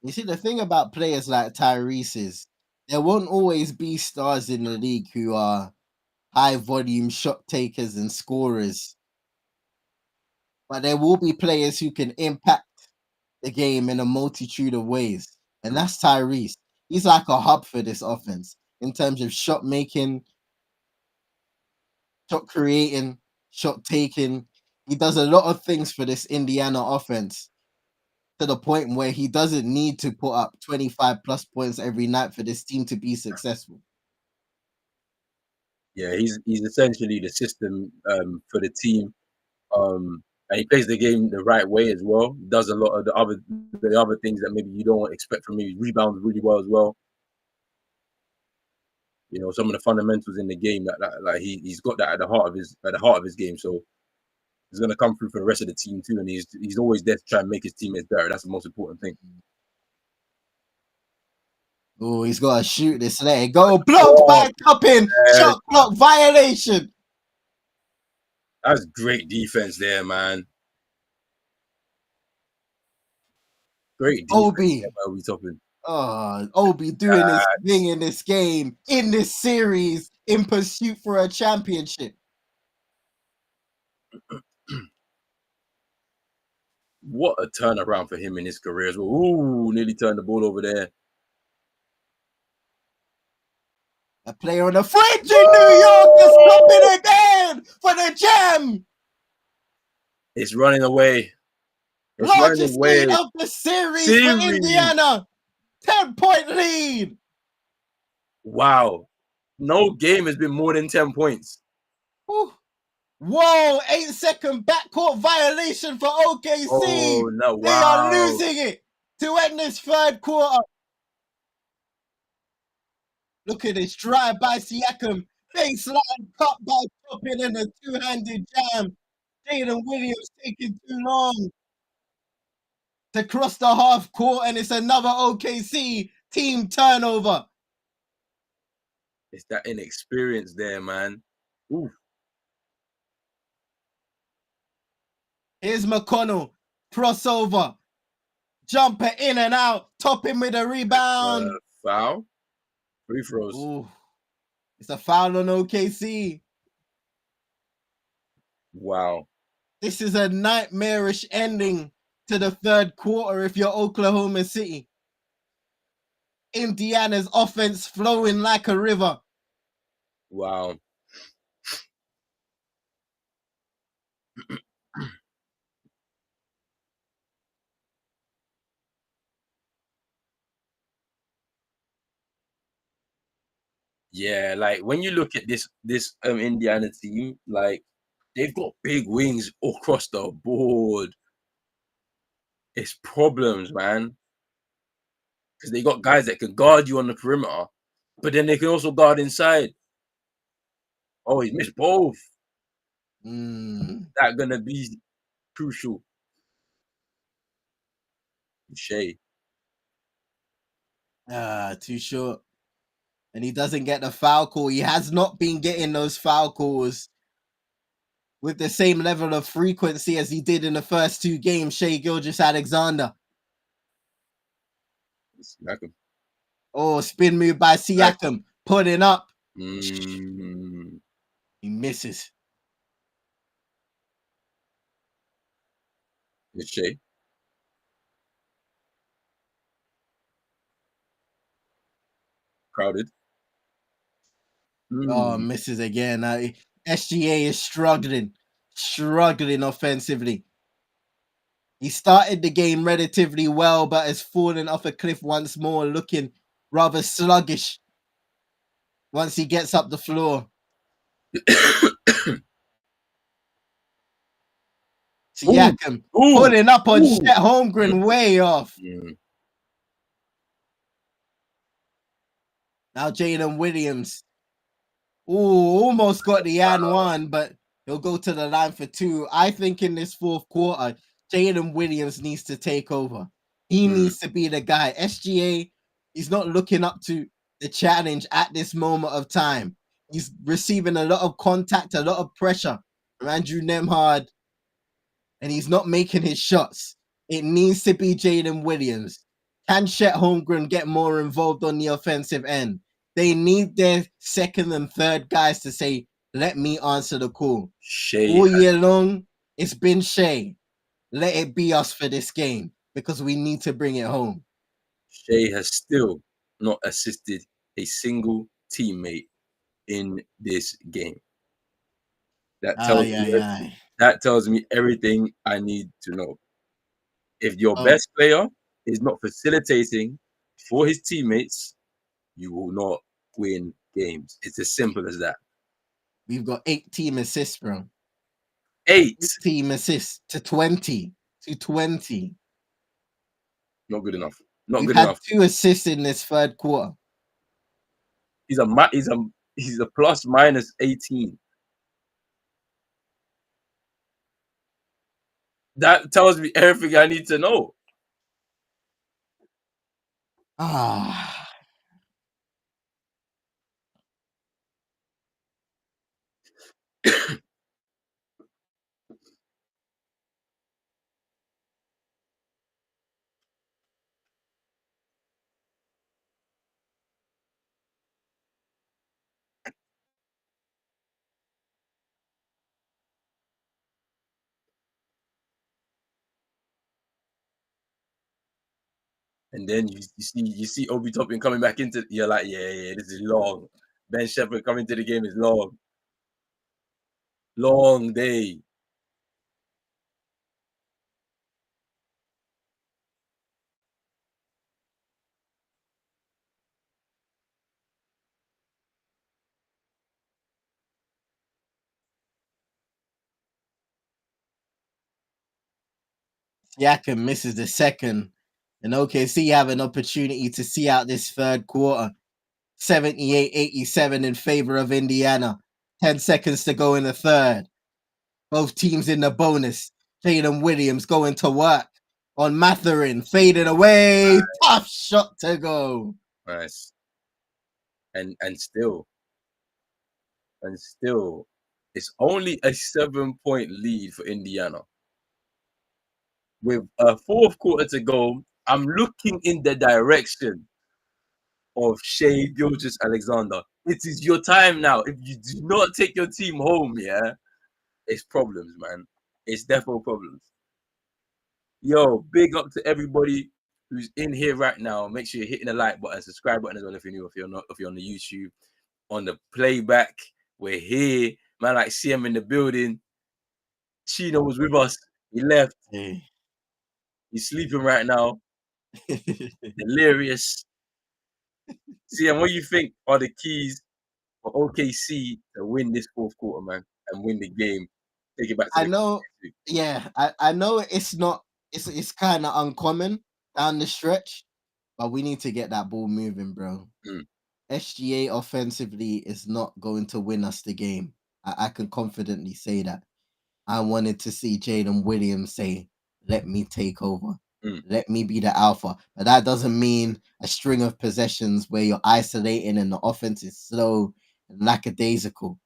You see, the thing about players like Tyrese is there won't always be stars in the league who are high volume shot takers and scorers. But there will be players who can impact the game in a multitude of ways. And that's Tyrese. He's like a hub for this offense in terms of shot making, shot creating, shot taking. He does a lot of things for this Indiana offense, to the point where he doesn't need to put up 25 plus points every night for this team to be successful. Yeah, he's essentially the system for the team. And he plays the game the right way as well. Does a lot of the other things that maybe you don't expect from him. He rebounds really well as well. You know, some of the fundamentals in the game that like he's got that at the heart of his game. So he's gonna come through for the rest of the team too, and he's always there to try and make his teammates better. That's the most important thing. Oh, he's got to shoot this. Let it go. Blocked by Toppin. Shot clock violation. That's great defense there, man. Great defense. Obi. Obi Toppin. Oh, Obi doing his thing in this game, in this series, in pursuit for a championship. What a turnaround for him in his career as well. Ooh, nearly turned the ball over there. A player on the fringe in New York is stopping again for the Gem. It's running away. Largest lead of the series for Indiana. 10-point lead. Wow. No game has been more than 10 points. Whew. Whoa, 8-second backcourt violation for OKC. Oh, no, wow. They are losing it to end this third quarter. Look at this drive by Siakam. Baseline cut by Toppin in a two-handed jam. Jaden Williams taking too long to cross the half court, and it's another OKC team turnover. It's that inexperience there, man. Ooh. Here's McConnell. Crossover. Jumper in and out. Toppin with a rebound. Foul. Free throws. Ooh. It's a foul on OKC. Wow. This is a nightmarish ending to the third quarter if you're Oklahoma City. Indiana's offense flowing like a river. Wow. Yeah, like when you look at this Indiana team, like they've got big wings across the board. It's problems, man. Because they got guys that can guard you on the perimeter. But then they can also guard inside. Oh, he missed both. That's gonna be crucial. Shai. Too short. And he doesn't get the foul call. He has not been getting those foul calls with the same level of frequency as he did in the first two games. Shai Gilgeous-Alexander. Oh, spin move by Siakam. Putting up. He misses. It's Shai. Crowded. Oh, misses again. SGA is struggling offensively. He started the game relatively well, but has fallen off a cliff once more, looking rather sluggish once he gets up the floor. Siakam pulling up on Chet Holmgren, way off. Now Jalen Williams. Almost got the and one, but he'll go to the line for two. I think in this fourth quarter, Jalen Williams needs to take over. He needs to be the guy. SGA, he's not looking up to the challenge at this moment of time. He's receiving a lot of contact, a lot of pressure from Andrew Nembhard, and he's not making his shots. It needs to be Jalen Williams. Can Chet Holmgren get more involved on the offensive end? They need their second and third guys to say, let me answer the call. Shai. All year long, it's been Shai. Let it be us for this game because we need to bring it home. Shai has still not assisted a single teammate in this game. That tells me everything I need to know. If your best player is not facilitating for his teammates, you will not win games. It's as simple as that. We've got 8 team assists, bro. 8 team assists to 20. Not good enough. We've had 2 assists in this third quarter. He's a plus minus 18. That tells me everything I need to know. And then you see Obi Toppin coming back into. You're like, yeah, this is long. Ben Shepherd coming to the game is long day. Siakam misses the second, and OKC have an opportunity to see out this third quarter. 78-87 in favor of Indiana. 10 seconds to go in the third. Both teams in the bonus. Jalen Williams going to work on Mathurin, fading away. Nice. Tough shot to go. Nice. And still, it's only a 7-point lead for Indiana. With a fourth quarter to go, I'm looking in the direction of Shai Gilgeous-Alexander. It is your time now. If you do not take your team home, yeah, it's problems, man. It's definitely problems. Yo, big up to everybody who's in here right now. Make sure you're hitting the like button, subscribe button as well if you're new, if you're on the YouTube. On the playback, we're here. Man, like CM in the building. Chino was with us. He left. Hey. He's sleeping right now. Delirious. CM, what do you think are the keys for OKC to win this fourth quarter, man, and win the game? Take it back to I know it's kind of uncommon down the stretch, but we need to get that ball moving, bro. SGA offensively is not going to win us the game. I can confidently say that. I wanted to see Jalen Williams say, "Let me take over. Let me be the alpha." But that doesn't mean a string of possessions where you're isolating and the offense is slow and lackadaisical.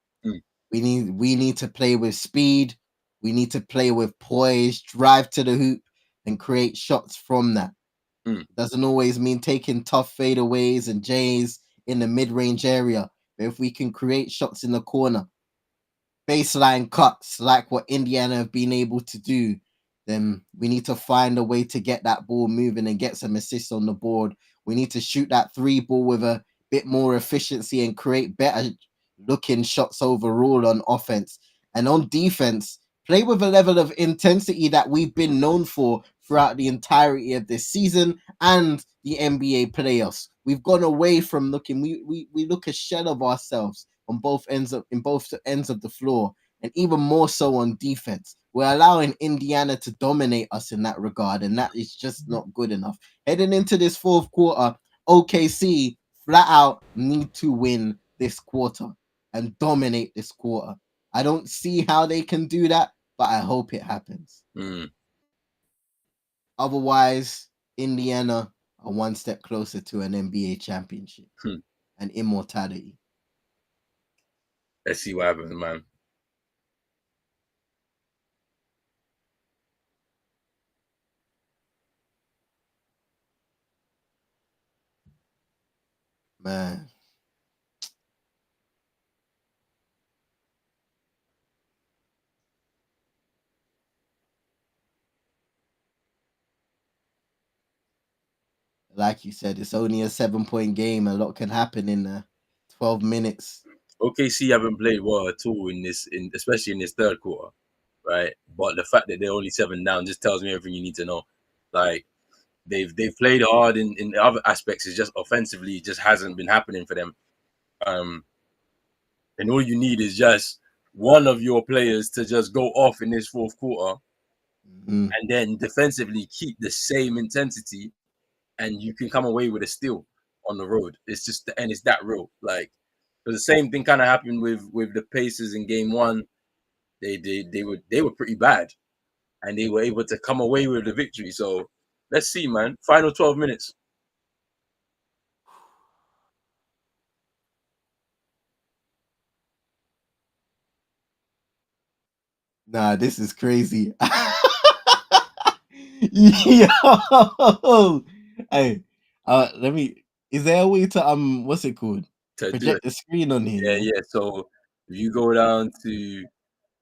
We need to play with speed. We need to play with poise, drive to the hoop, and create shots from that. Doesn't always mean taking tough fadeaways and J's in the mid-range area. But if we can create shots in the corner, baseline cuts like what Indiana have been able to do, then we need to find a way to get that ball moving and get some assists on the board. We need to shoot that three ball with a bit more efficiency and create better looking shots overall on offense. And on defense, play with a level of intensity that we've been known for throughout the entirety of this season and the NBA playoffs. We've gone away from looking, we look a shell of ourselves on both ends of the floor, and even more so on defense. We're allowing Indiana to dominate us in that regard, and that is just not good enough. Heading into this fourth quarter, OKC flat out need to win this quarter and dominate this quarter. I don't see how they can do that, but I hope it happens. Otherwise, Indiana are one step closer to an NBA championship and immortality. Let's see what happens, man. Man. Like you said, it's only a 7-point game. A lot can happen in 12 minutes. OKC haven't played well at all especially in this third quarter, right? But the fact that they're only 7 down just tells me everything you need to know. Like they've played hard in the other aspects. It's just offensively, it just hasn't been happening for them. And all you need is just one of your players to just go off in this fourth quarter, and then defensively keep the same intensity, and you can come away with a steal on the road. It's just, and it's that real. Like, because the same thing kind of happened with the Pacers in game one. They were pretty bad, and they were able to come away with the victory. So let's see, man. Final 12 minutes. Nah, this is crazy. Yo, hey, let me. Is there a way to what's it called? Project the screen on here. Yeah. So if you go down to,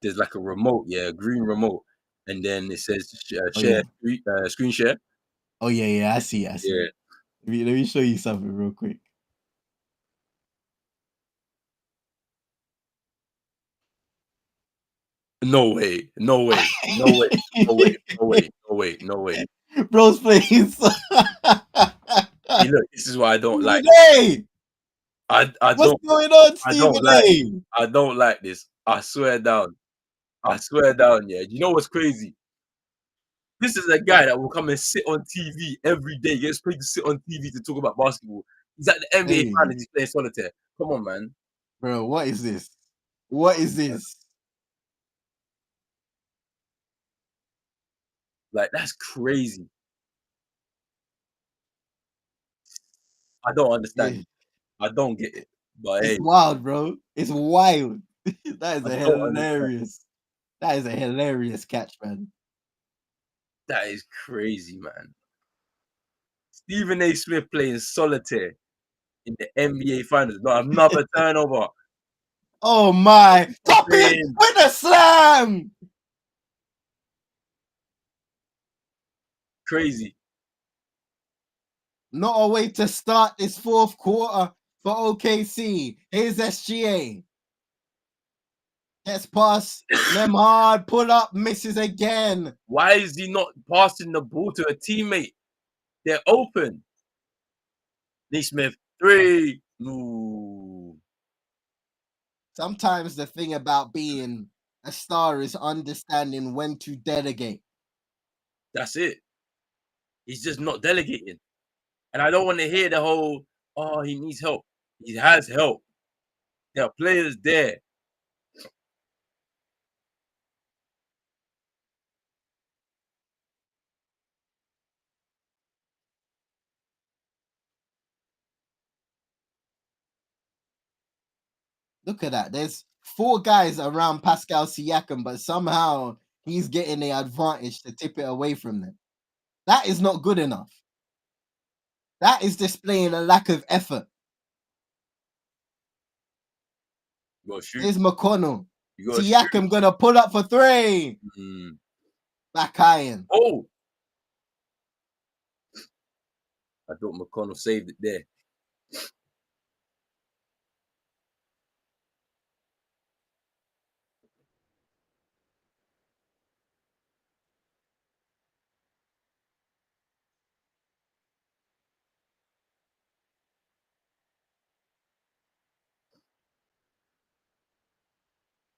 there's like a remote, a green remote, and then it says share screen share. Oh yeah, I see. Yeah. Let me show you something real quick. No way. Bros, please. See, look, this is why I don't like. What's going on, Stephen A? I don't like this. I swear down. Yeah. You know what's crazy? This is a guy that will come and sit on TV every day. He gets paid to sit on TV to talk about basketball. He's at the NBA finals. He's playing solitaire. Come on, man. Bro, what is this? What is this? Like, that's crazy. I don't understand. I don't get it. But it's wild, bro. It's wild. That is a hilarious catch, man. That is crazy, man. Stephen A. Smith playing solitaire in the NBA finals. Not another turnover. Oh my! Top it with a slam. Crazy. Not a way to start this fourth quarter for OKC. Here's SGA. Gets past them hard, pull up, misses again. Why is he not passing the ball to a teammate? They're open. Neesmith, 3. Ooh. Sometimes the thing about being a star is understanding when to delegate. That's it. He's just not delegating. And I don't want to hear the whole, oh, he needs help. He has help. There are players there. Look at that. There's 4 guys around Pascal Siakam, but somehow he's getting the advantage to tip it away from them. That is not good enough. That is displaying a lack of effort. Go shoot. Here's McConnell. You gotta Siakam shoot. gonna pull up for 3. Mm. Back iron. Oh, I thought McConnell saved it there.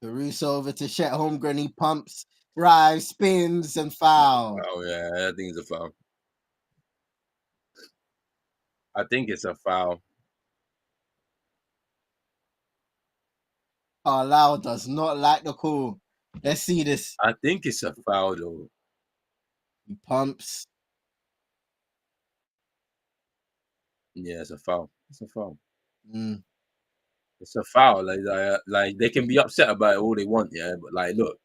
Caruso over to Chet Holmgren. He pumps, drives, spins, and foul. Oh yeah, I think it's a foul. I think it's a foul. Carlisle does not like the call. Let's see this. I think it's a foul though. He pumps. Yeah, it's a foul. It's a foul. Mm. It's a foul. Like they can be upset about it all they want, yeah. But like, look,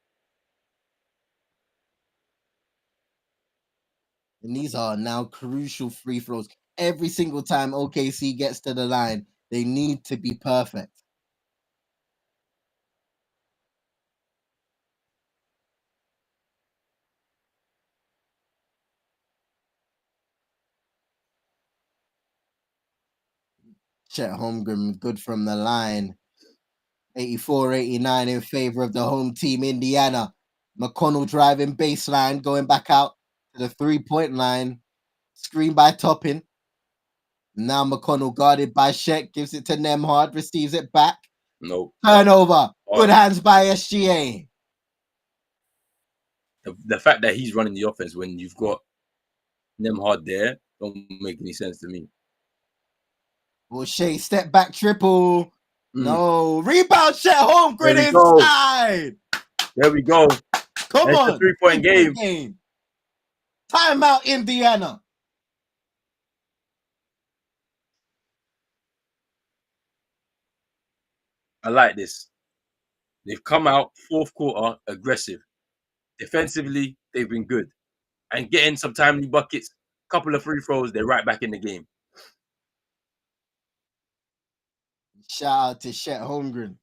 And these are now crucial free throws. Every single time OKC gets to the line, they need to be perfect. Chet Holmgren, good from the line. 84-89 in favor of the home team, Indiana. McConnell driving baseline, going back out to the 3-point line. Screen by Toppin. Now McConnell guarded by Sheck, gives it to Nemhard, receives it back. no Turnover. Oh. Good hands by SGA. The fact that he's running the offense when you've got Nemhard there don't make any sense to me. Well, Shai, step back triple. Mm. No. Rebound, Chet Holmgren There we go. inside. There we go. Come That's on. the 3-point game. Timeout, Indiana. I like this. They've come out fourth quarter aggressive. Defensively, they've been good. And getting some timely buckets, couple of free throws, they're right back in the game. Shout out to Chet Holmgren.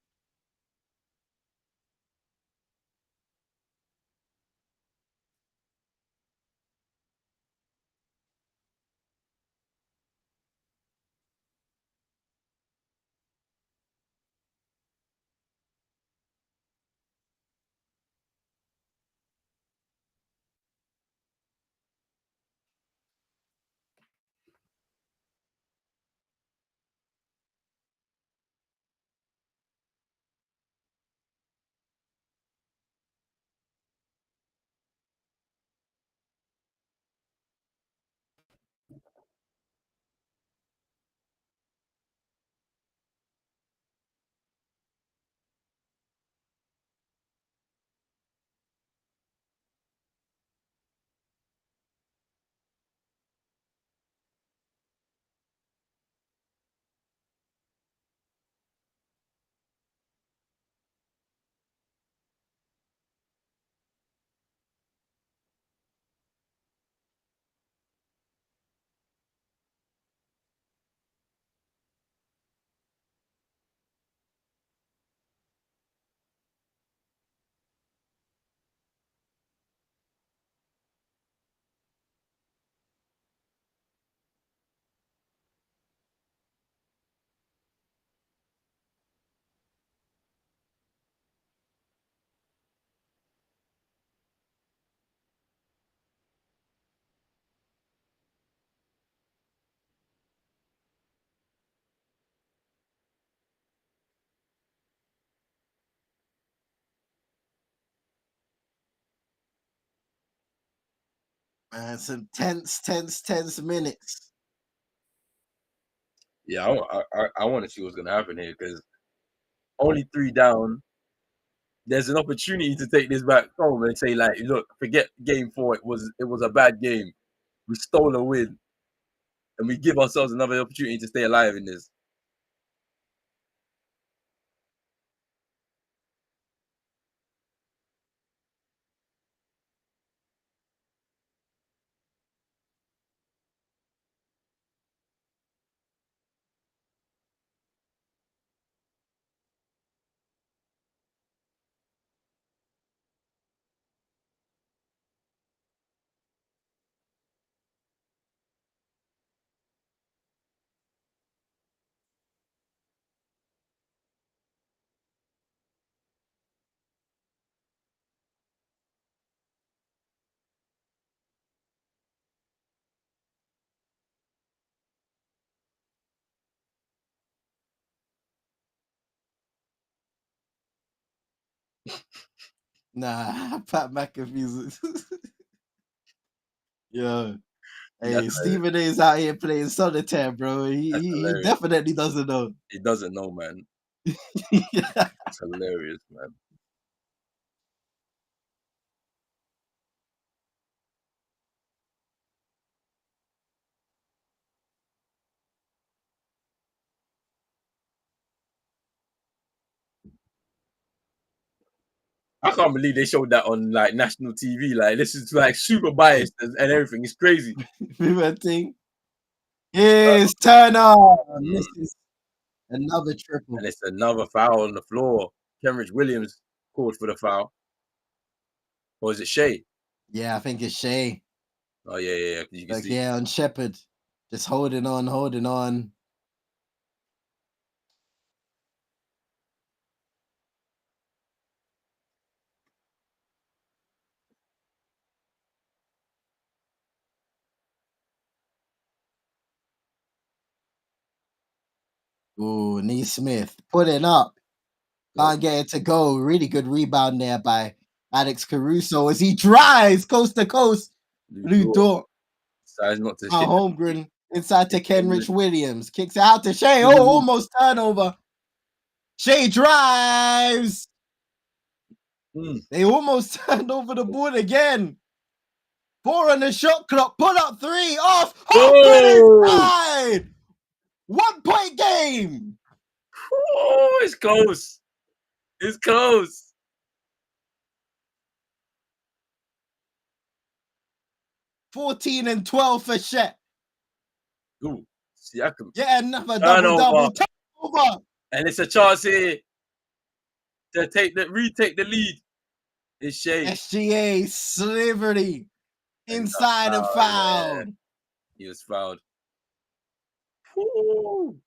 Man, some tense minutes. Yeah, I want to see what's gonna happen here because only 3 down. There's an opportunity to take this back home and say like, look, forget game 4. It was a bad game. We stole a win, and we give ourselves another opportunity to stay alive in this. Nah, Pat McAfee's. Yeah. Hey, That's Stephen A is out here playing solitaire, bro. that's He hilarious. definitely doesn't know. He doesn't know, man. Yeah. It's hilarious, man. I can't believe they showed that on like national TV. Like this is like super biased and everything. It's crazy. Favorite thing is Turner. This is another triple. And it's another foul on the floor. Kenrich Williams called for the foul. Or is it Shai? Yeah, I think it's Shai. Oh yeah. You can Like, see. yeah, on Shepherd. Just holding on, holding on. Ooh, Neesmith putting up. Can't get it to go. Really good rebound there by Alex Caruso as he drives coast to coast. Lou Dort. Decides not to Now hit Holmgren inside to Kenrich Kenrich. Williams. Kicks it out to Shai. Oh, almost turnover. Shai drives. They almost turned over the board again. 4 on the shot clock. Put up 3 off. Holmgren inside. 1 point game. Oh, it's close. It's close. $14 and $12 for Shai. Ooh, see, I can Yeah, another turnover. turnover. And it's a chance here to retake the lead. It's Shai. SGA Slivery inside a foul. Yeah. He was fouled. Woo.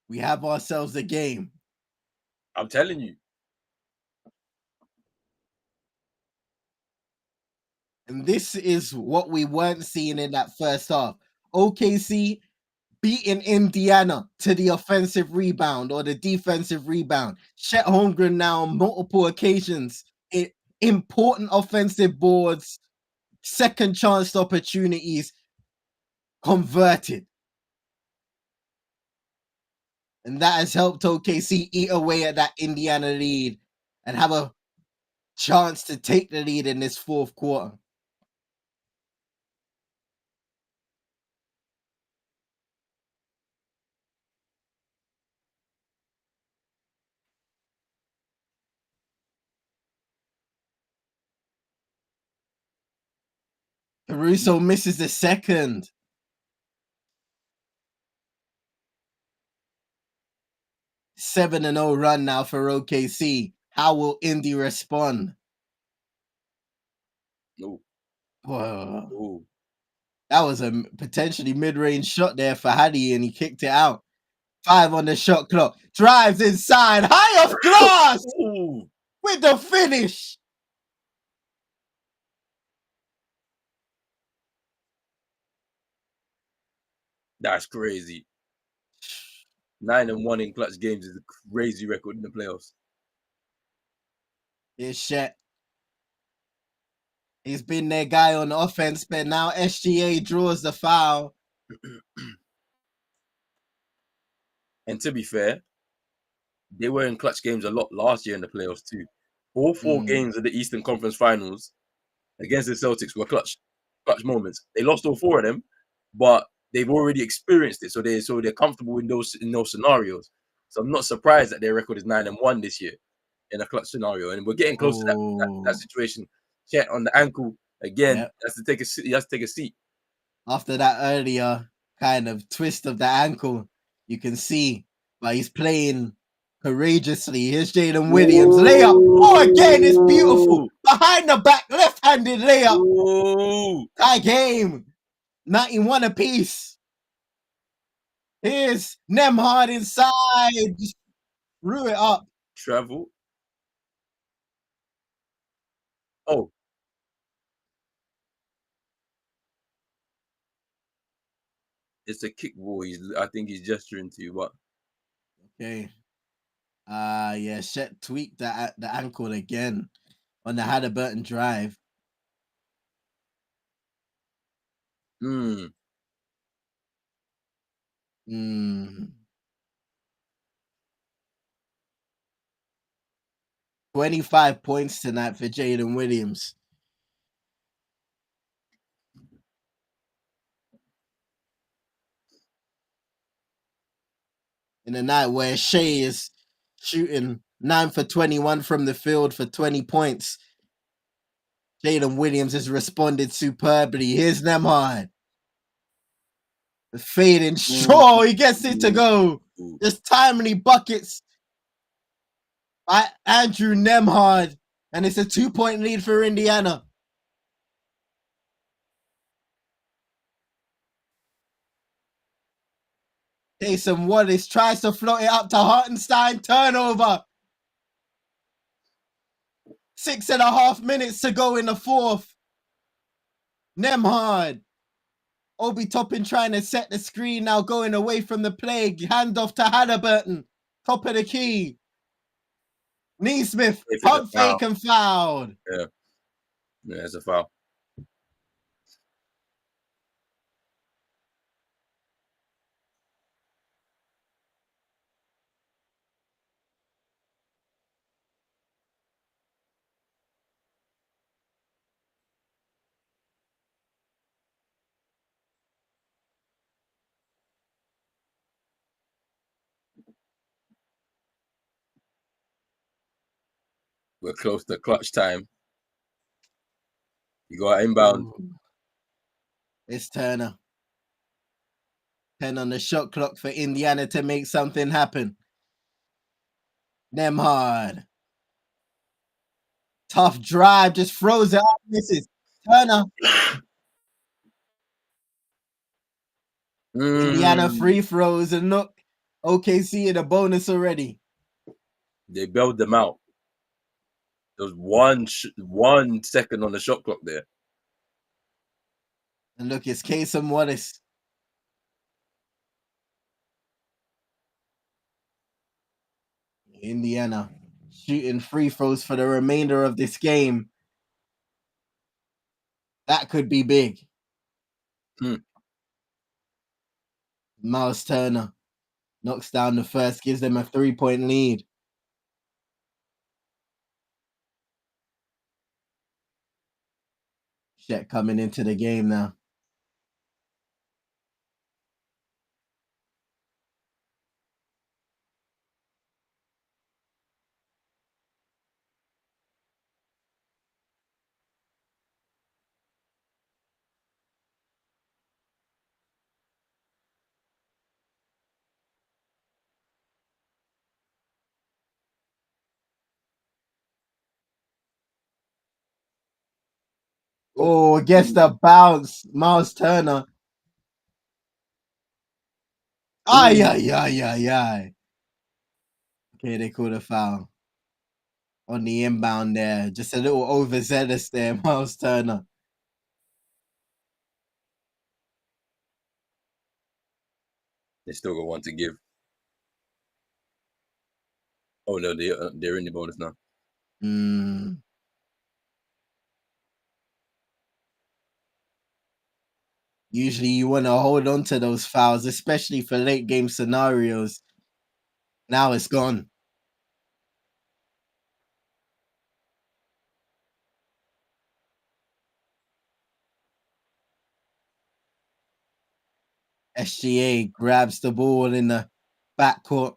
We have ourselves a game. I'm telling you. And this is what we weren't seeing in that first half. OKC beating Indiana to the offensive rebound or the defensive rebound. Chet Holmgren now on multiple occasions. Important offensive boards, second chance opportunities converted. And that has helped OKC eat away at that Indiana lead and have a chance to take the lead in this fourth quarter. Caruso misses the second. 7-0 run now for OKC. How will Indy respond? No. Whoa. Ooh. That was a potentially mid-range shot there for Hadi, and he kicked it out. 5 on the shot clock. Drives inside. High off glass Ooh. with the finish. That's crazy. 9-1 in clutch games is a crazy record in the playoffs. Here's Shet. He's been their guy on offense, but now SGA draws the foul. And to be fair, they were in clutch games a lot last year in the playoffs too. All 4 games of the Eastern Conference Finals against the Celtics were clutch moments. They lost all 4 of them, but they've already experienced it, so they're comfortable in those scenarios. So I'm not surprised that their record is 9-1 this year in a clutch scenario, and we're getting close to that situation. Chet on the ankle again. Has to take a seat. He has to take a seat. After that earlier kind of twist of the ankle, you can see, but he's playing courageously. Here's Jalen Williams layup. Oh, again, it's beautiful. Behind the back, left-handed layup. Tie game. 91 apiece. Here's Nemhard inside. Just threw it up. Travel. Oh. It's a kick ball. I think he's gesturing to you, but okay. Yeah, Shet tweaked the ankle again on the Haliburton drive. 25 points tonight for Jalen Williams. In a night where Shai is shooting 9 for 21 from the field for 20 points, Jalen Williams has responded superbly. Here's Nemhard. Fading. Sure, he gets it to go. Just timely buckets by Andrew Nemhard. And it's a 2-point lead for Indiana. Jason Wallace tries to float it up to Hartenstein. Turnover. 6.5 minutes to go in the fourth. Nemhard. Obi Toppin trying to set the screen now, going away from the play. Handoff to Haliburton. Top of the key. Neesmith. Pump fake and fouled. Yeah, it's a foul. We're close to clutch time. You got inbound. It's Turner. 10 on the shot clock for Indiana to make something happen. Nemhard. Tough drive, just throws it up, misses. Turner. Indiana free throws, and look, OKC in a bonus already. They bailed them out. There was 1 second on the shot clock there. And look, it's Kasem Wallace. Indiana shooting free throws for the remainder of this game. That could be big. Miles Turner knocks down the first, gives them a 3-point lead. Shet coming into the game now. Oh, gets the bounce. Miles Turner. Ay. Okay, they called a foul on the inbound there. Just a little overzealous there, Miles Turner. They still got 1 to give. Oh no, they're in the bonus now. Usually you want to hold on to those fouls, especially for late game scenarios. Now it's gone. SGA grabs the ball in the backcourt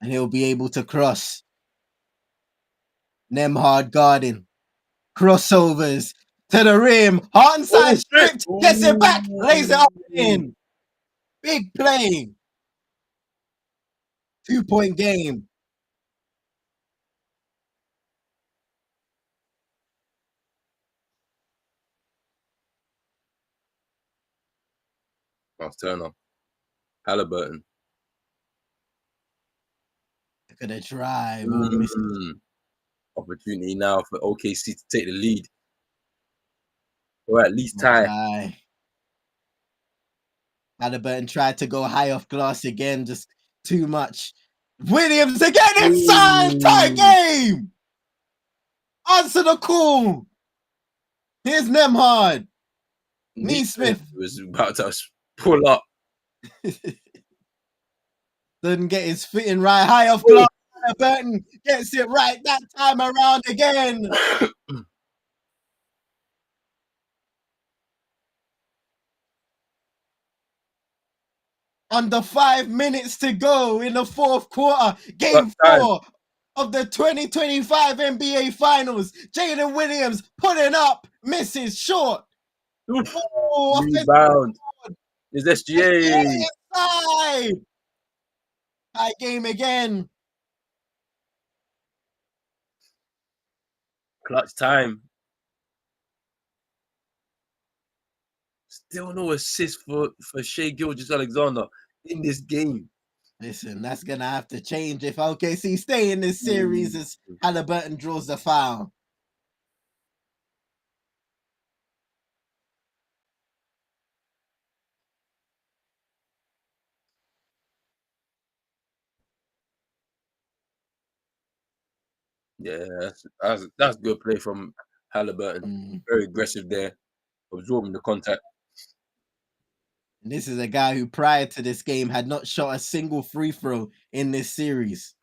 and he'll be able to cross. Nemhard guarding. Crossovers to the rim. Heart and side stripped. Gets it back. Lays it up in. Big play. 2-point game. Miles Turner. Haliburton. Look at the drive. Opportunity now for OKC to take the lead. Or at least tie. Haliburton tried to go high off glass again, just too much. Williams again inside. Tie game. Answer the call. Here's Nemhard. Neesmith was about to pull up. Doesn't get his footing right. High off glass. Haliburton gets it right that time around again. Under 5 minutes to go in the fourth quarter. Game 4 of the 2025 NBA Finals. Jalen Williams putting up, misses short. Rebound. Is SGA. High game again. Clutch time. Still no assist for Shai Gilgeous-Alexander in this game. Listen, that's going to have to change if OKC stay in this series as Haliburton draws the foul. Yeah, that's good play from Haliburton. Very aggressive there, absorbing the contact. And this is a guy who prior to this game had not shot a single free throw in this series.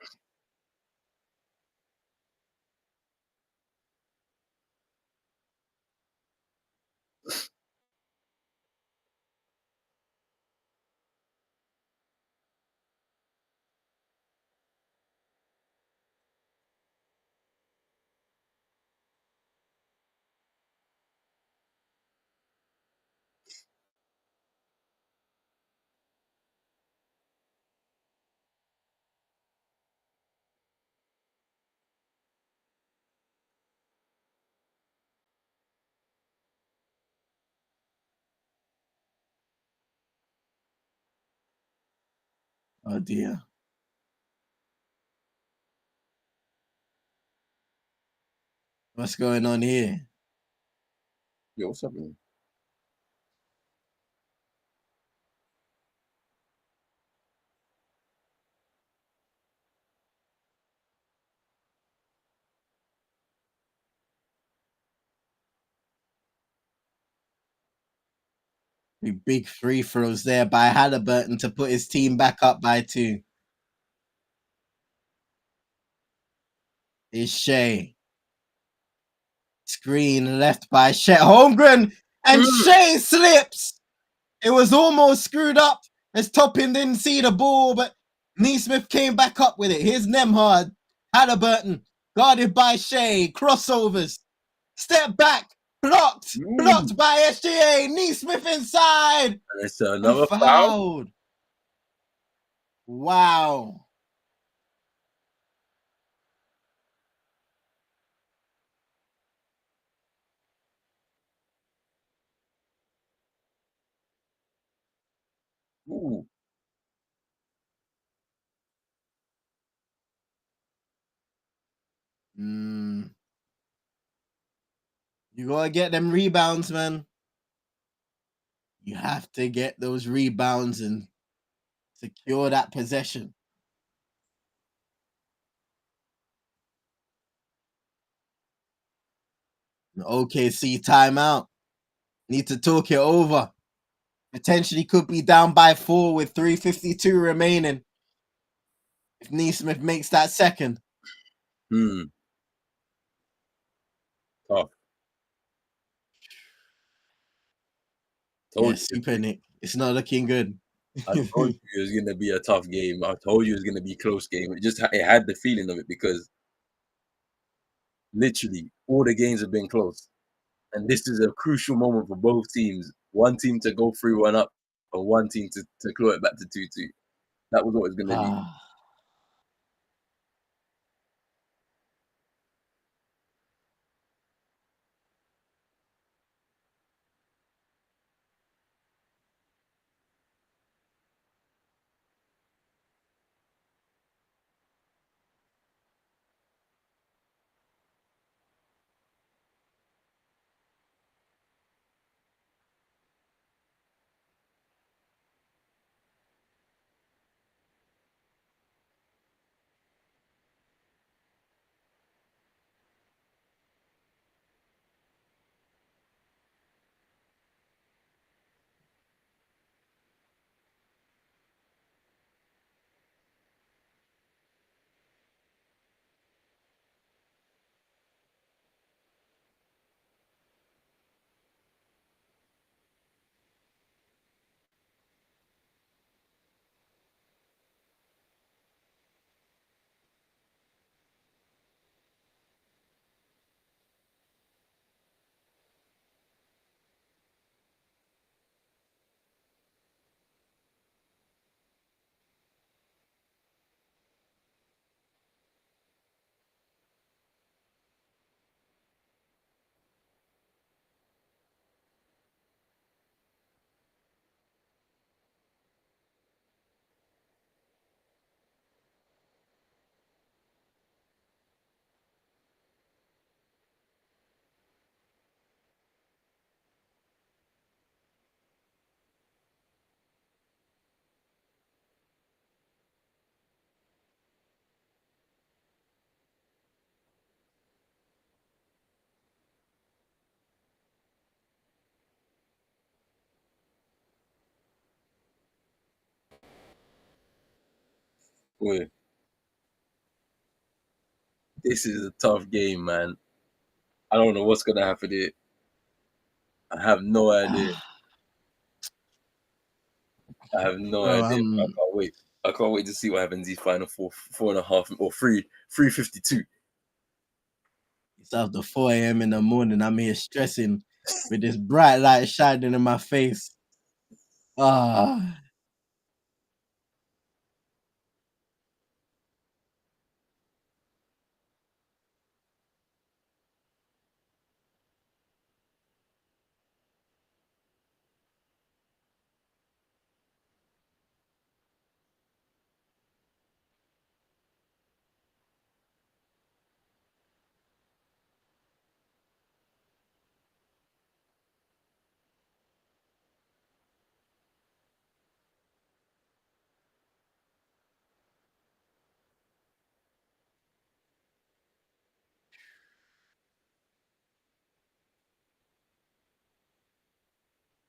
Oh dear. What's going on here? Yo, what's happening? Big free throws there by Haliburton to put his team back up by 2. Is Shai. Screen left by Chet Holmgren, and Shai slips. It was almost screwed up as Toppin didn't see the ball, but Neesmith came back up with it. Here's Nemhard. Haliburton guarded by Shai. Crossovers. Step back. Blocked by SGA. Neesmith inside. And it's another foul. Wow. Ooh. You gotta get them rebounds, man. You have to get those rebounds and secure that possession. OKC timeout. Need to talk it over. Potentially could be down by 4 with 3:52 remaining. If Neesmith makes that second. Tough. Told Yeah, Super Nick. It's not looking good. I told you it was gonna be a tough game. I told you it was gonna be a close game. It had the feeling of it because literally all the games have been close, and this is a crucial moment for both teams. One team to go 3-1 up, and one team to claw it back to 2-2. That was what it was gonna be. Boy, this is a tough game, man. I don't know what's gonna happen here. I have no idea. I have no Bro, idea. I can't wait. I can't wait to see what happens. These final 4.5 or 3:52. it's after 4 a.m. in the morning. I'm here stressing with this bright light shining in my face.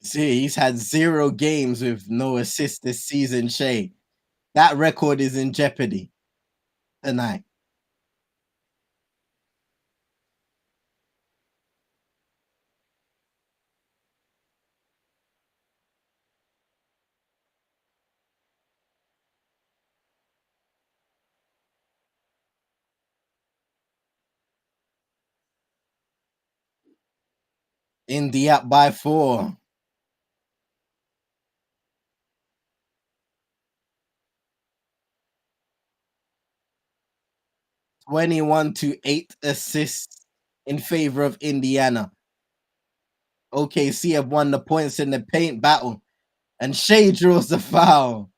See, he's had 0 games with no assists this season, Shai. That record is in jeopardy tonight. Indy up by 4. (21-8) assists in favor of Indiana. OKC have won the points in the paint battle, and Shai draws the foul.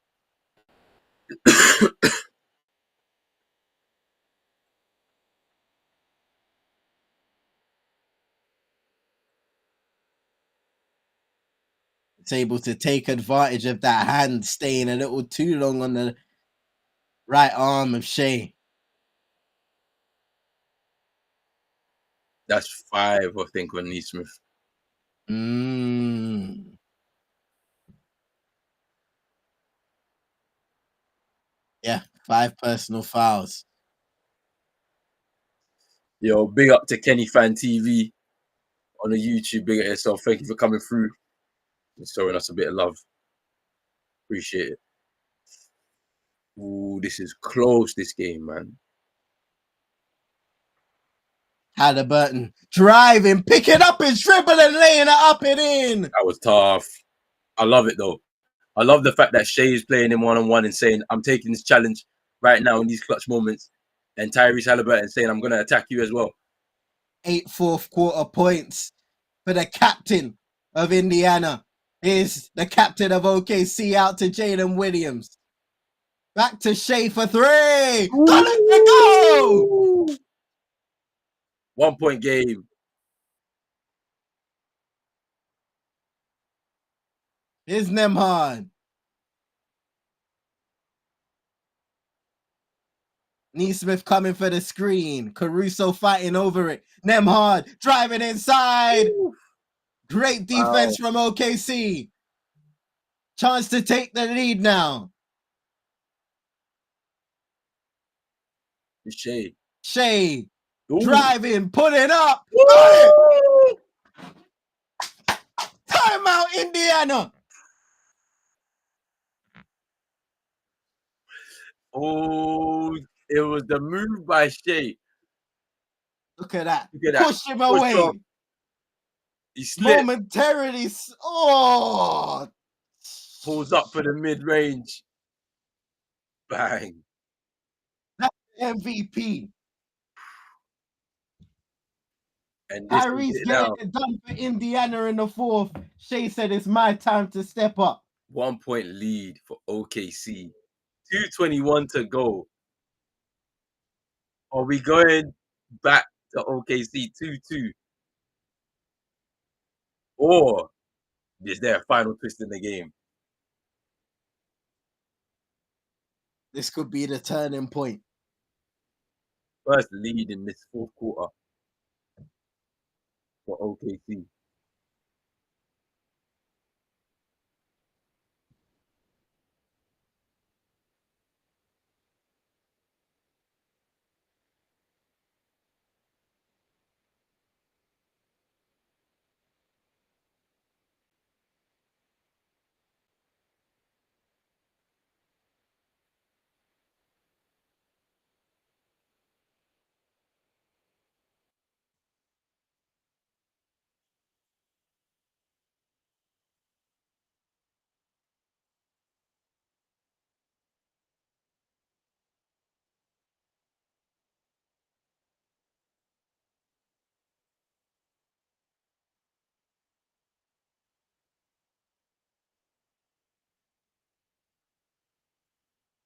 It's able to take advantage of that hand staying a little too long on the right arm of Shai. That's 5, I think, on Neesmith. Yeah, 5 personal fouls. Yo, big up to Kenny Fan TV on the YouTube. Big up yourself. Thank you for coming through and showing us a bit of love. Appreciate it. Ooh, this is close, this game, man. Haliburton driving, picking up his dribble and laying it up and in. That was tough. I love it, though. I love the fact that Shai is playing him one-on-one and saying, I'm taking this challenge right now in these clutch moments. And Tyrese Haliburton saying, I'm going to attack you as well. 8 fourth quarter points for the captain of Indiana. Here's the captain of OKC out to Jalen Williams. Back to Shai for 3. Got it to go! 1 point game. Here's Nemhard. Neesmith coming for the screen. Caruso fighting over it. Nemhard driving inside. Great defense from OKC. Chance to take the lead now. Shai. Shai Ooh. driving, pulling up. Timeout, Indiana. Oh, it was the move by Shai. Look at that. Look at that. Push him away. Up. He slipped. Momentarily. Oh. Pulls up for the mid-range. Bang. That's MVP. And this Tyrese is it getting now. it done for Indiana in the 4th. Shai said it's my time to step up. 1 point lead for OKC. 2:21 to go. Are we going back to OKC 2-2? Or is there a final twist in the game? This could be the turning point. First lead in this 4th quarter for OKC.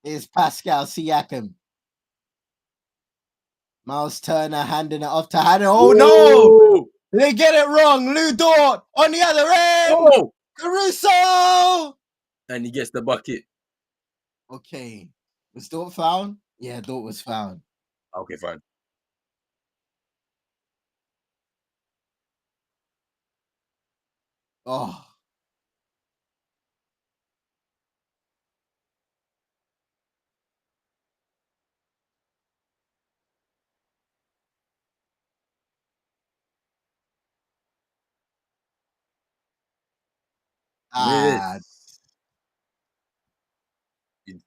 Is Pascal Siakam. Miles Turner handing it off to Hannah. Oh, no! They get it wrong. Lou Dort on the other end. Caruso! And he gets the bucket. Okay. Was Dort fouled? Yeah, Dort was fouled. Okay, fine. Oh. Ah.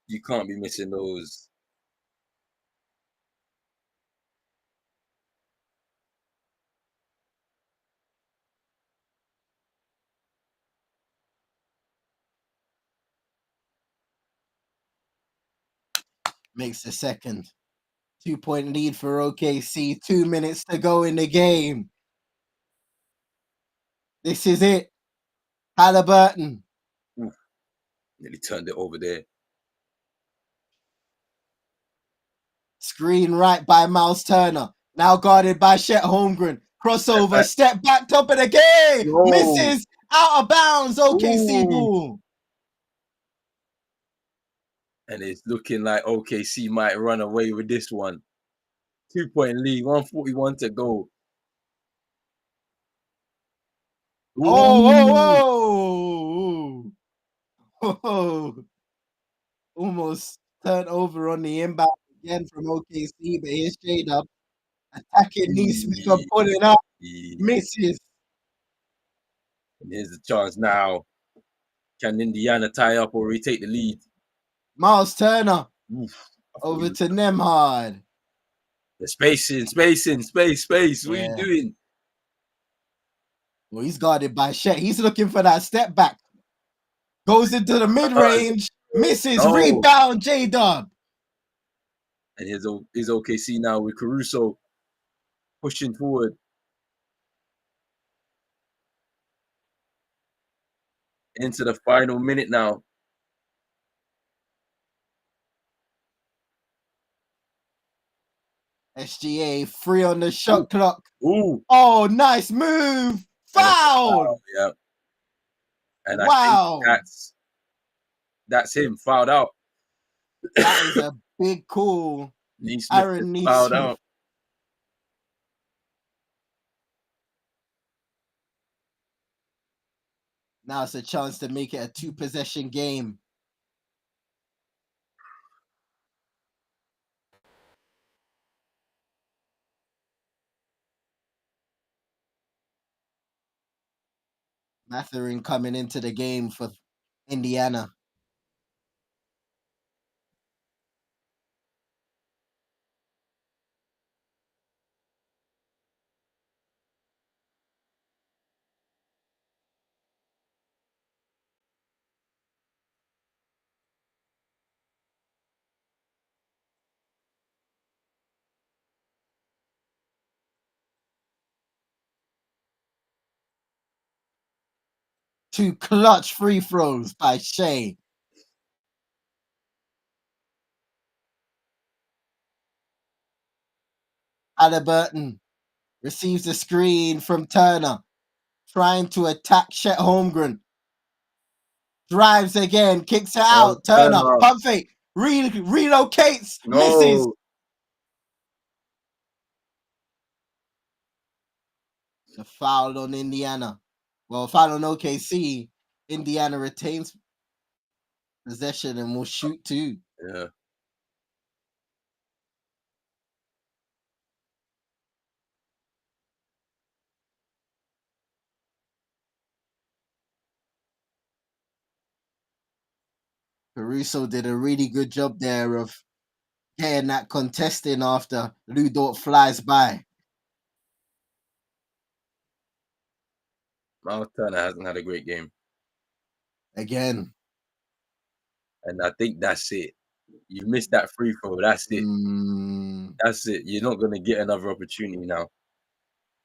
You can't be missing those. Makes the second. 2-point lead for OKC. 2 minutes to go in the game. This is it. Haliburton. Nearly turned it over there. Screen right by Miles Turner. Now guarded by Chet Holmgren. Crossover. Step back. Top of the game. Yo. Misses. Out of bounds. OKC ball. And it's looking like OKC might run away with this one. 2-point lead. 1:41 to go. Oh. Almost turnover on the inbound again from OKC, but here's Shade up attacking Neesmith and pulling up, misses. And here's the chance now. Can Indiana tie up or retake the lead? Miles Turner Oof, over to Nemhard. The spacing, space. What are you doing? Well, he's guarded by Shai. He's looking for that step back. Goes into the mid-range, misses, rebound, J-Dub. And here's OKC now with Caruso pushing forward. Into the final minute now. SGA free on the shot clock. Ooh. Oh, nice move. Foul. Yeah. And wow. I think that's him fouled out. That is a big call. Aaron Neesmith fouled out. Now it's a chance to make it a 2-possession game. Mathurin coming into the game for Indiana. Two clutch free throws by Shai. Haliburton receives the screen from Turner, trying to attack Chet Holmgren. Drives again, kicks it out. Turner, pump fake, relocates, misses. A foul on Indiana. Well, foul on OKC. Indiana retains possession and will shoot two. Yeah. Caruso did a really good job there of getting that contesting after Lou Dort flies by. Miles Turner hasn't had a great game. Again. And I think that's it. You missed that free throw. That's it. That's it. You're not going to get another opportunity now.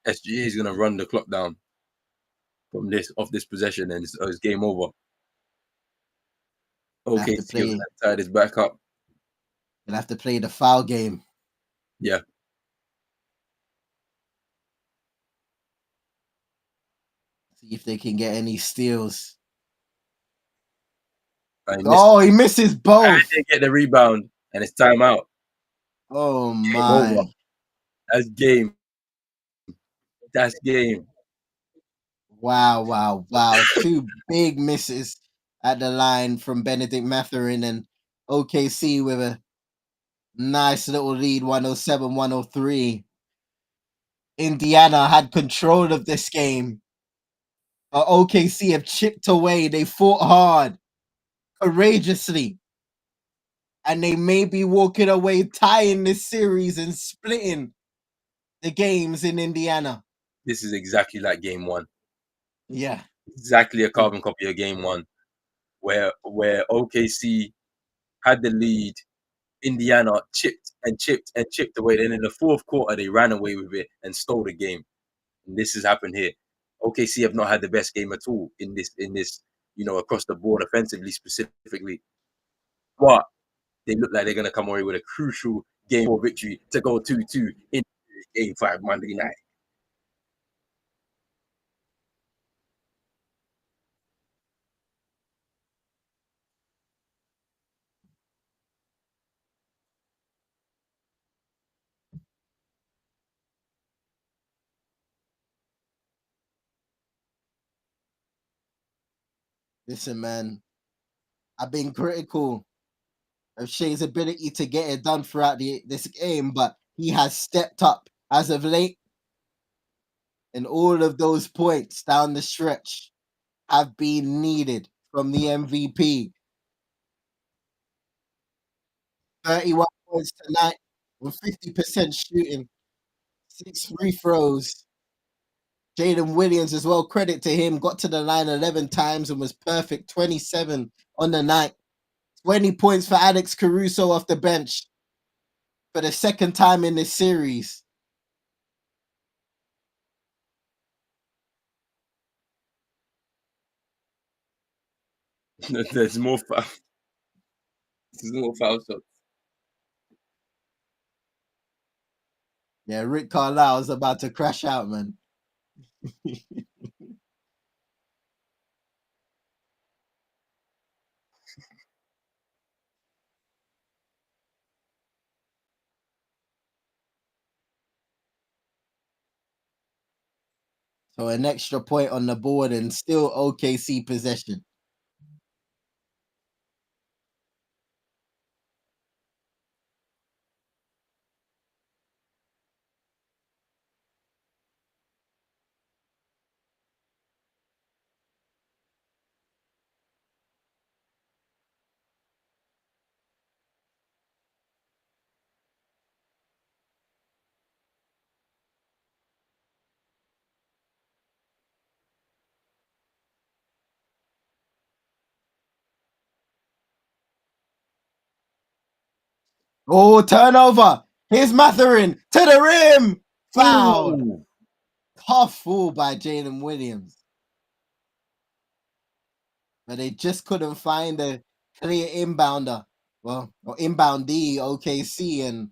SGA is going to run the clock down from off this possession, and it's game over. Okay, so tie this back up. You'll have to play the foul game. Yeah. See if they can get any steals. He misses both. I didn't get the rebound, and it's timeout. Oh my. Over. That's game. That's game. Wow. Two big misses at the line from Benedict Mathurin, and OKC with a nice little lead, 107-103. Indiana had control of this game. But OKC have chipped away. They fought hard, courageously. And they may be walking away, tying this series and splitting the games in Indiana. This is exactly like game one. Yeah. Exactly a carbon copy of game one, where OKC had the lead. Indiana chipped away. Then in the fourth quarter, they ran away with it and stole the game. And this has happened here. OKC have not had the best game at all in this, across the board, offensively specifically. But they look like they're going to come away with a crucial game 4 victory to go 2-2 in game 5 Monday night. Listen, man, I've been critical of Shai's ability to get it done throughout this game, but he has stepped up as of late. And all of those points down the stretch have been needed from the MVP. 31 points tonight with 50% shooting, 6 free throws. Jaden Williams as well, credit to him, got to the line 11 times and was perfect, 27 on the night. 20 points for Alex Caruso off the bench for the second time in this series. There's more foul. There's more foul shots. Yeah, Rick Carlisle's about to crash out, man. So an extra point on the board and still OKC possession. Oh, turnover. Here's Matherin to the rim. Fouled. Ooh. Tough foul by Jalen Williams. But they just couldn't find a clear inbounder. Well, or inboundee OKC and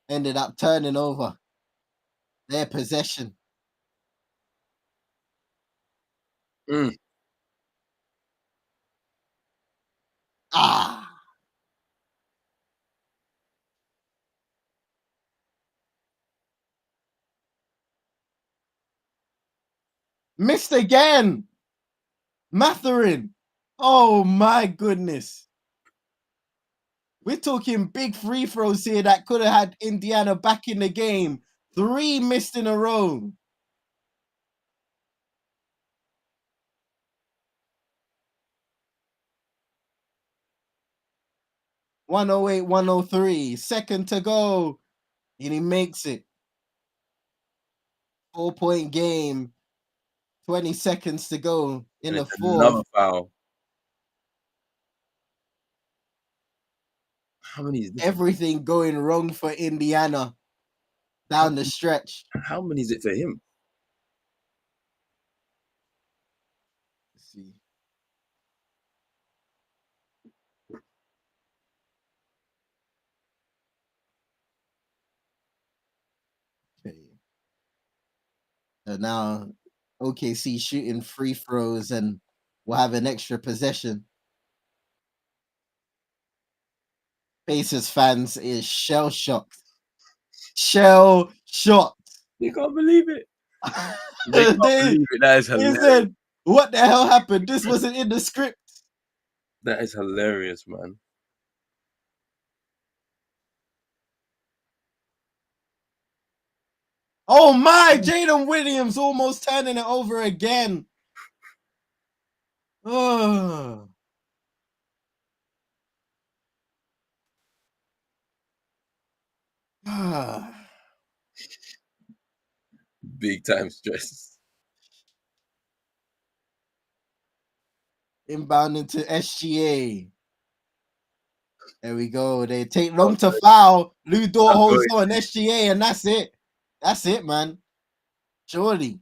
ended up turning over their possession. Mm. Ah. Missed again. Matherin. Oh my goodness. We're talking big free throws here that could have had Indiana back in the game. 3 missed in a row. $108, $103. Second to go. And he makes it. 4-point game. 20 seconds to go in the fourth. Another foul. How many is this? Everything going wrong for Indiana down the stretch. How many is it for him? Let's see. Okay. So now OKC shooting free throws and we'll have an extra possession. Pacers fans is shell shocked. Shell shocked. They can't believe it. They can't believe it. That is He hilarious. said, what the hell happened? This wasn't in the script. That is hilarious, man. Oh my, Jaden Williams almost turning it over again. Oh. Big time stress. Inbound into SGA. There we go. They take long to foul. Lou Dort holds on SGA, and that's it. That's it, man. Surely.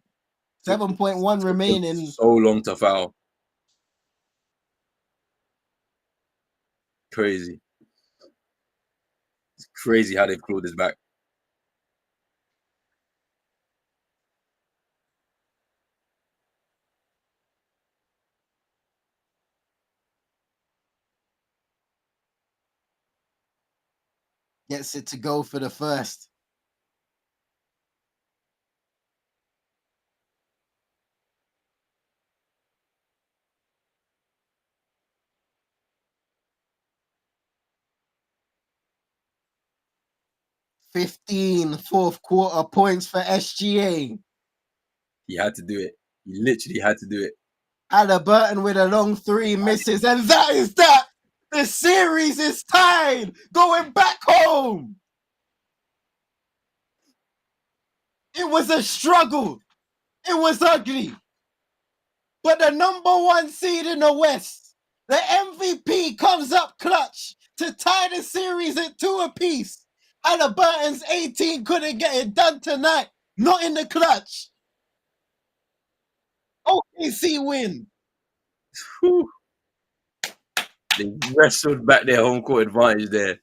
7.1 remaining. So long to foul. Crazy. It's crazy how they've clawed this back. Gets it to go for the first. 15 fourth quarter points for SGA. He had to do it. He literally had to do it. Haliburton with a long three misses, and that is that. The series is tied, going back home. It was a struggle. It was ugly. But the number one seed in the West, the MVP, comes up clutch to tie the series at 2 apiece. Haliburton's 18 couldn't get it done tonight. Not in the clutch. OKC win. Whew. They wrestled back their home court advantage there.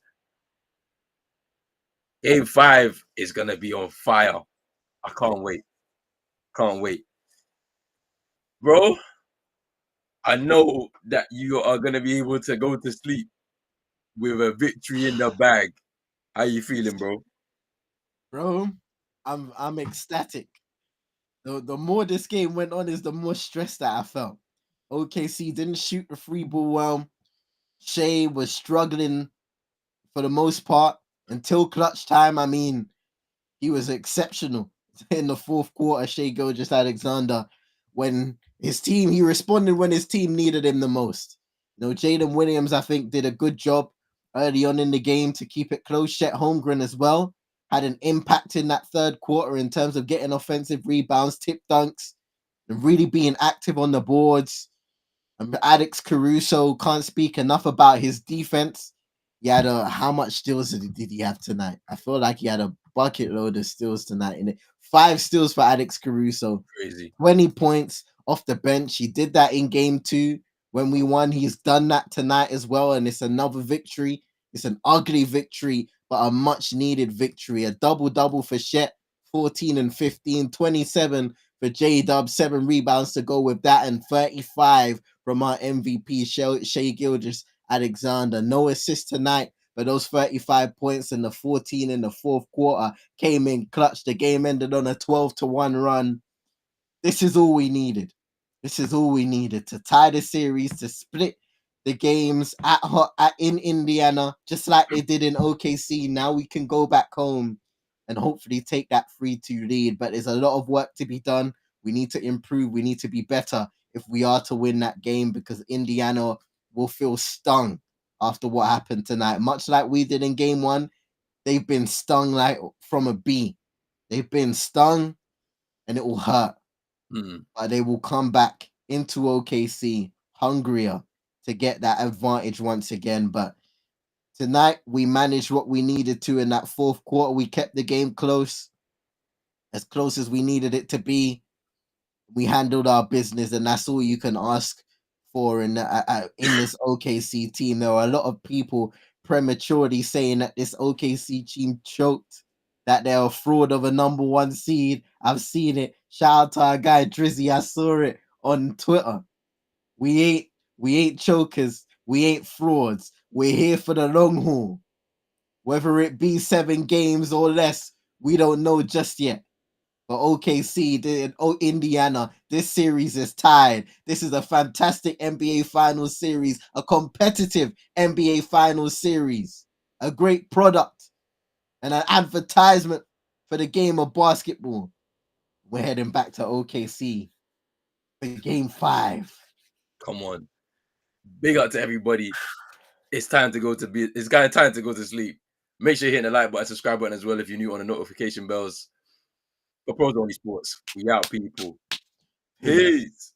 Game 5 is going to be on fire. I can't wait. Can't wait. Bro, I know that you are going to be able to go to sleep with a victory in the bag. How you feeling, bro? Bro, I'm ecstatic. The more this game went on is the more stressed that I felt. OKC didn't shoot the free ball well. Shai was struggling for the most part until clutch time. I mean, he was exceptional in the fourth quarter. Shai Gilgeous-Alexander, when he responded when his team needed him the most. You know, Jalen Williams, I think, did a good job early on in the game to keep it close. Chet Holmgren as well had an impact in that third quarter in terms of getting offensive rebounds, tip dunks, and really being active on the boards. Alex Caruso, can't speak enough about his defense. He had how much steals did he have tonight? I feel like he had a bucket load of steals tonight. In it, 5 steals for Alex Caruso. Crazy. 20 points off the bench. He did that in game 2 when we won. He's done that tonight as well, and it's another victory. It's an ugly victory, but a much needed victory. A double-double for Chet, 14 and 15, 27 for J-Dub, 7 rebounds to go with that, and 35 from our MVP, Shai Gilgeous-Alexander. No assist tonight, but those 35 points and the 14 in the fourth quarter came in clutch. The game ended on a 12-1 run. This is all we needed. This is all we needed to tie the series, to split the games in Indiana, just like they did in OKC. Now we can go back home and hopefully take that 3-2 lead. But there's a lot of work to be done. We need to improve. We need to be better if we are to win that game, because Indiana will feel stung after what happened tonight. Much like we did in game 1, they've been stung like from a bee. They've been stung and it will hurt. But they will come back into OKC hungrier to get that advantage once again. But tonight, we managed what we needed to in that fourth quarter. We kept the game close as we needed it to be. We handled our business, and that's all you can ask for in this OKC team. There are a lot of people prematurely saying that this OKC team choked, that they're a fraud of a number 1 seed. I've seen it. Shout out to our guy Drizzy. I saw it on Twitter. We ain't chokers. We ain't frauds. We're here for the long haul. Whether it be 7 games or less, we don't know just yet. But OKC, Indiana, this series is tied. This is a fantastic NBA Finals series, a competitive NBA Finals series, a great product, and an advertisement for the game of basketball. We're heading back to OKC for game 5. Come on. Big up to everybody. It's time to go to it's kind of time to go to sleep. Make sure you hit the like button, subscribe button as well if you're new, on the notification bells. For Pros Only Sports, we out, people. Peace.